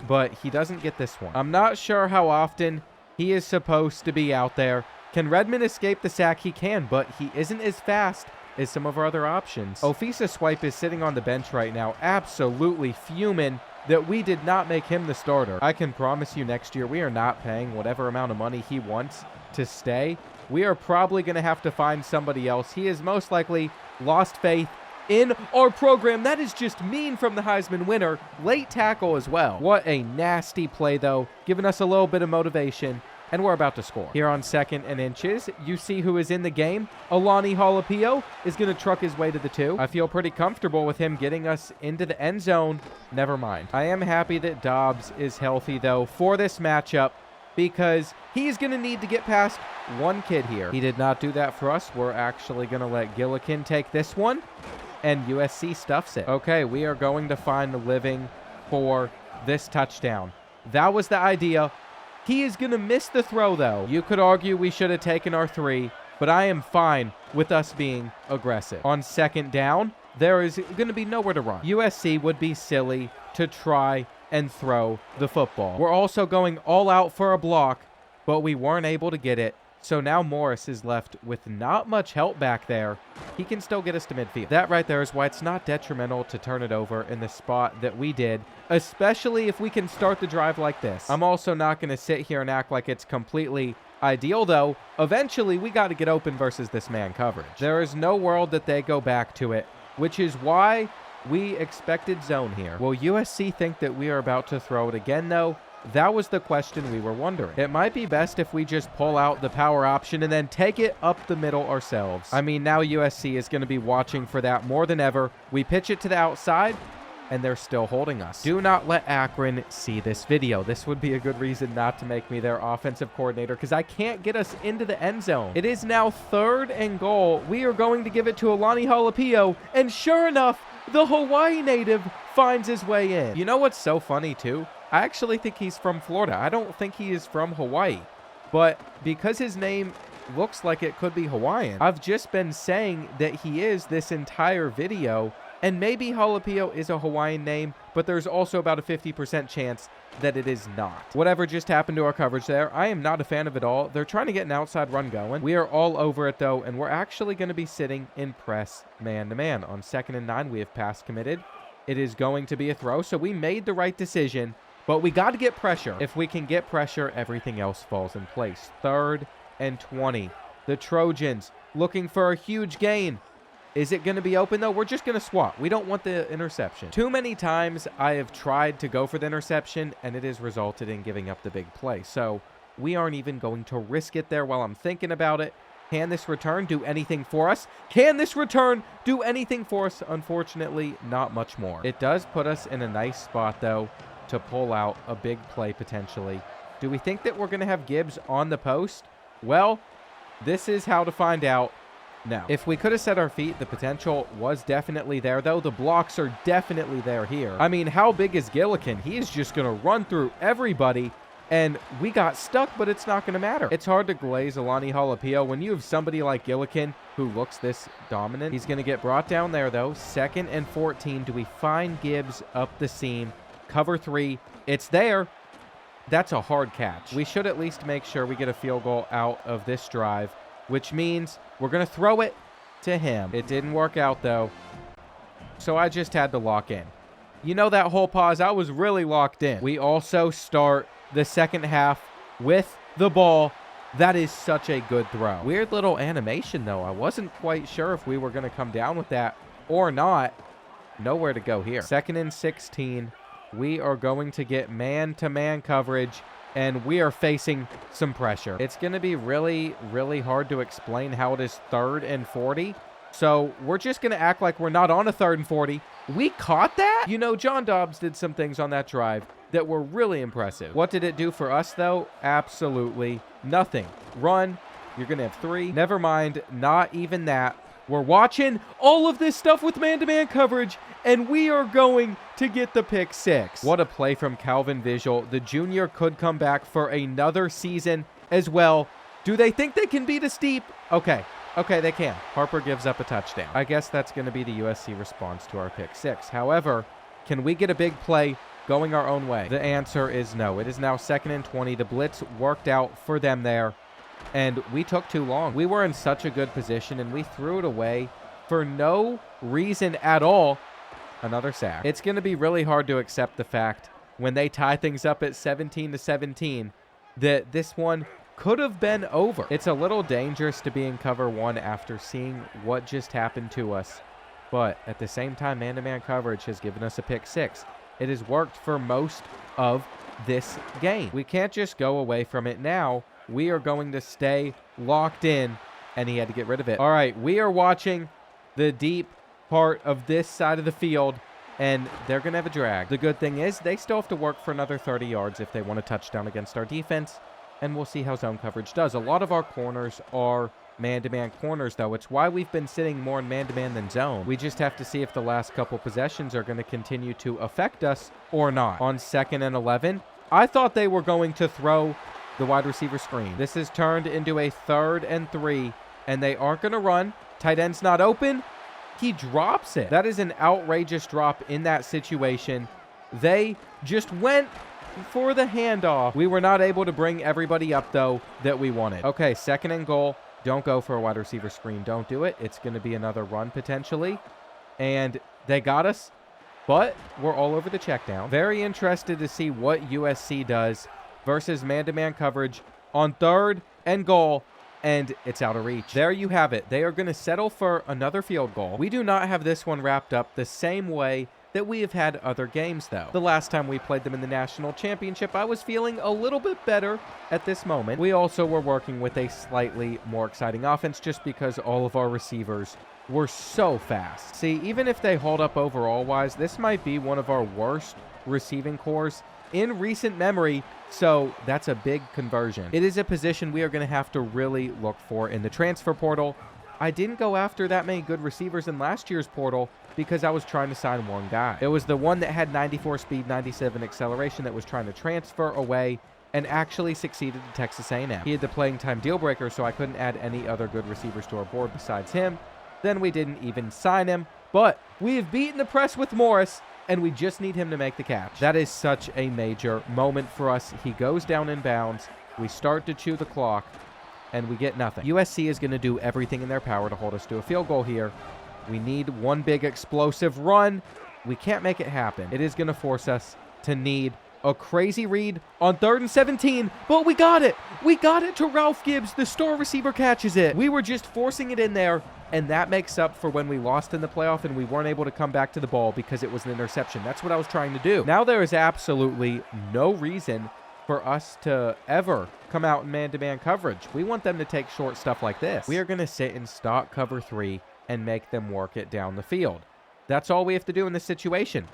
but he doesn't get this one. I'm not sure how often he is supposed to be out there. Can Redmond escape the sack? He can, but he isn't as fast as some of our other options. Ofisa Swipe is sitting on the bench right now, absolutely fuming that we did not make him the starter. I can promise you next year we are not paying whatever amount of money he wants to stay. We are probably going to have to find somebody else. He has most likely lost faith in our program. That is just mean from the Heisman winner. Late tackle as well. What a nasty play, though, giving us a little bit of motivation, and we're about to score. Here on 2nd and inches, you see who is in the game. Alani Jalapeno is going to truck his way to the 2. I feel pretty comfortable with him getting us into the end zone. Never mind. I am happy that Dobbs is healthy, though, for this matchup, because he's going to need to get past one kid here. He did not do that for us. We're actually going to let Gillikin take this one, and USC stuffs it. Okay, we are going to find the living for this touchdown. That was the idea. He is going to miss the throw, though. You could argue we should have taken our 3, but I am fine with us being aggressive. On 2nd down, there is going to be nowhere to run. USC would be silly to try and throw the football. We're also going all out for a block, but we weren't able to get it. So now Morris is left with not much help back there. He can still get us to midfield. That right there is why it's not detrimental to turn it over in the spot that we did, especially if we can start the drive like this. I'm also not going to sit here and act like it's completely ideal, though. Eventually, we got to get open versus this man coverage. There is no world that they go back to it, which is why we expected zone here. Will USC think that we are about to throw it again, though? That was the question we were wondering. It might be best if we just pull out the power option and then take it up the middle ourselves. I mean, now USC is going to be watching for that more than ever. We pitch it to the outside, and they're still holding us. Do not let Akron see this video. This would be a good reason not to make me their offensive coordinator, because I can't get us into the end zone. It is now 3rd and goal. We are going to give it to Alani Jalapeno, and sure enough, the Hawaii native finds his way in. You know what's so funny, too? I actually think he's from Florida. I don't think he is from Hawaii. But because his name looks like it could be Hawaiian, I've just been saying that he is this entire video. And maybe Jalapeno is a Hawaiian name, but there's also about a 50% chance that it is not. Whatever just happened to our coverage there, I am not a fan of it all. They're trying to get an outside run going. We are all over it, though, and we're actually going to be sitting in press man-to-man. On 2nd and 9, we have pass committed. It is going to be a throw, so we made the right decision, but we got to get pressure. If we can get pressure, everything else falls in place. 3rd and 20. The Trojans looking for a huge gain. Is it going to be open, though? We're just going to swap. We don't want the interception. Too many times I have tried to go for the interception, and it has resulted in giving up the big play. So we aren't even going to risk it there while I'm thinking about it. Can this return do anything for us? Can this return do anything for us? Unfortunately, not much more. It does put us in a nice spot, though, to pull out a big play potentially. Do we think that we're going to have Gibbs on the post? Well, this is how to find out. No. If we could have set our feet, the potential was definitely there, though. The blocks are definitely there here. I mean, how big is Gillikin? He is just going to run through everybody, and we got stuck, but it's not going to matter. It's hard to glaze Alani Jalapeno when you have somebody like Gillikin who looks this dominant. He's going to get brought down there, though. 2nd and 14. Do we find Gibbs up the seam? Cover 3. It's there. That's a hard catch. We should at least make sure we get a field goal out of this drive, which means we're going to throw it to him. It didn't work out, though, so I just had to lock in. You know, that whole pause, I was really locked in. We also start the second half with the ball. That is such a good throw. Weird little animation, though. I wasn't quite sure if we were going to come down with that or not. Nowhere to go here. 2nd and 16. We are going to get man-to-man coverage, and we are facing some pressure. It's going to be really, really hard to explain how it is 3rd and 40. So we're just going to act like we're not on a 3rd and 40. We caught that? You know, John Dobbs did some things on that drive that were really impressive. What did it do for us, though? Absolutely nothing. Run. You're going to have 3. Never mind. Not even that. We're watching all of this stuff with man-to-man coverage, and we are going to get the pick six. What a play from Calvin Visual. The junior could come back for another season as well. Do they think they can beat us deep? Okay, they can. Harper gives up a touchdown. I guess that's going to be the USC response to our pick six. However, can we get a big play going our own way? The answer is no. It is now 2nd and 20. The blitz worked out for them there, and we took too long. We were in such a good position, and we threw it away for no reason at all. Another sack. It's going to be really hard to accept the fact when they tie things up at 17-17 that this one could have been over. It's a little dangerous to be in cover one after seeing what just happened to us, but at the same time, man-to-man coverage has given us a pick six. It has worked for most of this game. We can't just go away from it now. We are going to stay locked in, and he had to get rid of it. All right, we are watching the deep part of this side of the field, and they're going to have a drag. The good thing is they still have to work for another 30 yards if they want a touchdown against our defense, and we'll see how zone coverage does. A lot of our corners are man-to-man corners, though. It's why we've been sitting more in man-to-man than zone. We just have to see if the last couple possessions are going to continue to affect us or not. On 2nd and 11, I thought they were going to throw the wide receiver screen. This is turned into a 3rd and 3, and they aren't going to run. Tight end's not open. He drops it. That is an outrageous drop in that situation. They just went for the handoff. We were not able to bring everybody up, though, that we wanted. Okay, 2nd and goal. Don't go for a wide receiver screen. Don't do it. It's going to be another run, potentially. And they got us, but we're all over the check down. Very interested to see what USC does versus man-to-man coverage on 3rd and goal, and it's out of reach. There you have it. They are going to settle for another field goal. We do not have this one wrapped up the same way that we have had other games, though. The last time we played them in the national championship, I was feeling a little bit better at this moment. We also were working with a slightly more exciting offense just because all of our receivers were so fast. See, even if they hold up overall-wise, this might be one of our worst receiving cores in recent memory, so that's a big conversion. It is a position we are going to have to really look for in the transfer portal. I didn't go after that many good receivers in last year's portal because I was trying to sign one guy. It was the one that had 94 speed, 97 acceleration that was trying to transfer away and actually succeeded at Texas A&M. He had the playing time deal breaker, so I couldn't add any other good receivers to our board besides him. Then we didn't even sign him, but we have beaten the press with Morris, and we just need him to make the catch. That is such a major moment for us. He goes down in bounds. We start to chew the clock, and we get nothing. USC is going to do everything in their power to hold us to a field goal here. We need one big explosive run. We can't make it happen. It is going to force us to need a crazy read on 3rd and 17, but we got it. We got it to Ralph Gibbs. The star receiver catches it. We were just forcing it in there, and that makes up for when we lost in the playoff and we weren't able to come back to the ball because it was an interception. That's what I was trying to do. Now there is absolutely no reason for us to ever come out in man-to-man coverage. We want them to take short stuff like this. We are going to sit in stock cover 3 and make them work it down the field. That's all we have to do in this situation.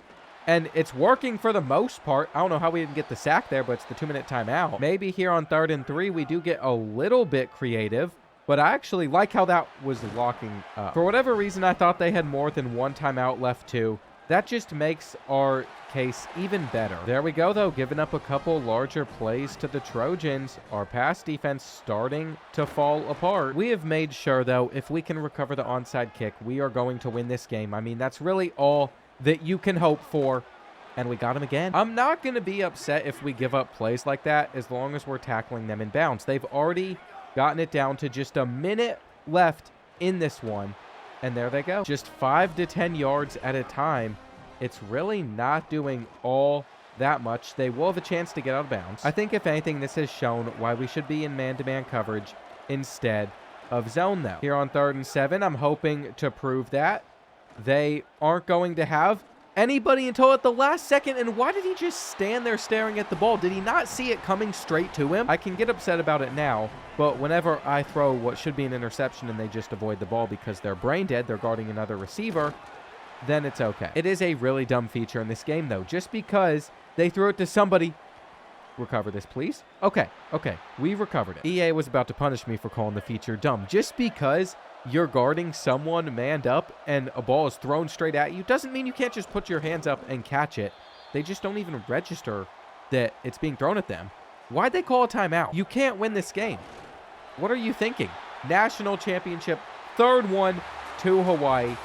And it's working for the most part. I don't know how we didn't get the sack there, but it's the 2-minute timeout. Maybe here on 3rd and 3, we do get a little bit creative, but I actually like how that was locking up. For whatever reason, I thought they had more than one timeout left too. That just makes our case even better. There we go, though, giving up a couple larger plays to the Trojans. Our pass defense starting to fall apart. We have made sure, though, if we can recover the onside kick, we are going to win this game. I mean, that's really all that you can hope for, and we got him again. I'm not going to be upset if we give up plays like that as long as we're tackling them in bounds. They've already gotten it down to just a minute left in this one, and there they go. Just 5 to 10 yards at a time. It's really not doing all that much. They will have a chance to get out of bounds. I think, if anything, this has shown why we should be in man-to-man coverage instead of zone, though. Here on 3rd and 7, I'm hoping to prove that they aren't going to have anybody until at the last second. And why did he just stand there staring at the ball? Did he not see it coming straight to him? I can get upset about it now, but whenever I throw what should be an interception and they just avoid the ball because they're brain dead, they're guarding another receiver, then it's okay. It is a really dumb feature in this game, though. Just because they threw it to somebody recover this, please. Okay, we recovered it. EA was about to punish me for calling the feature dumb. Just because you're guarding someone manned up and a ball is thrown straight at you doesn't mean you can't just put your hands up and catch it. They just don't even register that it's being thrown at them. Why'd they call a timeout? You can't win this game. What are you thinking? National championship, third one to Hawaii.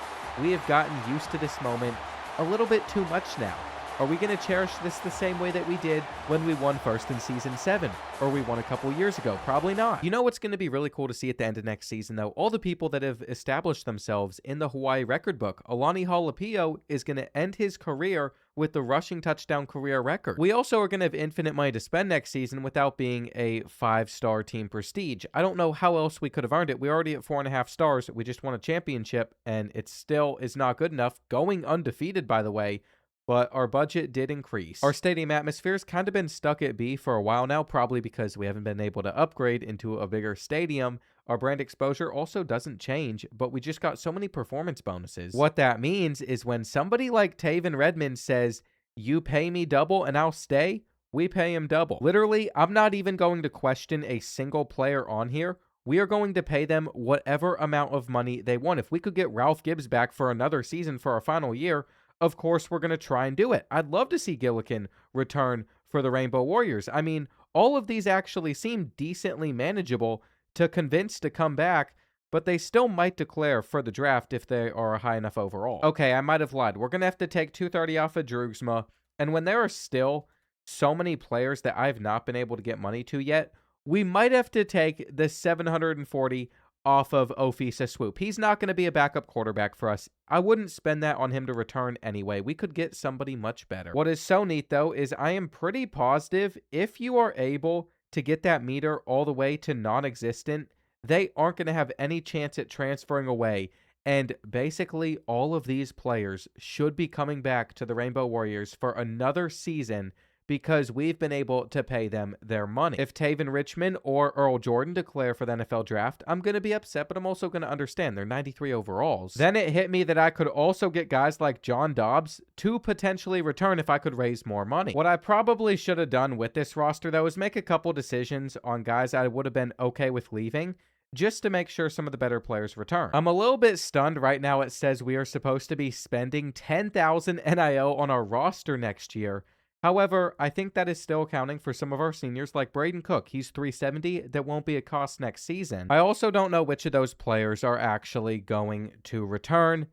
We have gotten used to this moment a little bit too much now. Are we going to cherish this the same way that we did when we won first in Season 7? Or we won a couple years ago? Probably not. You know what's going to be really cool to see at the end of next season, though? All the people that have established themselves in the Hawaii record book. Alani Halapio is going to end his career with the rushing touchdown career record. We also are going to have infinite money to spend next season without being a 5-star team prestige. I don't know how else we could have earned it. We're already at 4.5 stars. We just won a championship, and it still is not good enough. Going undefeated, by the way. But our budget did increase. Our stadium atmosphere's kind of been stuck at B for a while now, probably because we haven't been able to upgrade into a bigger stadium. Our brand exposure also doesn't change, but we just got so many performance bonuses. What that means is when somebody like Taven Redmond says, you pay me double and I'll stay, we pay him double. Literally, I'm not even going to question a single player on here. We are going to pay them whatever amount of money they want. If we could get Ralph Gibbs back for another season for our final year, of course, we're going to try and do it. I'd love to see Gillikin return for the Rainbow Warriors. I mean, all of these actually seem decently manageable to convince to come back, but they still might declare for the draft if they are high enough overall. Okay, I might have lied. We're going to have to take 230 off of Droogsma, and when there are still so many players that I've not been able to get money to yet, we might have to take the 740 off of Ofisa Swoop. He's not going to be a backup quarterback for us. I wouldn't spend that on him to return anyway. We could get somebody much better. What is so neat, though, is I am pretty positive if you are able to get that meter all the way to non-existent, they aren't going to have any chance at transferring away. And basically, all of these players should be coming back to the Rainbow Warriors for another season because we've been able to pay them their money. If Taven Richmond or Earl Jordan declare for the NFL draft, I'm going to be upset, but I'm also going to understand. They're 93 overalls. Then it hit me that I could also get guys like John Dobbs to potentially return if I could raise more money. What I probably should have done with this roster, though, is make a couple decisions on guys I would have been okay with leaving, just to make sure some of the better players return. I'm a little bit stunned right now. It says we are supposed to be spending 10,000 NIL on our roster next year. However, I think that is still accounting for some of our seniors like Braden Cook. He's 370. That won't be a cost next season. I also don't know which of those players are actually going to return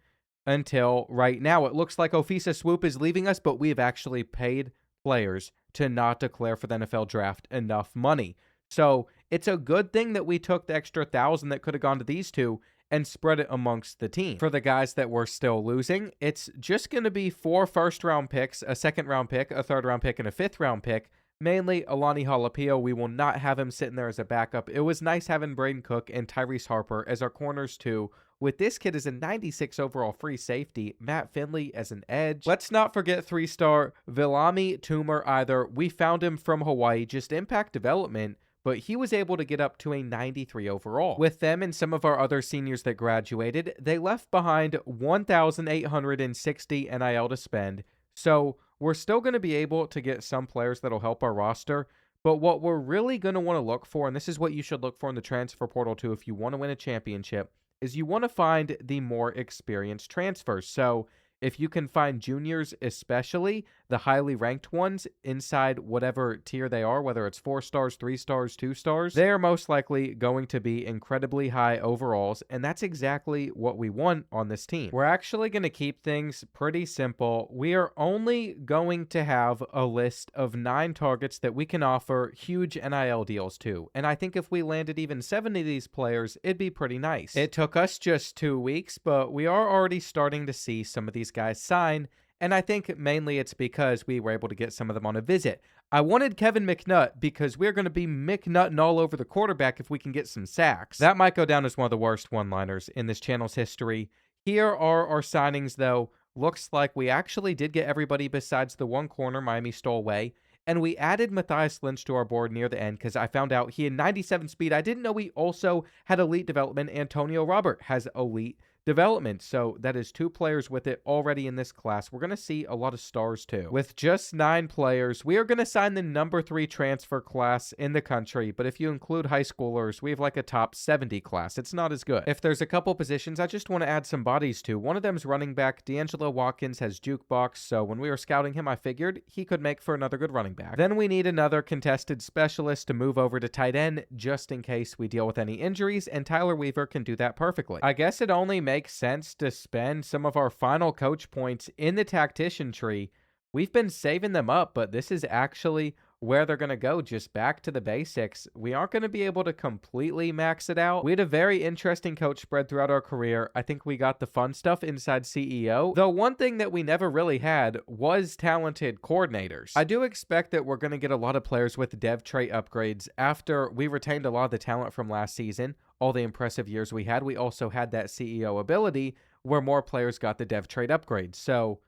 until right now. It looks like Ofisa Swoop is leaving us, but we have actually paid players to not declare for the NFL draft enough money. So it's a good thing that we took the extra 1,000 that could have gone to these two and spread it amongst the team. For the guys that we're still losing, it's just going to be 4 first-round picks, a second-round pick, a third-round pick, and a fifth-round pick. Mainly Alani Halapio. We will not have him sitting there as a backup. It was nice having Braden Cook and Tyrese Harper as our corners too. With this kid as a 96 overall free safety, Matt Finley as an edge. Let's not forget 3-star Vilami Toomer either. We found him from Hawaii, just impact development, but he was able to get up to a 93 overall. With them and some of our other seniors that graduated, they left behind 1,860 NIL to spend. So we're still going to be able to get some players that'll help our roster. But what we're really going to want to look for, and this is what you should look for in the transfer portal too if you want to win a championship, is you want to find the more experienced transfers. So if you can find juniors, especially the highly ranked ones inside whatever tier they are, whether it's 4 stars, 3 stars, 2 stars, they are most likely going to be incredibly high overalls, and that's exactly what we want on this team. We're actually going to keep things pretty simple. We are only going to have a list of 9 targets that we can offer huge NIL deals to, and I think if we landed even 7 of these players, it'd be pretty nice. It took us just 2 weeks, but we are already starting to see some of these guys sign, and I think mainly it's because we were able to get some of them on a visit. I wanted Kevin McNutt because we're going to be McNutting all over the quarterback if we can get some sacks. That might go down as one of the worst one-liners in this channel's history. Here are our signings, though. Looks like we actually did get everybody besides the one corner Miami stole away. And we added Matthias Lynch to our board near the end because I found out he had 97 speed. I didn't know he also had elite development. Antonio Robert has elite development. So that is 2 players with it already in this class. We're going to see a lot of stars too. With just 9 players, we are going to sign the number 3 transfer class in the country. But if you include high schoolers, we have like a top 70 class. It's not as good. If there's a couple positions I just want to add some bodies to, one of them is running back. D'Angelo Watkins has jukebox. So when we were scouting him, I figured he could make for another good running back. Then we need another contested specialist to move over to tight end just in case we deal with any injuries. And Tyler Weaver can do that perfectly. I guess it only makes sense to spend some of our final coach points in the tactician tree. We've been saving them up, but this is actually where they're going to go, just back to the basics. We aren't going to be able to completely max it out. We had a very interesting coach spread throughout our career. I think we got the fun stuff inside CEO, though one thing that we never really had was talented coordinators. I do expect that we're going to get a lot of players with dev trait upgrades after we retained a lot of the talent from last season. All the impressive years we had, we also had that CEO ability where more players got the dev trait upgrades. So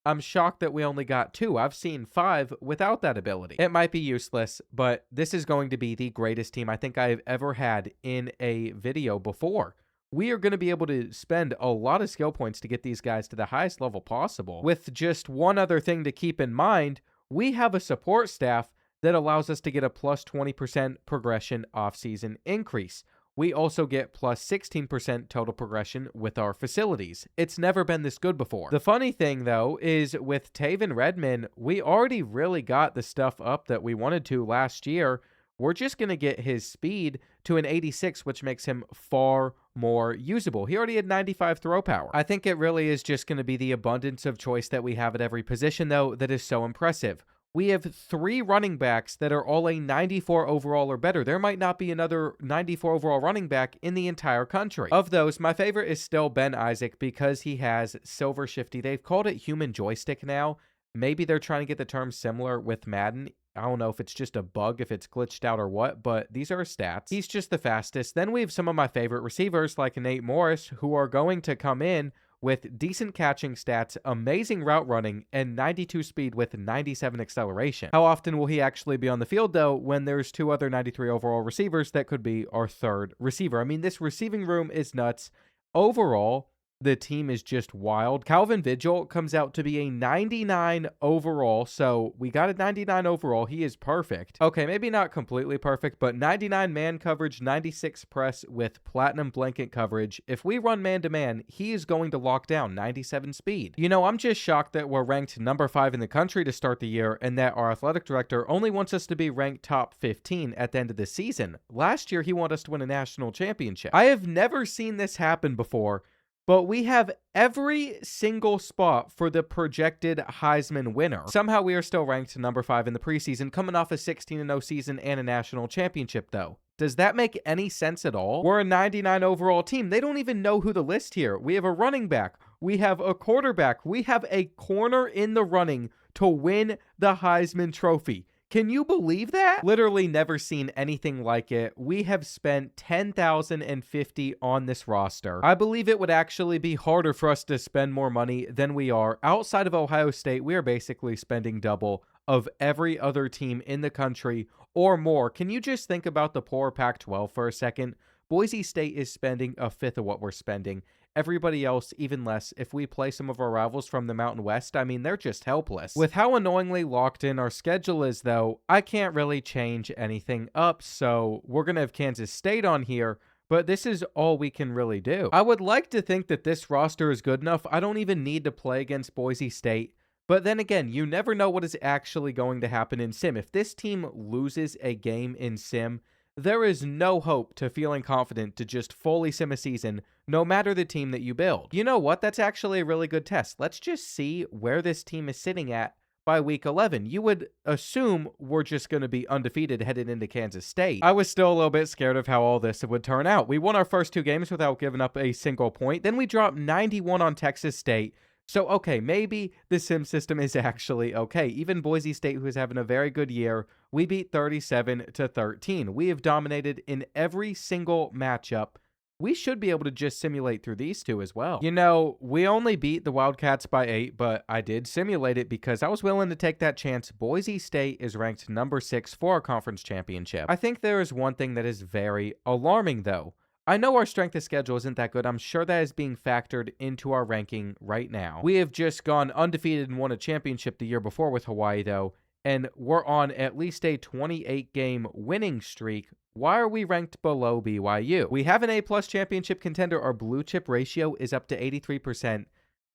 I'm shocked that we only got 2. I've seen 5 without that ability. It might be useless, but this is going to be the greatest team I think I've ever had in a video before. We are going to be able to spend a lot of skill points to get these guys to the highest level possible. With just one other thing to keep in mind, we have a support staff that allows us to get a plus 20% progression off-season increase. We also get plus 16% total progression with our facilities. It's never been this good before. The funny thing, though, is with Taven Redmond, we already really got the stuff up that we wanted to last year. We're just going to get his speed to an 86, which makes him far more usable. He already had 95 throw power. I think it really is just going to be the abundance of choice that we have at every position, though, that is so impressive. We have 3 running backs that are all a 94 overall or better. There might not be another 94 overall running back in the entire country. Of those, my favorite is still Ben Isaac because he has Silver Shifty. They've called it human joystick now. Maybe they're trying to get the term similar with Madden. I don't know if it's just a bug, if it's glitched out or what, but these are his stats. He's just the fastest. Then we have some of my favorite receivers like Nate Morris who are going to come in with decent catching stats, amazing route running, and 92 speed with 97 acceleration. How often will he actually be on the field, though, when there's 2 other 93 overall receivers that could be our 3rd receiver? I mean, this receiving room is nuts. Overall, the team is just wild. Calvin Vigil comes out to be a 99 overall, so we got a 99 overall. He is perfect. Okay, maybe not completely perfect, but 99 man coverage, 96 press with platinum blanket coverage. If we run man-to-man, he is going to lock down 97 speed. You know, I'm just shocked that we're ranked number 5 in the country to start the year and that our athletic director only wants us to be ranked top 15 at the end of the season. Last year, he wanted us to win a national championship. I have never seen this happen before, but we have every single spot for the projected Heisman winner. Somehow we are still ranked number 5 in the preseason, coming off a 16-0 season and a national championship, though. Does that make any sense at all? We're a 99 overall team. They don't even know who to list here. We have a running back. We have a quarterback. We have a corner in the running to win the Heisman Trophy. Can you believe that? Literally never seen anything like it. We have spent $10,050 on this roster. I believe it would actually be harder for us to spend more money than we are. Outside of Ohio State, we are basically spending double of every other team in the country or more. Can you just think about the poor Pac-12 for a second? Boise State is spending a fifth of what we're spending. Everybody else, even less. If we play some of our rivals from the Mountain West, I mean, they're just helpless. With how annoyingly locked in our schedule is, though, I can't really change anything up, so we're going to have Kansas State on here, but this is all we can really do. I would like to think that this roster is good enough. I don't even need to play against Boise State. But then again, you never know what is actually going to happen in Sim. If this team loses a game in Sim, there is no hope to feeling confident to just fully sim a season, no matter the team that you build. You know what? That's actually a really good test. Let's just see where this team is sitting at by week 11. You would assume we're just going to be undefeated headed into Kansas State. I was still a little bit scared of how all this would turn out. We won our first 2 games without giving up a single point. Then we dropped 91 on Texas State. So, okay, maybe the sim system is actually okay. Even Boise State, who is having a very good year, we beat 37-13. We have dominated in every single matchup. We should be able to just simulate through these 2 as well. You know, we only beat the Wildcats by 8, but I did simulate it because I was willing to take that chance. Boise State is ranked number 6 for our conference championship. I think there is one thing that is very alarming, though. I know our strength of schedule isn't that good. I'm sure that is being factored into our ranking right now. We have just gone undefeated and won a championship the year before with Hawaii, though, and we're on at least a 28-game winning streak. Why are we ranked below BYU? We have an A-plus championship contender. Our blue chip ratio is up to 83%.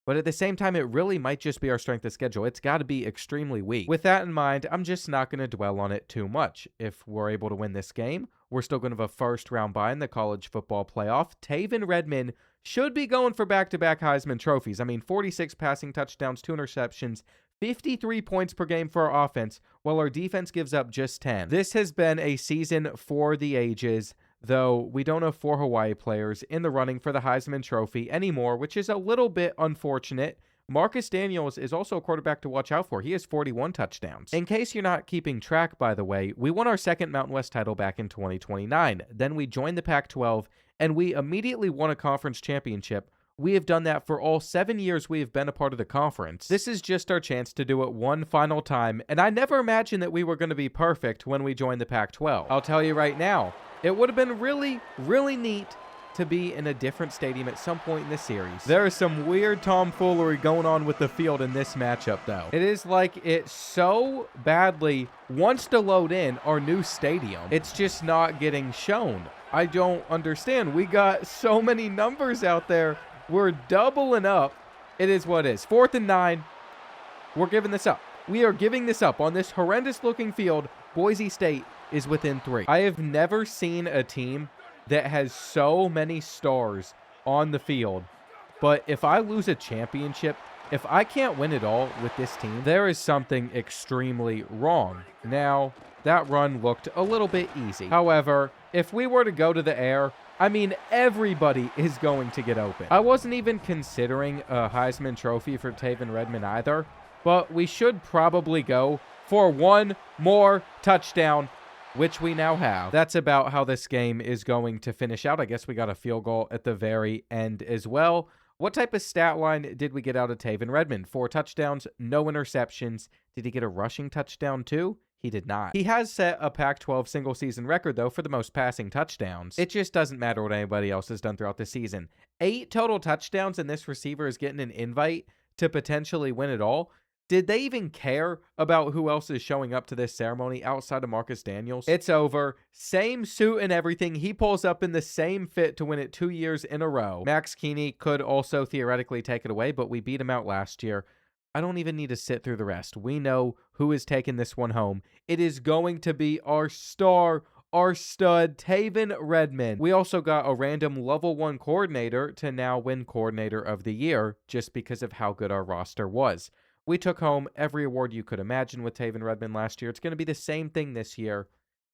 But at the same time, it really might just be our strength of schedule. It's got to be extremely weak. With that in mind, I'm just not going to dwell on it too much. If we're able to win this game, we're still going to have a first-round bye in the college football playoff. Taven Redmond should be going for back-to-back Heisman trophies. I mean, 46 passing touchdowns, 2 interceptions, 53 points per game for our offense, while our defense gives up just 10. This has been a season for the ages, though we don't have 4 Hawaii players in the running for the Heisman Trophy anymore, which is a little bit unfortunate. Marcus Daniels is also a quarterback to watch out for. He has 41 touchdowns. In case you're not keeping track, by the way, we won our second Mountain West title back in 2029. Then we joined the Pac-12, and we immediately won a conference championship. We have done that for all 7 years we have been a part of the conference. This is just our chance to do it one final time, and I never imagined that we were going to be perfect when we joined the Pac-12. I'll tell you right now, it would have been really, really neat to be in a different stadium at some point in the series. There is some weird tomfoolery going on with the field in this matchup, though. It is like it so badly wants to load in our new stadium. It's just not getting shown. I don't understand. We got so many numbers out there. We're doubling up. It is what it is. 4th and 9. We're giving this up. We are giving this up on this horrendous-looking field. Boise State is within 3. I have never seen a team that has so many stars on the field. But if I lose a championship, if I can't win it all with this team, there is something extremely wrong. Now, that run looked a little bit easy. However, if we were to go to the air, I mean, everybody is going to get open. I wasn't even considering a Heisman Trophy for Taven Redmond either, but we should probably go for one more touchdown, which we now have. That's about how this game is going to finish out. I guess we got a field goal at the very end as well. What type of stat line did we get out of Taven Redmond? 4 touchdowns, no interceptions. Did he get a rushing touchdown too? He did not. He has set a Pac-12 single-season record, though, for the most passing touchdowns. It just doesn't matter what anybody else has done throughout the season. 8 total touchdowns, and this receiver is getting an invite to potentially win it all. Did they even care about who else is showing up to this ceremony outside of Marcus Daniels? It's over. Same suit and everything. He pulls up in the same fit to win it 2 years in a row. Max Keeney could also theoretically take it away, but we beat him out last year. I don't even need to sit through the rest. We know who is taking this one home. It is going to be our star, our stud, Taven Redmond. We also got a random level 1 coordinator to now win coordinator of the year just because of how good our roster was. We took home every award you could imagine with Taven Redmond last year. It's going to be the same thing this year.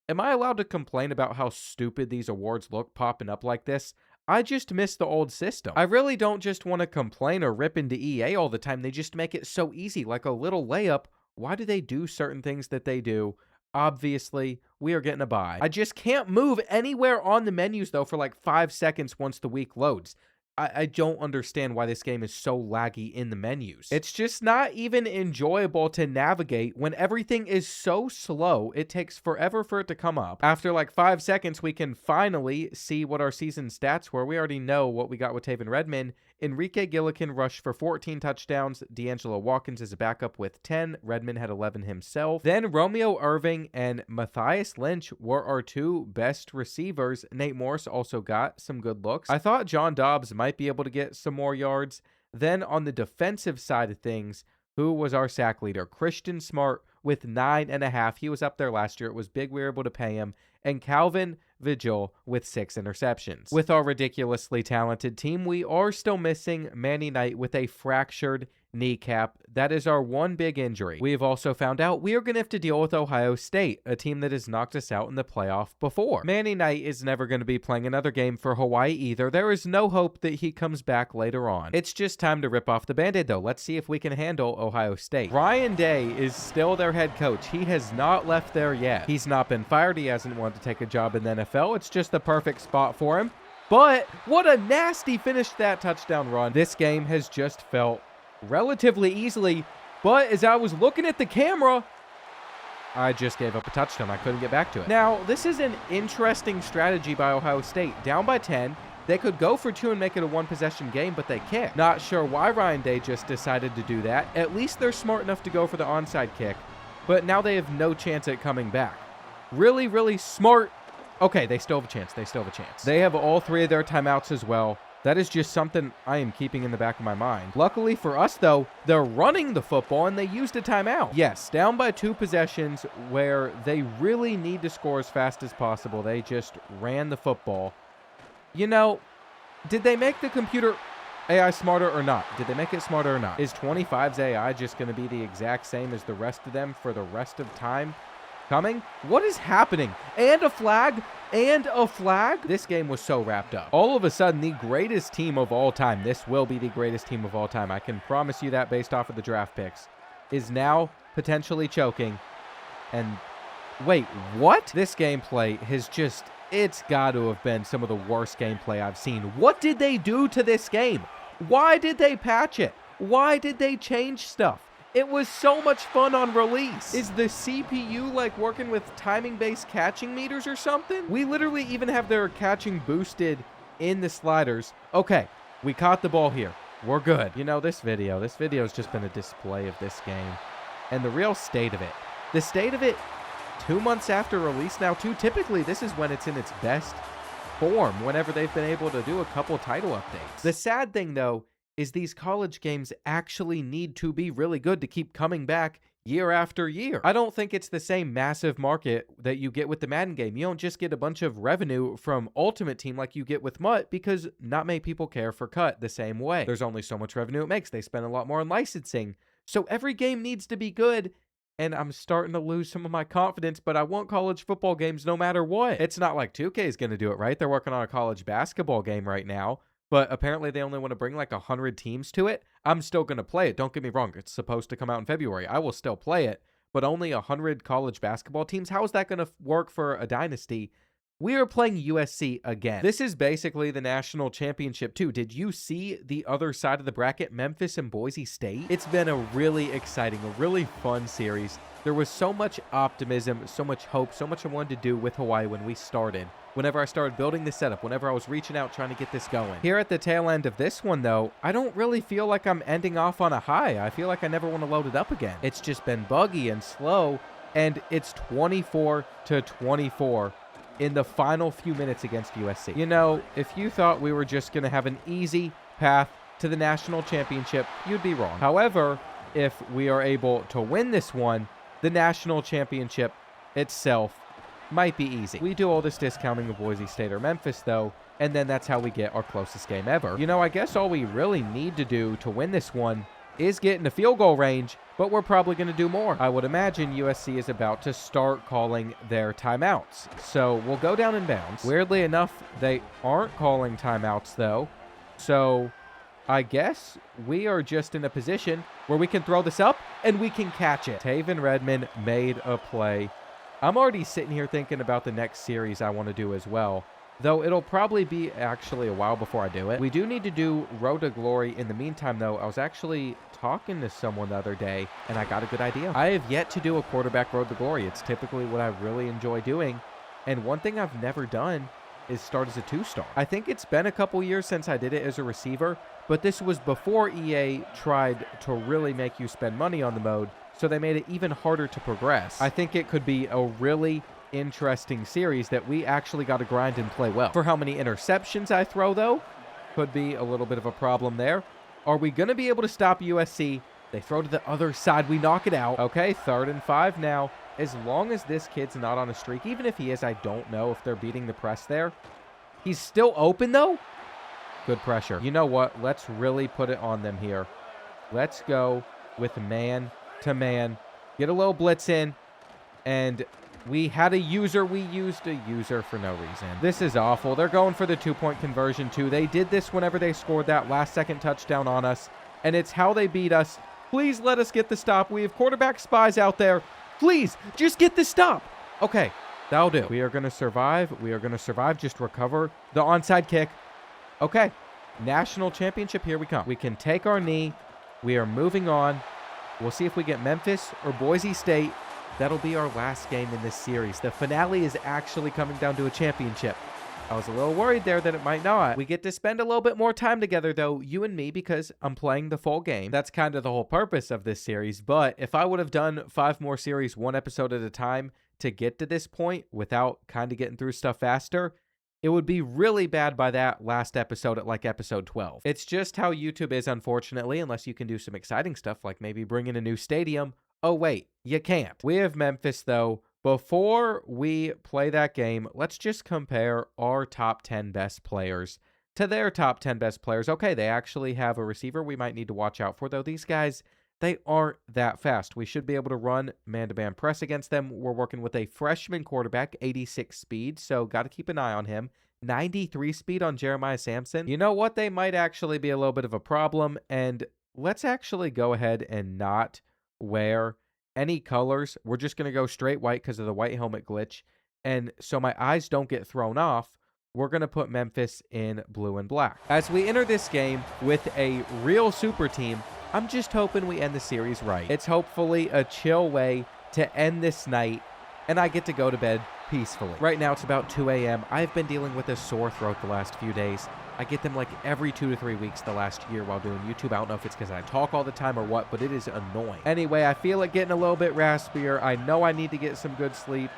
Am I allowed to complain about how stupid these awards look popping up like this? I just miss the old system. I really don't just want to complain or rip into EA all the time. They just make it so easy, like a little layup. Why do they do certain things that they do? Obviously, we are getting a bye. I just can't move anywhere on the menus, though, for like 5 seconds once the week loads. I don't understand why this game is so laggy in the menus. It's just not even enjoyable to navigate when everything is so slow. It takes forever for it to come up. After like 5 seconds, we can finally see what our season stats were. We already know what we got with Taven Redmond. Enrique Gillikin rushed for 14 touchdowns. D'Angelo Watkins is a backup with 10. Redmond had 11 himself. Then Romeo Irving and Matthias Lynch were our 2 best receivers. Nate Morris also got some good looks. I thought John Dobbs might be able to get some more yards. Then on the defensive side of things, who was our sack leader? Christian Smart with 9.5. He was up there last year. It was big we were able to pay him. And Calvin Vigil with 6 interceptions. With our ridiculously talented team, we are still missing Manny Knight with a fractured kneecap. That is our one big injury. We have also found out we are going to have to deal with Ohio State, a team that has knocked us out in the playoff before. Manny Knight is never going to be playing another game for Hawaii either. There is no hope that he comes back later on. It's just time to rip off the Band-Aid, though. Let's see if we can handle Ohio State. Ryan Day is still their head coach. He has not left there yet. He's not been fired. He hasn't wanted to take a job in the NFL. It's just the perfect spot for him. But what a nasty finish that touchdown run. This game has just felt relatively easily, but as I was looking at the camera, I just gave up a touchdown. I couldn't get back to it. Now, this is an interesting strategy by Ohio State. Down by 10. They could go for 2 and make it a one-possession game, but they can't. Not sure why Ryan Day just decided to do that. At least they're smart enough to go for the onside kick, but now they have no chance at coming back. Really, really smart. Okay, they still have a chance. They still have a chance. They have all 3 of their timeouts as well. That is just something I am keeping in the back of my mind. Luckily for us, though, they're running the football, and they used a timeout. Yes, down by 2 possessions where they really need to score as fast as possible. They just ran the football. You know, did they make the computer AI smarter or not? Did they make it smarter or not? Is 25's AI just going to be the exact same as the rest of them for the rest of time coming? What is happening? And a flag? And a flag? This game was so wrapped up. All of a sudden, the greatest team of all time, this will be the greatest team of all time, I can promise you that based off of the draft picks, is now potentially choking. And wait, what? This gameplay has just... It's got to have been some of the worst gameplay I've seen. What did they do to this game? Why did they patch it? Why did they change stuff? It was so much fun on release. Is the CPU like working with timing-based catching meters or something? We literally even have their catching boosted in the sliders. Okay, we caught the ball here. We're good. You know, this video has just been a display of this game and the real state of it. The state of it 2 months after release now, too. Typically, this is when it's in its best form, whenever they've been able to do a couple title updates. The sad thing, though, is these college games actually need to be really good to keep coming back year after year. I don't think it's the same massive market that you get with the Madden game. You don't just get a bunch of revenue from Ultimate Team like you get with MUT, because not many people care for Cut the same way. There's only so much revenue it makes. They spend a lot more on licensing. So every game needs to be good, and I'm starting to lose some of my confidence, but I want college football games no matter what. It's not like 2K is going to do it, right? They're working on a college basketball game right now, but apparently they only want to bring like 100 teams to it. I'm still going to play it. Don't get me wrong. It's supposed to come out in February. I will still play it, but only 100 college basketball teams? How is that going to work for a dynasty? We are playing USC again. This is basically the national championship too. Did you see the other side of the bracket, Memphis and Boise State? It's been a really exciting, a really fun series. There was so much optimism, so much hope, so much I wanted to do with Hawaii when we started. Whenever I started building the setup, whenever I was reaching out trying to get this going. Here at the tail end of this one though, I don't really feel like I'm ending off on a high. I feel like I never want to load it up again. It's just been buggy and slow, and it's 24-24. In the final few minutes against USC. You know, if you thought we were just going to have an easy path to the national championship, you'd be wrong. However, if we are able to win this one, the national championship itself might be easy. We do all this discounting of Boise State or Memphis, though, and then that's how we get our closest game ever. You know, I guess all we really need to do to win this one is get into field goal range, but we're probably going to do more. I would imagine USC is about to start calling their timeouts. So we'll go down in bounds. Weirdly enough, they aren't calling timeouts though. So I guess we are just in a position where we can throw this up and we can catch it. Taven Redmond made a play. I'm already sitting here thinking about the next series I want to do as well, though it'll probably be actually a while before I do it. We do need to do Road to Glory. In the meantime, though, I was actually talking to someone the other day, and I got a good idea. I have yet to do a quarterback Road to Glory. It's typically what I really enjoy doing, and one thing I've never done is start as a 2-star. I think it's been a couple years since I did it as a receiver, but this was before EA tried to really make you spend money on the mode, so they made it even harder to progress. I think it could be a really interesting series that we actually got to grind and play well. For how many interceptions I throw, though, could be a little bit of a problem there. Are we going to be able to stop USC? They throw to the other side. We knock it out. Okay, 3rd and 5 now. As long as this kid's not on a streak, even if he is, I don't know if they're beating the press there. He's still open, though. Good pressure. You know what? Let's really put it on them here. Let's go with man to man. Get a little blitz in. And we had a user. We used a user for no reason. This is awful. They're going for the 2-point conversion, too. They did this whenever they scored that last-second touchdown on us, and it's how they beat us. Please let us get the stop. We have quarterback spies out there. Please, just get the stop. Okay, that'll do. We are going to survive. We are going to survive. Just recover the onside kick. Okay, national championship. Here we come. We can take our knee. We are moving on. We'll see if we get Memphis or Boise State. that'll be our last game in this series. The finale is actually coming down to a championship. I was a little worried there that it might not. We get to spend a little bit more time together, though, you and me, because I'm playing the full game. That's kind of the whole purpose of this series. But if I would have done 5 more series, 1 episode at a time, to get to this point without kind of getting through stuff faster, it would be really bad by that last episode at like episode 12. It's just how YouTube is, unfortunately, unless you can do some exciting stuff like maybe bring in a new stadium. Oh, wait, you can't. We have Memphis, though. Before we play that game, let's just compare our top 10 best players to their top 10 best players. Okay, they actually have a receiver we might need to watch out for, though. These guys, they aren't that fast. We should be able to run man-to-man press against them. We're working with a freshman quarterback, 86 speed, so got to keep an eye on him. 93 speed on Jeremiah Sampson. You know what? They might actually be a little bit of a problem, and let's actually go ahead and not wear any colors. We're just going to go straight white because of the white helmet glitch. And so my eyes don't get thrown off, we're going to put Memphis in blue and black. As we enter this game with a real super team, I'm just hoping we end the series right. It's hopefully a chill way to end this night, and I get to go to bed peacefully. Right now, it's about 2 a.m. I've been dealing with a sore throat the last few days. I get them like every 2 to 3 weeks the last year while doing YouTube. I don't know if it's because I talk all the time or what, but it is annoying. Anyway, I feel it getting a little bit raspier. I know I need to get some good sleep,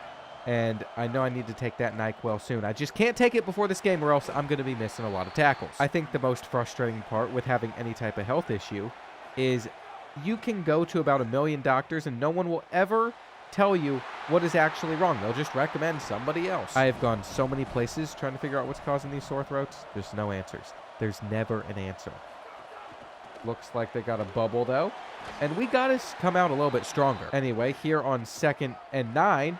and I know I need to take that NyQuil soon. I just can't take it before this game or else I'm going to be missing a lot of tackles. I think the most frustrating part with having any type of health issue is you can go to about 1 million doctors and no one will ever tell you what is actually wrong. They'll just recommend somebody else. I have gone so many places trying to figure out what's causing these sore throats. There's no answers. There's never an answer. Looks like they got a bubble, though. And we got to come out a little bit stronger. Anyway, here on 2nd and 9,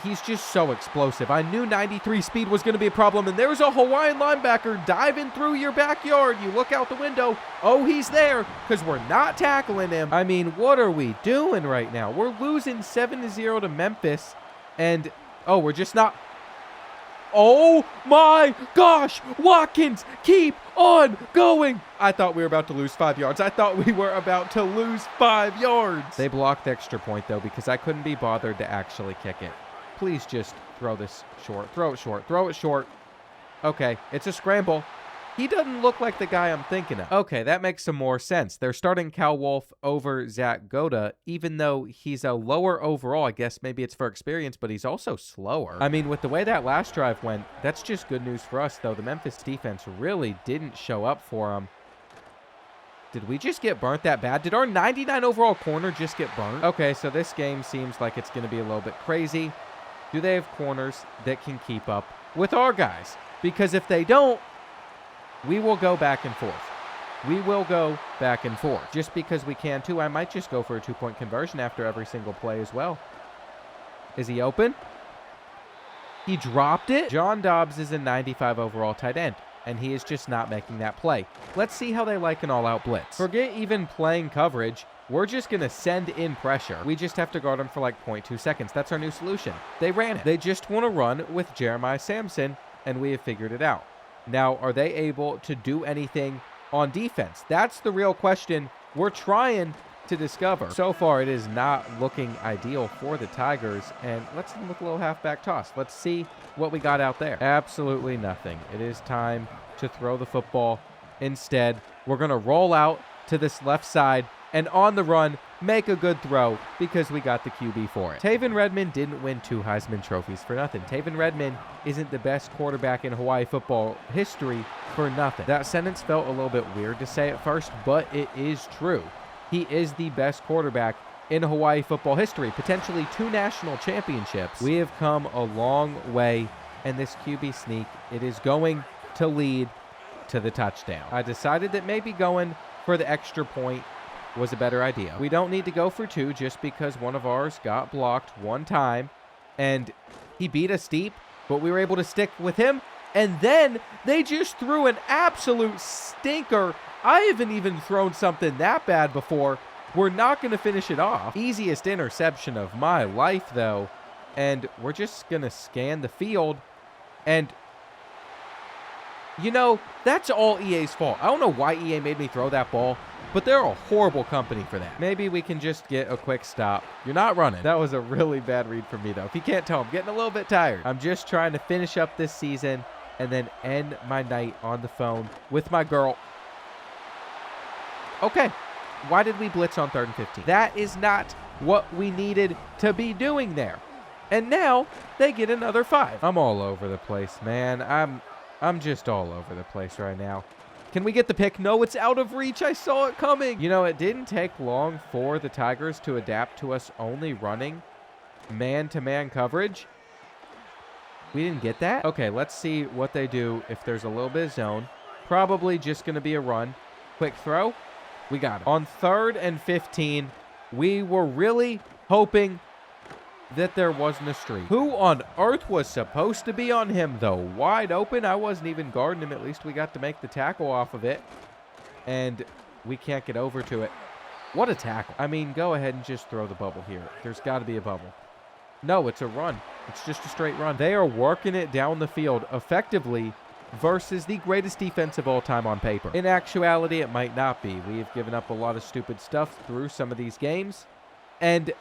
he's just so explosive. I knew 93 speed was going to be a problem, and there's a Hawaiian linebacker diving through your backyard. You look out the window. Oh, he's there because we're not tackling him. I mean, what are we doing right now? We're losing 7-0 to Memphis, and, oh, we're just not. Oh, my gosh. Watkins, keep on going. I thought we were about to lose 5 yards. I thought we were about to lose 5 yards. They blocked the extra point, though, because I couldn't be bothered to actually kick it. Please just throw this short. Throw it short. Throw it short. Okay, it's a scramble. He doesn't look like the guy I'm thinking of. Okay, that makes some more sense. They're starting Cal Wolf over Zach Goda, even though he's a lower overall. I guess maybe it's for experience, but he's also slower. I mean, with the way that last drive went, that's just good news for us, though. The Memphis defense really didn't show up for him. Did we just get burnt that bad? Did our 99 overall corner just get burnt? Okay, so this game seems like it's going to be a little bit crazy. Do they have corners that can keep up with our guys? Because if they don't, we will go back and forth. We will go back and forth. Just because we can, too, I might just go for a 2-point conversion after every single play as well. Is he open? He dropped it? John Dobbs is a 95 overall tight end, and he is just not making that play. Let's see how they like an all-out blitz. Forget even playing coverage. We're just going to send in pressure. We just have to guard them for like 0.2 seconds. That's our new solution. They ran it. They just want to run with Jeremiah Sampson, and we have figured it out. Now, are they able to do anything on defense? That's the real question we're trying to discover. So far, it is not looking ideal for the Tigers, and let's hit them with a little halfback toss. Let's see what we got out there. Absolutely nothing. It is time to throw the football. Instead, we're going to roll out to this left side, and on the run, make a good throw because we got the QB for it. Taven Redmond didn't win 2 Heisman trophies for nothing. Taven Redmond isn't the best quarterback in Hawaii football history for nothing. That sentence felt a little bit weird to say at first, but it is true. He is the best quarterback in Hawaii football history, potentially 2 national championships. We have come a long way, and this QB sneak, it is going to lead to the touchdown. I decided that maybe going for the extra point was a better idea. We don't need to go for 2 just because one of ours got blocked 1 time, and he beat us deep, but we were able to stick with him, and then they just threw an absolute stinker. I haven't even thrown something that bad before. We're not going to finish it off. Easiest interception of my life, though, and we're just going to scan the field, and You know, that's all EA's fault. I don't know why EA made me throw that ball, but they're a horrible company for that. Maybe we can just get a quick stop. You're not running. That was a really bad read for me, though. If you can't tell, I'm getting a little bit tired. I'm just trying to finish up this season and then end my night on the phone with my girl. Okay, why did we blitz on 3rd and 15? That is not what we needed to be doing there. And now they get another 5. I'm all over the place, man. I'm just all over the place right now. Can we get the pick? No, it's out of reach. I saw it coming. You know, it didn't take long for the Tigers to adapt to us only running man-to-man coverage. We didn't get that? Okay, let's see what they do if there's a little bit of zone. Probably just going to be a run. Quick throw. We got it. On 3rd and 15, we were really hoping that there wasn't a streak. Who on earth was supposed to be on him, though? Wide open. I wasn't even guarding him. At least we got to make the tackle off of it. And we can't get over to it. What a tackle. I mean, go ahead and just throw the bubble here. There's got to be a bubble. No, it's a run. It's just a straight run. They are working it down the field effectively versus the greatest defense of all time on paper. In actuality, it might not be. We've given up a lot of stupid stuff through some of these games. And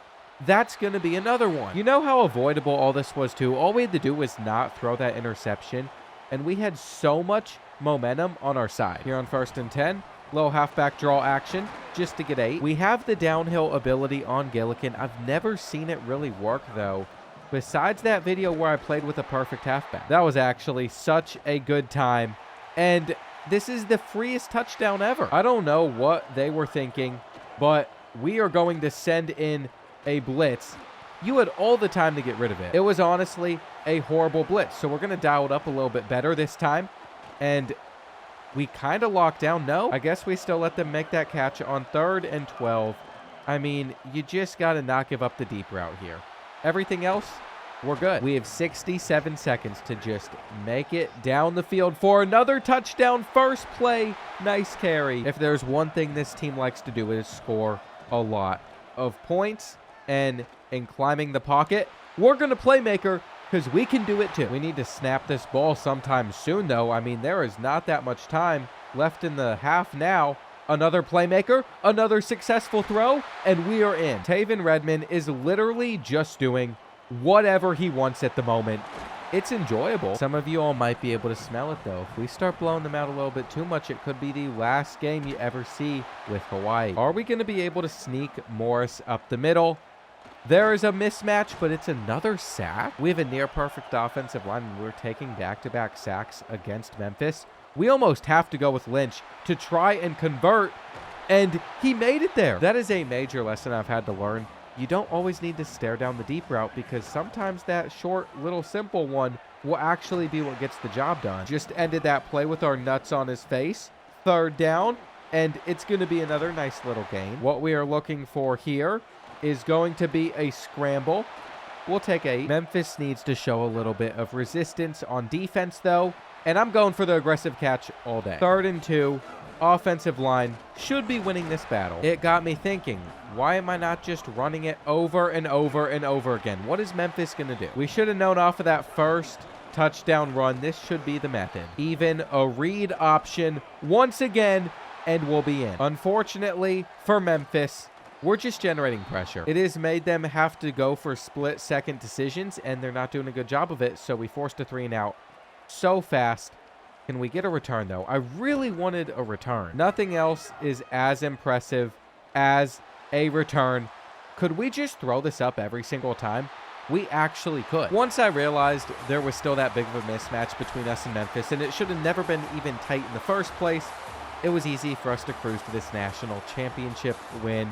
that's going to be another one. You know how avoidable all this was, too? All we had to do was not throw that interception, and we had so much momentum on our side. Here on 1st and 10, little halfback draw action just to get 8. We have the downhill ability on Gillikin. I've never seen it really work, though, besides that video where I played with a perfect halfback. That was actually such a good time, and this is the freest touchdown ever. I don't know what they were thinking, but we are going to send in a blitz. You had all the time to get rid of it. It was honestly a horrible blitz. So we're going to dial it up a little bit better this time. And we kind of locked down. No, I guess we still let them make that catch on 3rd and 12. I mean, you just got to not give up the deep route here. Everything else, we're good. We have 67 seconds to just make it down the field for another touchdown. First play, nice carry. If there's one thing this team likes to do, it is score a lot of points. And in climbing the pocket, we're going to playmaker because we can do it too. We need to snap this ball sometime soon, though. I mean, there is not that much time left in the half now. Another playmaker, another successful throw, and we are in. Taven Redmond is literally just doing whatever he wants at the moment. It's enjoyable. Some of you all might be able to smell it, though. If we start blowing them out a little bit too much, it could be the last game you ever see with Hawaii. Are we going to be able to sneak Morris up the middle? There is a mismatch, but it's another sack. We have a near-perfect offensive line. We're taking back-to-back sacks against Memphis. We almost have to go with Lynch to try and convert, and he made it there. That is a major lesson I've had to learn. You don't always need to stare down the deep route because sometimes that short, little, simple one will actually be what gets the job done. Just ended that play with our nuts on his face. 3rd down, and it's going to be another nice little gain. What we are looking for here is going to be a scramble. We'll take 8. Memphis needs to show a little bit of resistance on defense, though, and I'm going for the aggressive catch all day. 3rd and 2. Offensive line should be winning this battle. It got me thinking, why am I not just running it over and over and over again? What is Memphis going to do? We should have known off of that first touchdown run. This should be the method. Even a read option once again, and we'll be in. Unfortunately for Memphis, we're just generating pressure. It has made them have to go for split-second decisions, and they're not doing a good job of it, so we forced a 3 and out so fast. Can we get a return, though? I really wanted a return. Nothing else is as impressive as a return. Could we just throw this up every single time? We actually could. Once I realized there was still that big of a mismatch between us and Memphis, and it should have never been even tight in the first place, it was easy for us to cruise to this national championship win.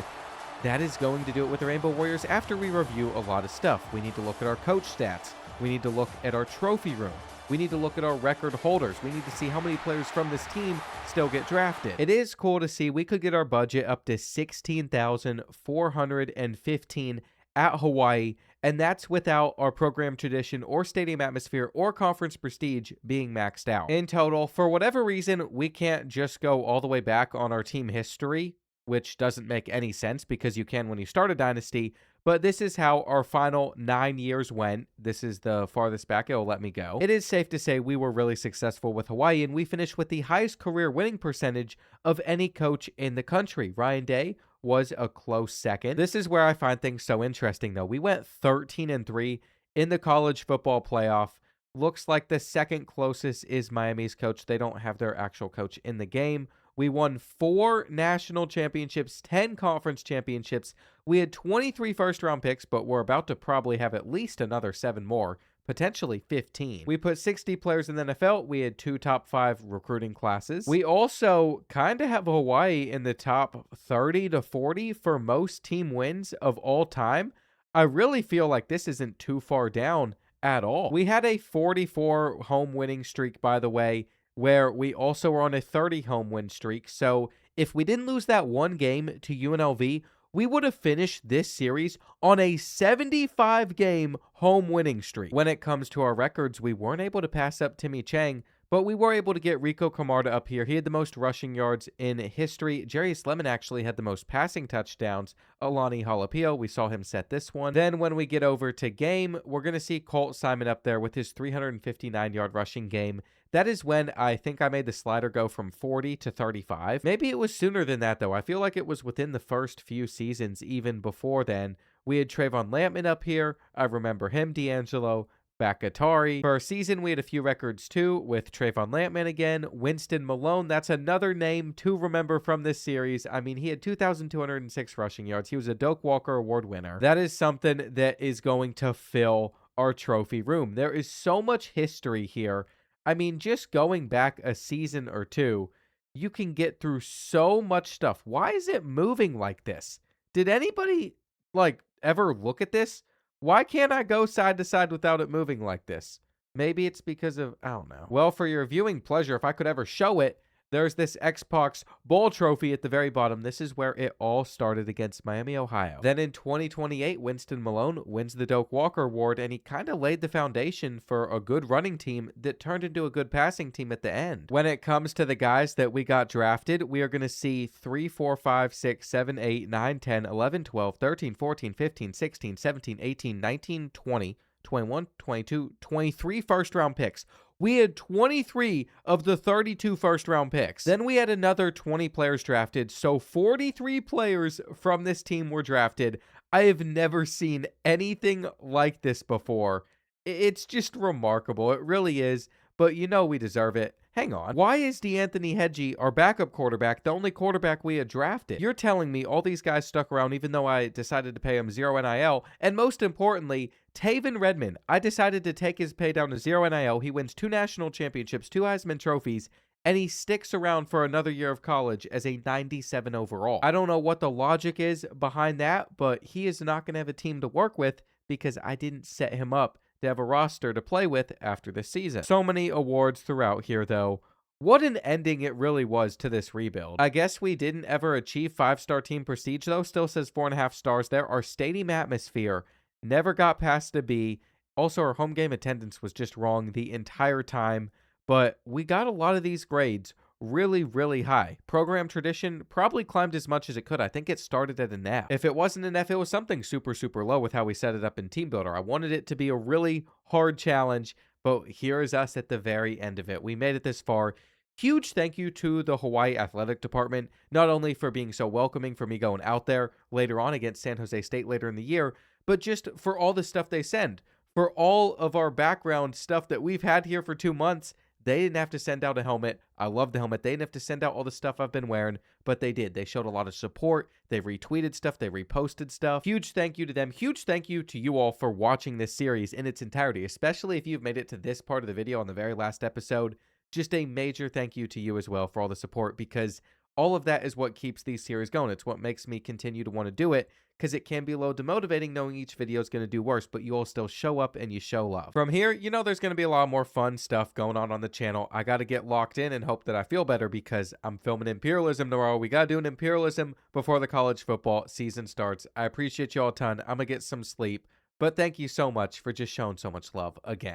That is going to do it with the Rainbow Warriors after we review a lot of stuff. We need to look at our coach stats. We need to look at our trophy room. We need to look at our record holders. We need to see how many players from this team still get drafted. It is cool to see we could get our budget up to $16,415 at Hawaii, and that's without our program tradition or stadium atmosphere or conference prestige being maxed out. In total, for whatever reason, we can't just go all the way back on our team history, which doesn't make any sense because you can when you start a dynasty, But this is how our final 9 years went. This is the farthest back it'll let me go. It is safe to say we were really successful with Hawaii, and we finished with the highest career winning percentage of any coach in the country. Ryan Day was a close second. This is where I find things so interesting, though. We went 13-3 in the college football playoff. Looks like the second closest is Miami's coach. They don't have their actual coach in the game. We won 4 national championships, 10 conference championships. We had 23 first-round picks, but we're about to probably have at least another 7 more, potentially 15. We put 60 players in the NFL. We had 2 top 5 recruiting classes. We also kind of have Hawaii in the top 30 to 40 for most team wins of all time. I really feel like this isn't too far down at all. We had a 44 home winning streak, by the way, where we also were on a 30 home win streak. So if we didn't lose that one game to UNLV, we would have finished this series on a 75-game home winning streak. When it comes to our records, we weren't able to pass up Timmy Chang, but we were able to get Rico Camarda up here. He had the most rushing yards in history. Jarius Lemon actually had the most passing touchdowns. Alani Halapio, we saw him set this one. Then when we get over to game, we're going to see Colt Simon up there with his 359-yard rushing game. That is when I think I made the slider go from 40 to 35. Maybe it was sooner than that, though. I feel like it was within the first few seasons, even before then. We had Trayvon Lampman up here. I remember him, D'Angelo. Bakatari. For our season, we had a few records too, with Trayvon Lampman again. Winston Malone, that's another name to remember from this series. I mean, he had 2,206 rushing yards. He was a Doak Walker Award winner. That is something that is going to fill our trophy room. There is so much history here. I mean, just going back a season or two, you can get through so much stuff. Why is it moving like this? Did anybody, ever look at this? Why can't I go side to side without it moving like this? Maybe it's because of, I don't know. Well, for your viewing pleasure, if I could ever show it, there's this Xbox Bowl trophy at the very bottom. This is where it all started against Miami, Ohio. Then in 2028, Winston Malone wins the Doak Walker Award, and he kind of laid the foundation for a good running team that turned into a good passing team at the end. When it comes to the guys that we got drafted, we are going to see 3, 4, 5, 6, 7, 8, 9, 10, 11, 12, 13, 14, 15, 16, 17, 18, 19, 20, 21, 22, 23 first-round picks. We had 23 of the 32 first-round picks. Then we had another 20 players drafted, so 43 players from this team were drafted. I have never seen anything like this before. It's just remarkable. It really is, but you know we deserve it. Hang on. Why is DeAnthony Hedgie, our backup quarterback, the only quarterback we had drafted? You're telling me all these guys stuck around even though I decided to pay him 0 NIL, and most importantly, Taven Redmond, I decided to take his pay down to 0 NIL. He wins 2 national championships, 2 Heisman trophies, and he sticks around for another year of college as a 97 overall. I don't know what the logic is behind that, but he is not going to have a team to work with because I didn't set him up to have a roster to play with after this season. So many awards throughout here, though. What an ending it really was to this rebuild. I guess we didn't ever achieve 5-star team prestige, though. Still says 4.5 stars there. Our stadium atmosphere never got past a B. Also, our home game attendance was just wrong the entire time. But we got a lot of these grades really, really high. Program tradition probably climbed as much as it could. I think it started at an F. If it wasn't an F, it was something super, super low with how we set it up in Team Builder. I wanted it to be a really hard challenge, but here is us at the very end of it. We made it this far. Huge thank you to the Hawaii Athletic Department, not only for being so welcoming for me going out there later on against San Jose State later in the year, but just for all the stuff they send. For all of our background stuff that we've had here for 2 months, they didn't have to send out a helmet. I love the helmet. They didn't have to send out all the stuff I've been wearing, but they did. They showed a lot of support. They retweeted stuff. They reposted stuff. Huge thank you to them. Huge thank you to you all for watching this series in its entirety, especially if you've made it to this part of the video on the very last episode. Just a major thank you to you as well for all the support, because all of that is what keeps these series going. It's what makes me continue to want to do it, because it can be a little demotivating knowing each video is going to do worse, but you all still show up and you show love. From here, you know there's going to be a lot more fun stuff going on the channel. I got to get locked in and hope that I feel better, because I'm filming Imperialism tomorrow. We got to do an Imperialism before the college football season starts. I appreciate you all a ton. I'm going to get some sleep, but thank you so much for just showing so much love again.